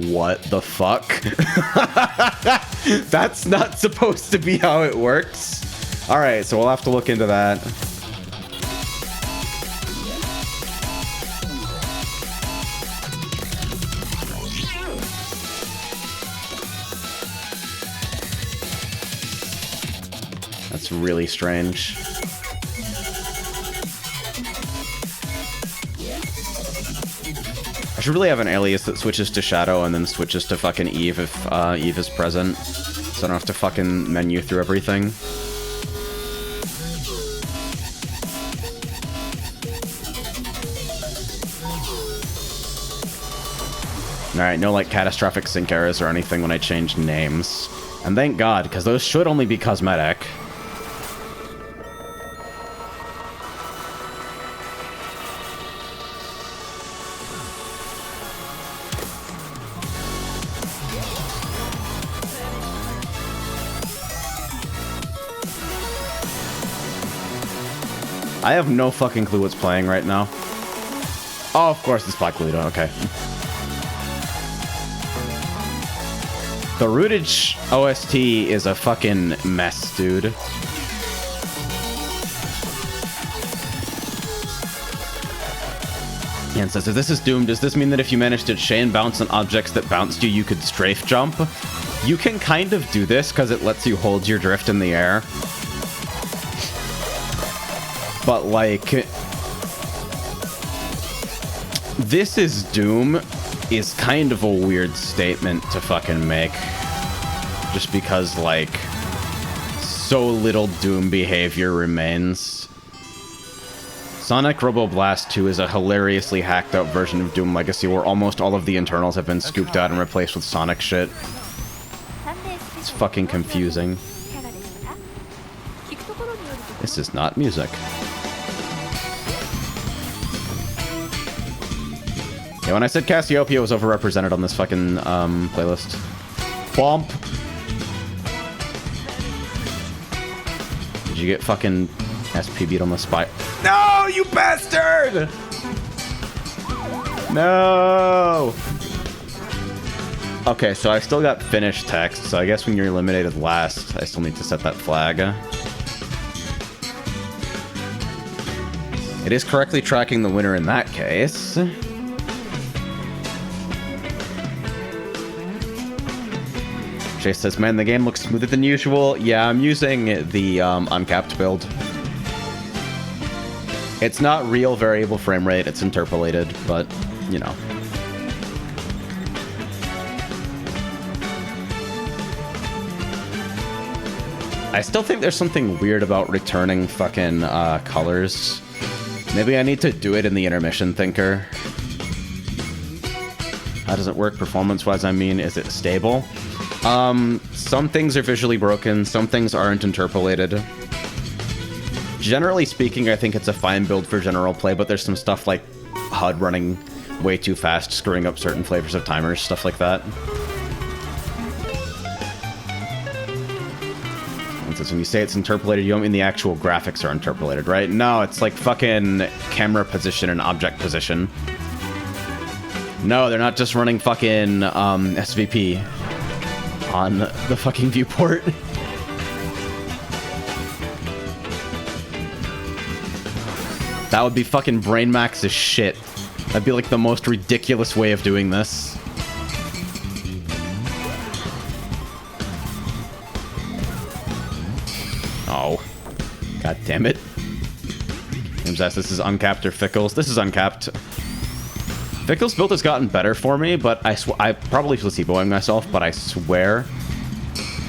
What the fuck? That's not supposed to be how it works. Alright, so we'll have to look into that. That's really strange. I should really have an alias that switches to Shadow and then switches to fucking Eve if Eve is present. So I don't have to fucking menu through everything. Alright, no like catastrophic sync errors or anything when I change names. And thank God, because those should only be cosmetic. I have no fucking clue what's playing right now. Oh, of course, it's Black Ludo. Okay. The Rootage OST is a fucking mess, dude. Ian says, if this is Doom, does this mean that if you managed to chain bounce on objects that bounced you, you could strafe jump? You can kind of do this because it lets you hold your drift in the air. But, like, this is Doom is kind of a weird statement to fucking make. Just because, like, so little Doom behavior remains. Sonic Robo Blast 2 is a hilariously hacked out version of Doom Legacy where almost all of the internals have been scooped out and replaced with Sonic shit. It's fucking confusing. This is not music. Yeah, when I said Cassiopeia was overrepresented on this fucking playlist. Bump. Did you get fucking SP beat on the spot? No, you bastard! No! Okay, so I still got finished text, so I guess when you're eliminated last, I still need to set that flag. It is correctly tracking the winner in that case. Chase says, man, the game looks smoother than usual. Yeah, I'm using the uncapped build. It's not real variable frame rate, it's interpolated, but, you know. I still think there's something weird about returning fucking colors. Maybe I need to do it in the intermission thinker. How does it work performance-wise? I mean, is it stable? Some things are visually broken, some things aren't interpolated. Generally speaking, I think it's a fine build for general play, but there's some stuff like HUD running way too fast, screwing up certain flavors of timers, stuff like that. When you say it's interpolated, you don't mean the actual graphics are interpolated, right? No, it's like fucking camera position and object position. No, they're not just running fucking SVP on the fucking viewport. That would be fucking brain max as shit. That'd be like the most ridiculous way of doing this. Oh. God damn it. James asks, this is uncapped or Fickles? This is uncapped. Fickles build has gotten better for me, but I probably placeboing myself, but I swear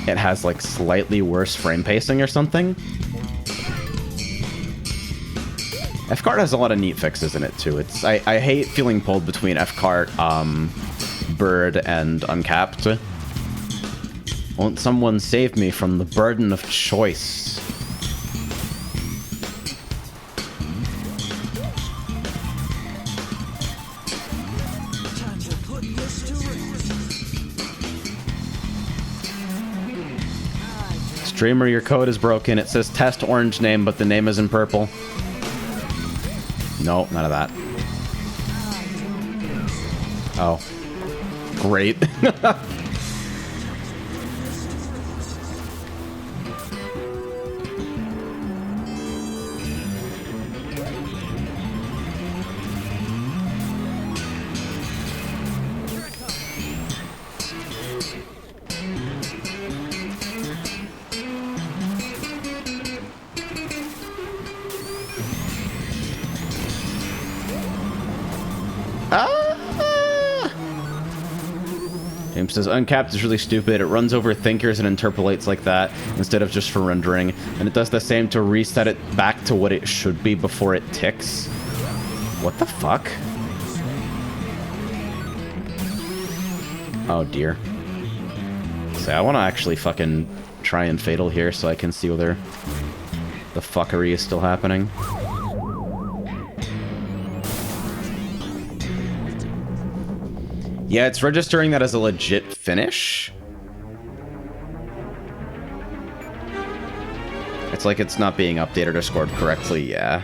it has like slightly worse frame pacing or something. F-Kart has a lot of neat fixes in it too. I hate feeling pulled between F-Kart, Bird, and Uncapped. Won't someone save me from the burden of choice? Streamer, your code is broken. It says test orange name, but the name is in purple. No, none of that. Oh. Great. James says, uncapped is really stupid. It runs over thinkers and interpolates like that instead of just for rendering. And it does the same to reset it back to what it should be before it ticks. What the fuck? Oh, dear. So I want to actually fucking try and fatal here so I can see whether the fuckery is still happening. Yeah, it's registering that as a legit finish. It's like it's not being updated or scored correctly, yeah.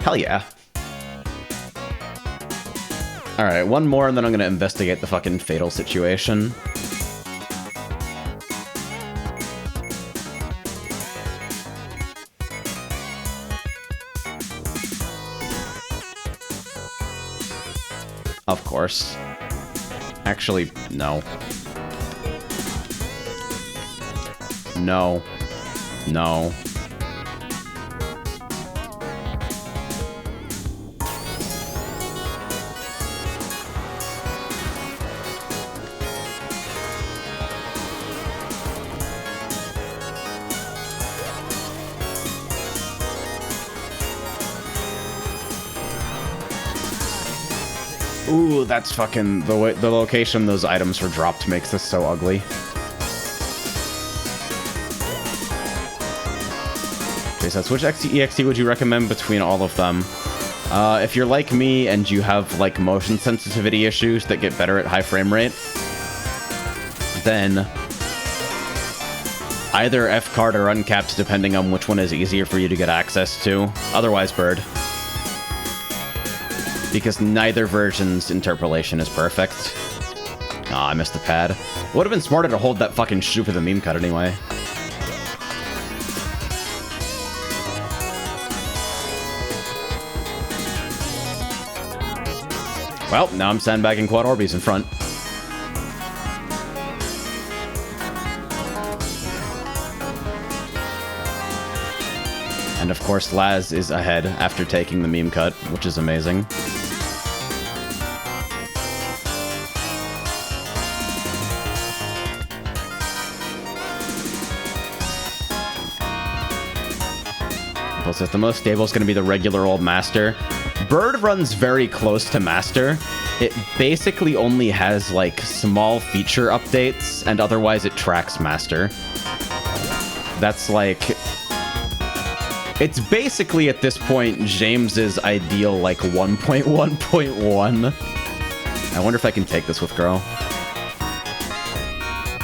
Hell yeah. Alright, one more and then I'm gonna investigate the fucking fatal situation. Of course. Actually, no. No. No. Ooh, that's fucking... The location those items were dropped makes this so ugly. Okay, so which EXE would you recommend between all of them? If you're like me and you have, like, motion sensitivity issues that get better at high frame rate, then either F-Card or Uncapped, depending on which one is easier for you to get access to. Otherwise, Bird. Because neither version's interpolation is perfect. Aw, I missed the pad. Would have been smarter to hold that fucking shoe for the meme cut anyway. Well, now I'm sandbagging Quad Orbeez in front. And of course, Laz is ahead after taking the meme cut, which is amazing. So the most stable is going to be the regular old Master. Bird runs very close to Master. It basically only has, like, small feature updates, and otherwise it tracks Master. That's, like... It's basically, at this point, James's ideal, like, 1.1.1. I wonder if I can take this with Girl.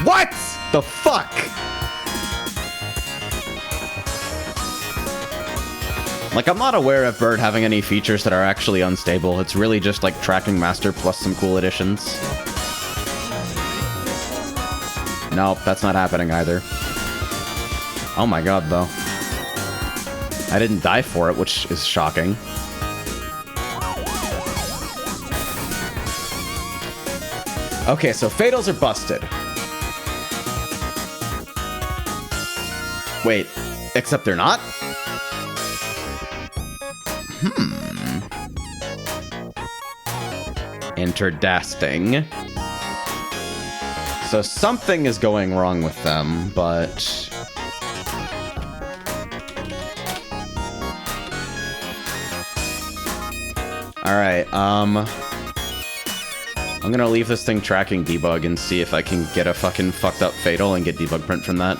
What the fuck? Like, I'm not aware of Bird having any features that are actually unstable. It's really just, like, tracking Master plus some cool additions. Nope, that's not happening either. Oh my god, though. I didn't die for it, which is shocking. Okay, so Fatals are busted. Wait, except they're not? Interdasting. So something is going wrong with them, but... Alright, I'm gonna leave this thing tracking debug and see if I can get a fucking fucked up fatal and get debug print from that.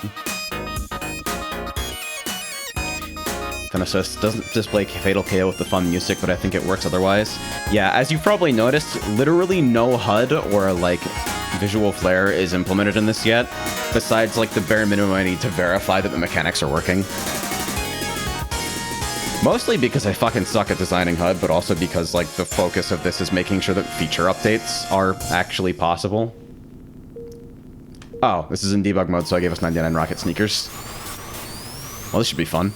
So it doesn't display fatal KO with the fun music, but I think it works otherwise. Yeah, as you've probably noticed, literally no HUD or, like, visual flair is implemented in this yet, besides, like, the bare minimum I need to verify that the mechanics are working. Mostly because I fucking suck at designing HUD, but also because, like, the focus of this is making sure that feature updates are actually possible. Oh, this is in debug mode, so I gave us 99 rocket sneakers. Well, this should be fun.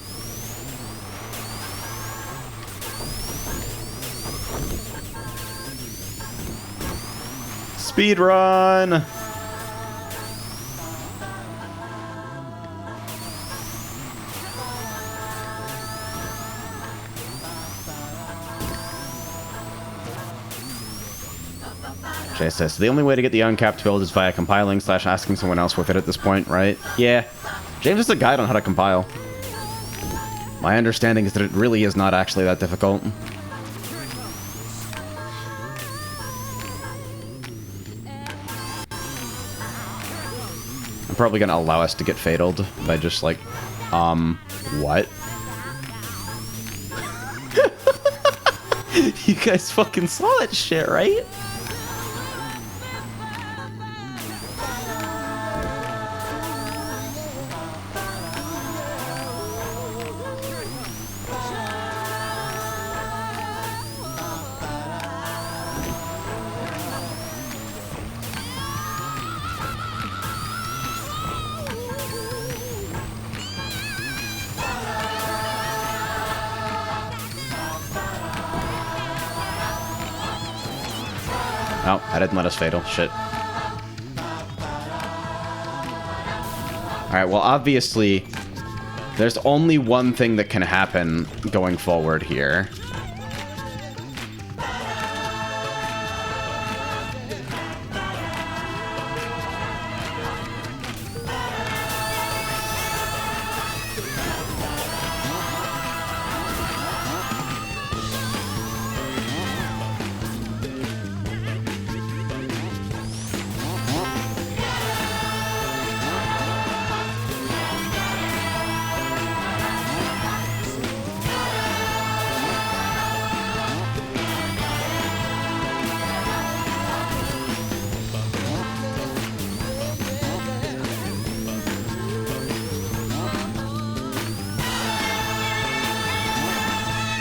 Speed run! Jay says, the only way to get the uncapped build is via compiling / asking someone else with it at this point, right? Yeah. James is a guide on how to compile. My understanding is that it really is not actually that difficult. I'm probably gonna allow us to get fataled by just like, what? You guys fucking saw that shit, right? Oh, I didn't let us fatal. Shit. Alright, well, obviously, there's only one thing that can happen going forward here.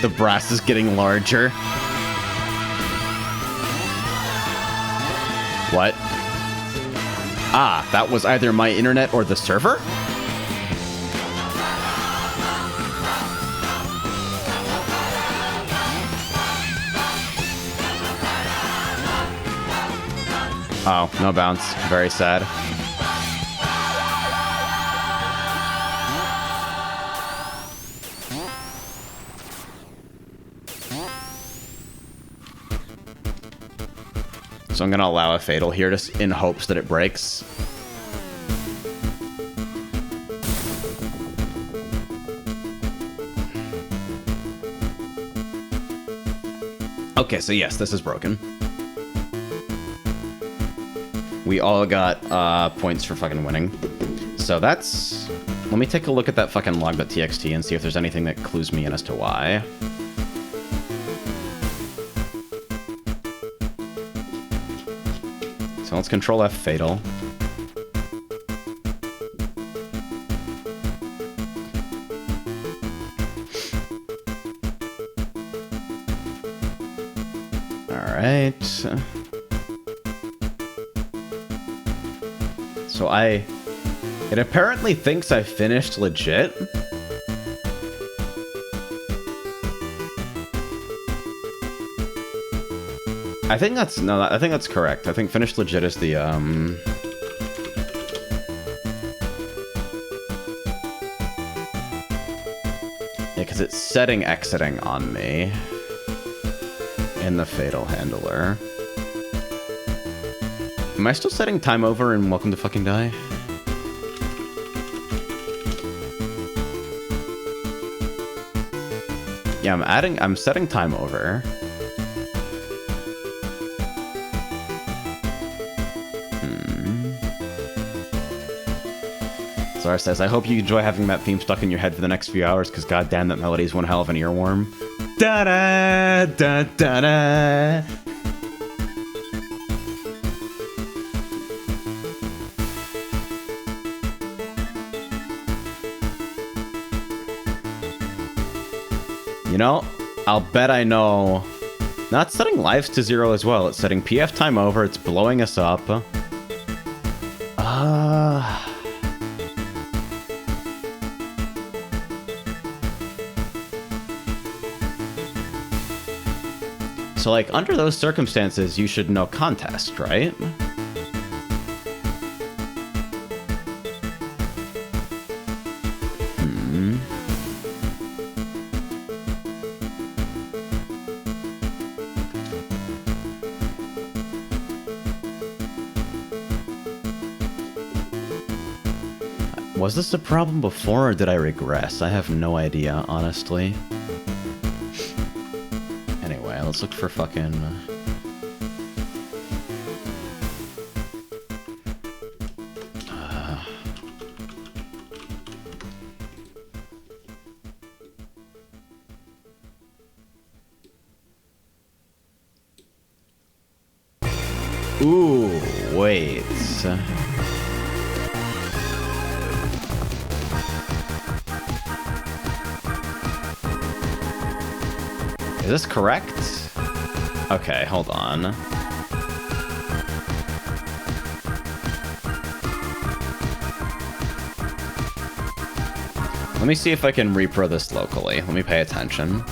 The brass is getting larger. What? Ah, that was either my internet or the server? Oh, no bounce. Very sad. So I'm going to allow a fatal here just in hopes that it breaks. Okay, so yes, this is broken. We all got points for fucking winning. So that's... Let me take a look at that fucking log.txt and see if there's anything that clues me in as to why. So let's control F fatal. Alright. So it apparently thinks I finished legit. I think that's, no, I think that's correct. I think finished legit is the, yeah, because it's setting exiting on me in the fatal handler. Am I still setting time over in Welcome to Fucking Die? Yeah, I'm setting time over. Zara says, I hope you enjoy having that theme stuck in your head for the next few hours, because goddamn, that melody is one hell of an earworm. Da-da, da-da-da. You know, I'll bet I know. No, it's setting lives to 0 as well. It's setting PF time over. It's blowing us up. So, like, under those circumstances, you should know contest, right? Was this a problem before, or did I regress? I have no idea, honestly. Anyway, let's look for fucking... Ooh, wait. Is this correct? Okay, hold on. Let me see if I can repro this locally. Let me pay attention.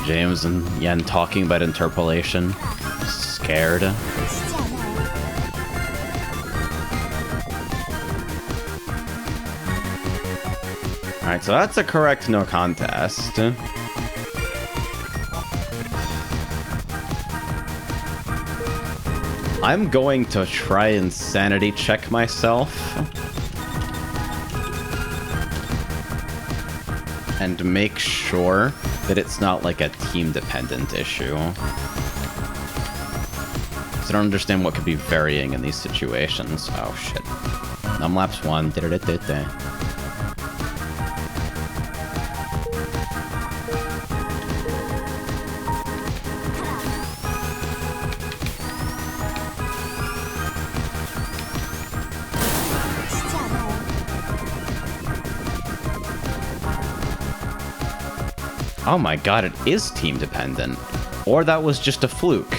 James and Yen talking about interpolation. Scared. Alright, so that's a correct no contest. I'm going to try and sanity check myself. And make sure that it's not like a team-dependent issue. Because I don't understand what could be varying in these situations. Oh, shit. Numlaps 1. Oh my god, it is team dependent. Or that was just a fluke.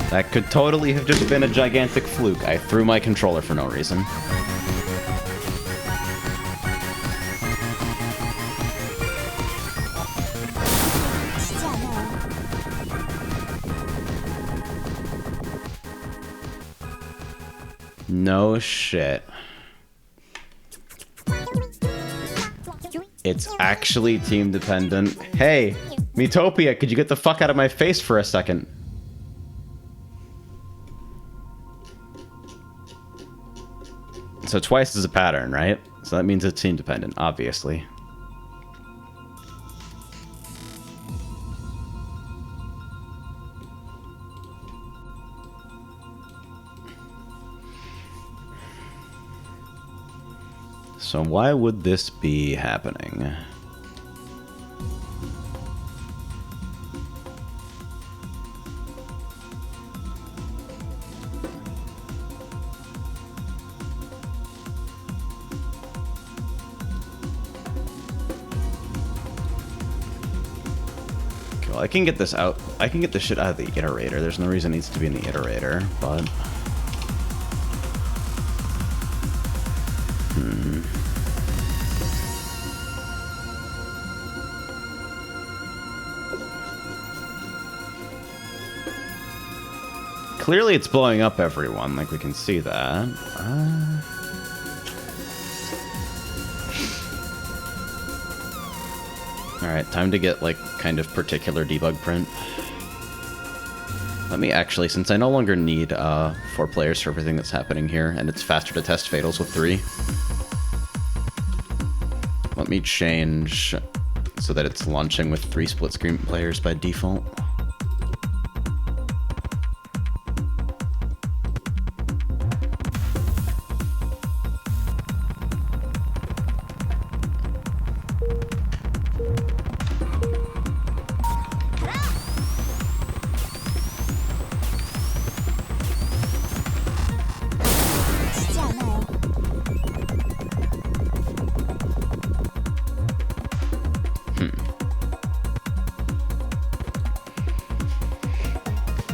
That could totally have just been a gigantic fluke. I threw my controller for no reason. No shit. It's actually team dependent. Hey, Metopia, could you get the fuck out of my face for a second? So twice is a pattern, right? So that means it's team dependent, obviously. So why would this be happening? Okay, well, I can get this out. I can get this shit out of the iterator. There's no reason it needs to be in the iterator, but... Clearly it's blowing up everyone, like we can see that. Alright, time to get, like, kind of particular debug print. Let me actually, since I no longer need 4 players for everything that's happening here, and it's faster to test fatals with 3, let me change so that it's launching with 3 split screen players by default.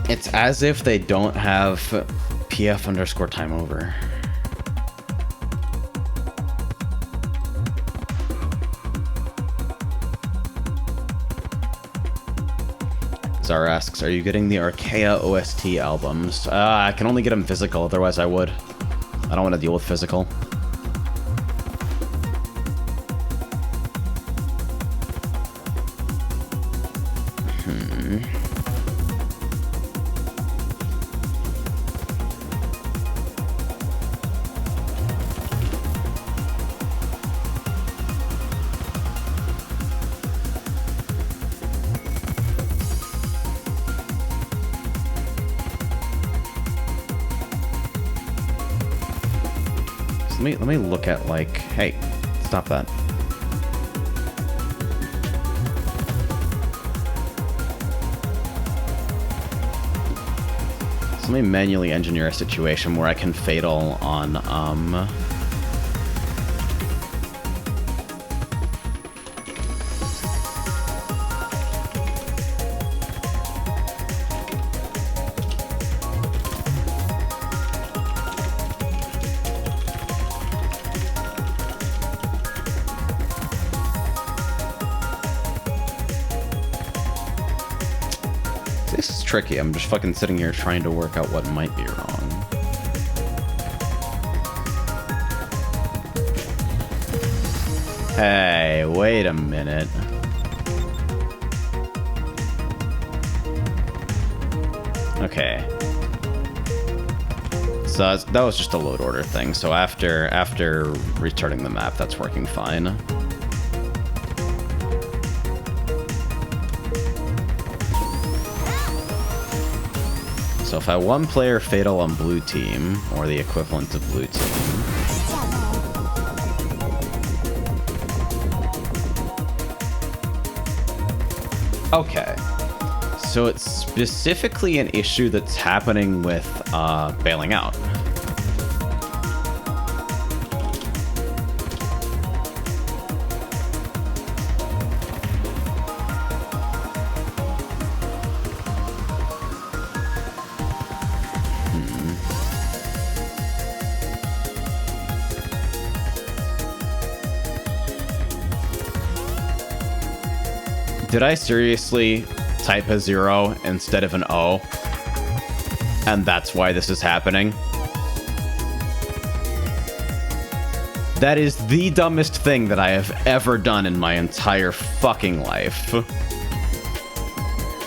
It's as if they don't have PF_time over. Zara asks, are you getting the Archaea OST albums? I can only get them physical, otherwise I would. I don't want to deal with physical. Let me look at, like, hey, stop that. So let me manually engineer a situation where I can fatal on, tricky. I'm just fucking sitting here trying to work out what might be wrong. Hey, wait a minute. Okay. So that was just a load order thing. So after returning the map, that's working fine. So if I one player fatal on blue team, or the equivalent of blue team. Okay. So it's specifically an issue that's happening with bailing out. Did I seriously type a 0 instead of an O? And that's why this is happening? That is the dumbest thing that I have ever done in my entire fucking life.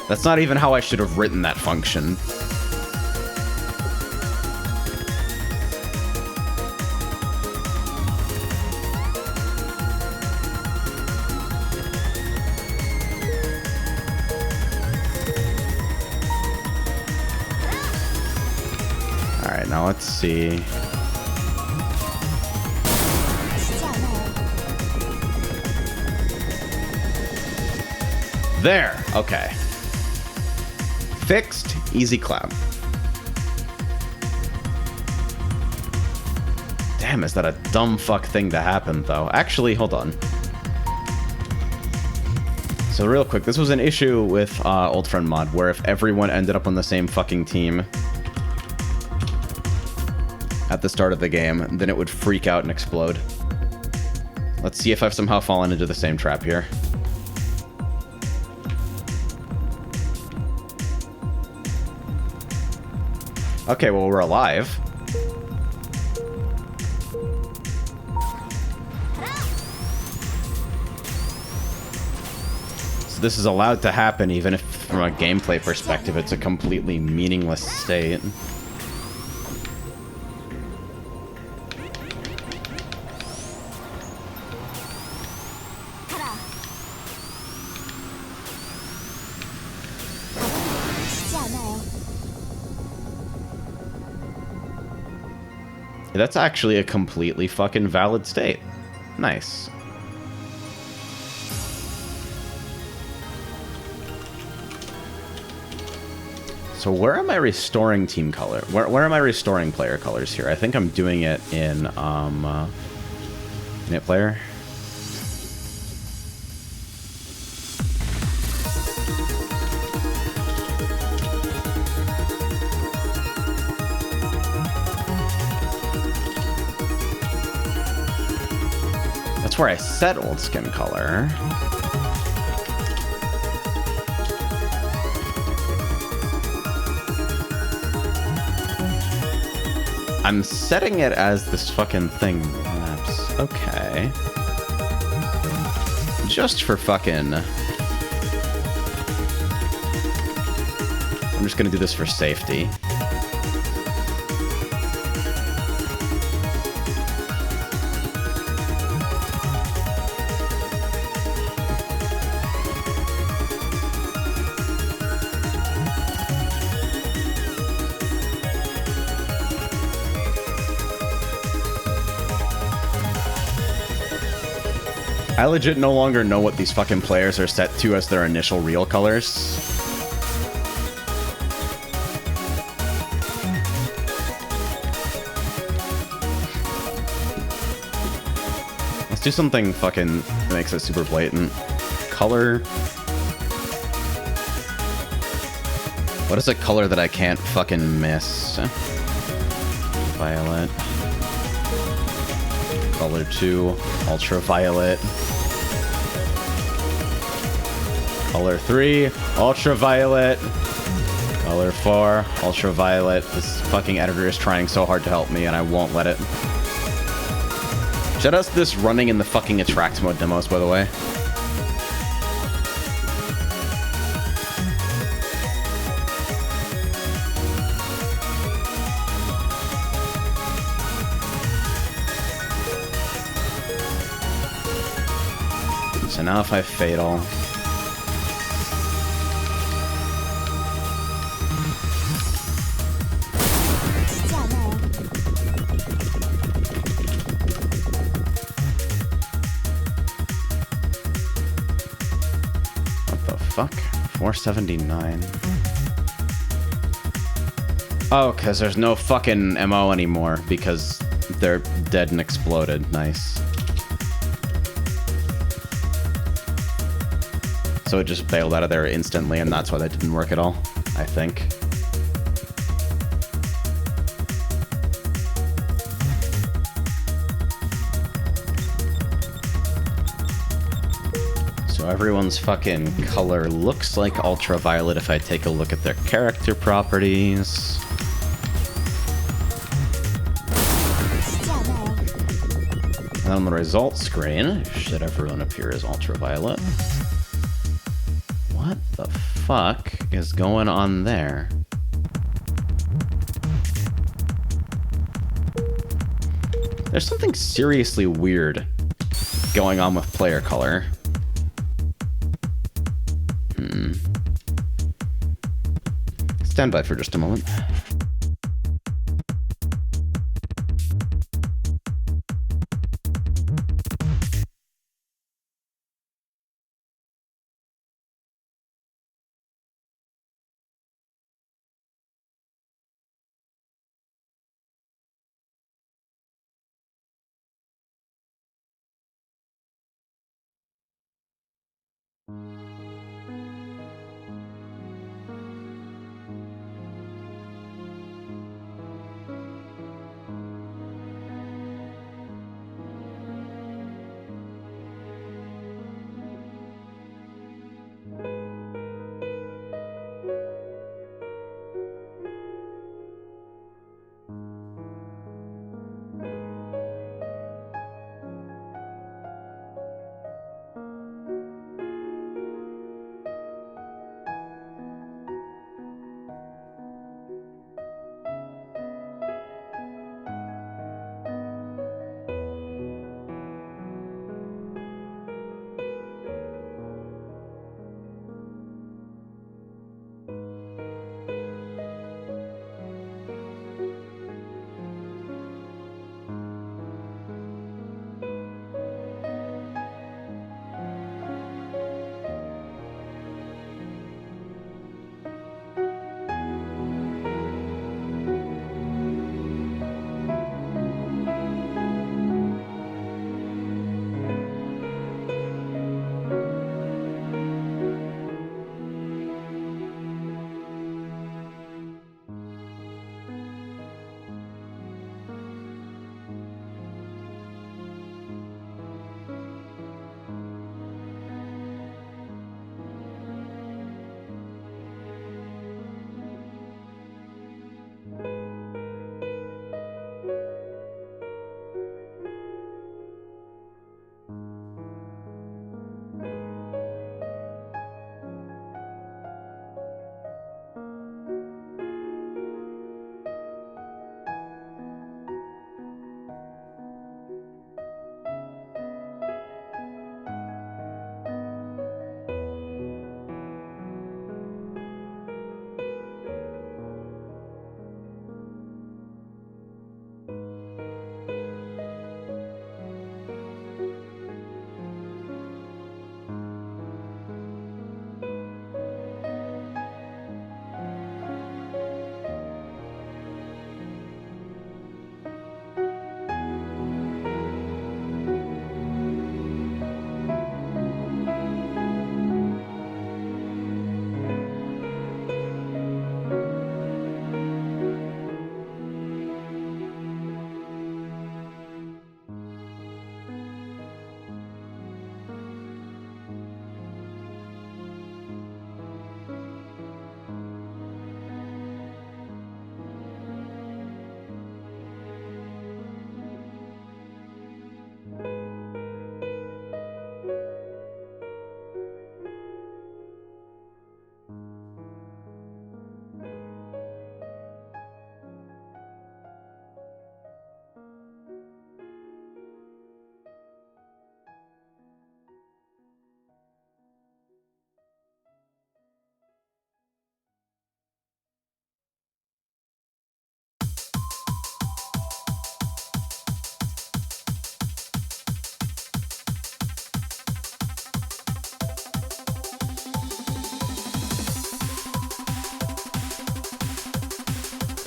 That's not even how I should have written that function. Now let's see. There. Okay. Fixed. Easy clap. Damn, is that a dumb fuck thing to happen, though? Actually, hold on. So real quick, this was an issue with Old Friend Mod, where if everyone ended up on the same fucking team at the start of the game, then it would freak out and explode. Let's see if I've somehow fallen into the same trap here. Okay, well, we're alive. So this is allowed to happen even if, from a gameplay perspective, it's a completely meaningless state. That's actually a completely fucking valid state. Nice. So where am I restoring team color? Where am I restoring player colors here? I think I'm doing it in init player. That's where I set old skin color. I'm setting it as this fucking thing maps. Okay. Just for fucking... I'm just gonna do this for safety. I legit no longer know what these fucking players are set to as their initial real colors. Let's do something fucking that makes it super blatant. Color. What is a color that I can't fucking miss? Violet. Color 2, ultraviolet. Color 3, ultraviolet. Color 4, ultraviolet. This fucking editor is trying so hard to help me and I won't let it. Shout out to this running in the fucking attract mode demos, by the way. So now if I fatal... What the fuck? 479. Oh, because there's no fucking MO anymore because they're dead and exploded. Nice. So it just bailed out of there instantly, and that's why that didn't work at all, I think. So everyone's fucking color looks like ultraviolet if I take a look at their character properties. And on the results screen, should everyone appear as ultraviolet? What the fuck is going on there? There's something seriously weird going on with player color. Stand by for just a moment.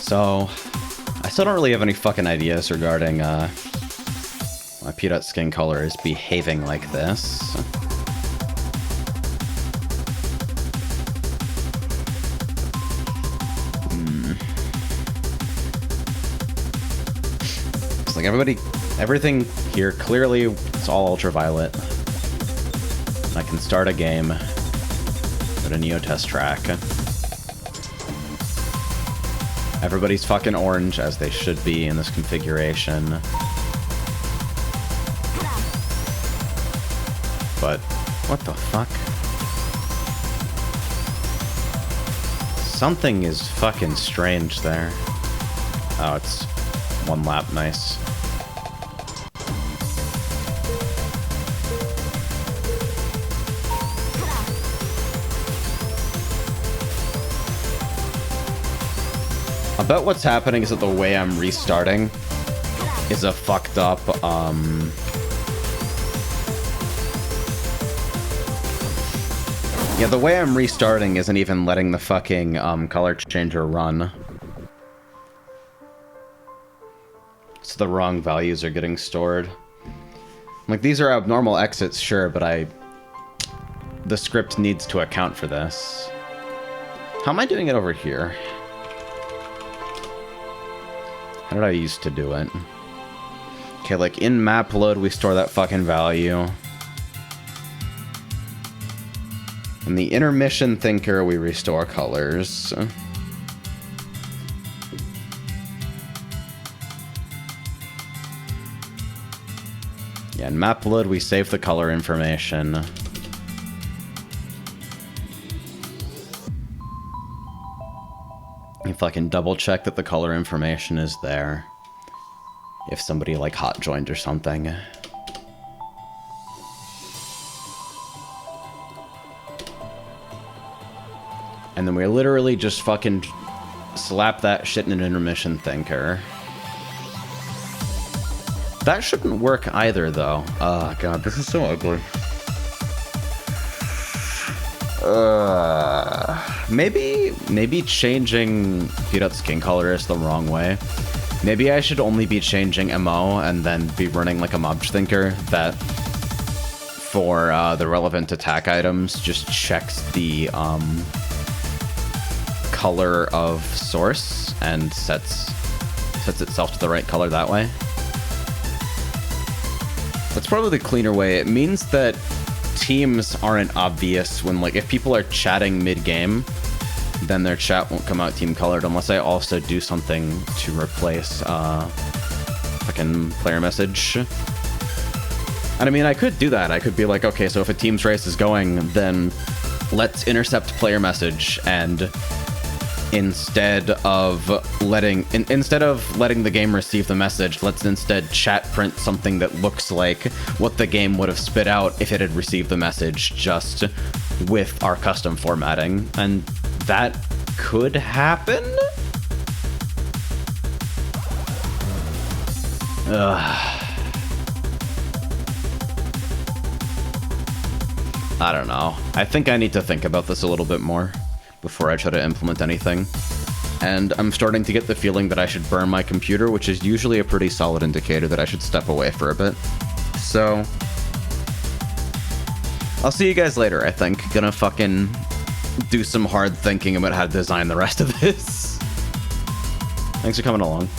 So, I still don't really have any fucking ideas regarding why p.skin color is behaving like this. It's like everything here, clearly it's all ultraviolet. I can start a game with a Neo test track. Everybody's fucking orange, as they should be in this configuration. But, what the fuck? Something is fucking strange there. Oh, it's one lap, nice. I bet what's happening is that the way I'm restarting is a fucked up, yeah, the way I'm restarting isn't even letting the fucking, color changer run. So the wrong values are getting stored. Like, these are abnormal exits, sure, but the script needs to account for this. How am I doing it over here? How did I used to do it? Okay, like in map load, we store that fucking value. In the intermission thinker, we restore colors. Yeah, in map load, we save the color information. If I can double check that the color information is there. If somebody like hot joined or something. And then we literally just fucking slap that shit in an intermission thinker. That shouldn't work either, though. Oh god, this is so ugly. Maybe changing p.skin color is the wrong way. Maybe I should only be changing MO and then be running like a mob thinker that for the relevant attack items just checks the color of source and sets itself to the right color that way. That's probably the cleaner way. It means that teams aren't obvious when, like, if people are chatting mid-game, then their chat won't come out team colored unless I also do something to replace fucking player message. And I mean, I could do that. I could be like, okay, so if a team's race is going, then let's intercept player message, and instead of letting the game receive the message, let's instead chat print something that looks like what the game would have spit out if it had received the message, just with our custom formatting. And that could happen? I don't know. I think I need to think about this a little bit more before I try to implement anything. And I'm starting to get the feeling that I should burn my computer, which is usually a pretty solid indicator that I should step away for a bit. So I'll see you guys later, I think. Gonna fucking do some hard thinking about how to design the rest of this. Thanks for coming along.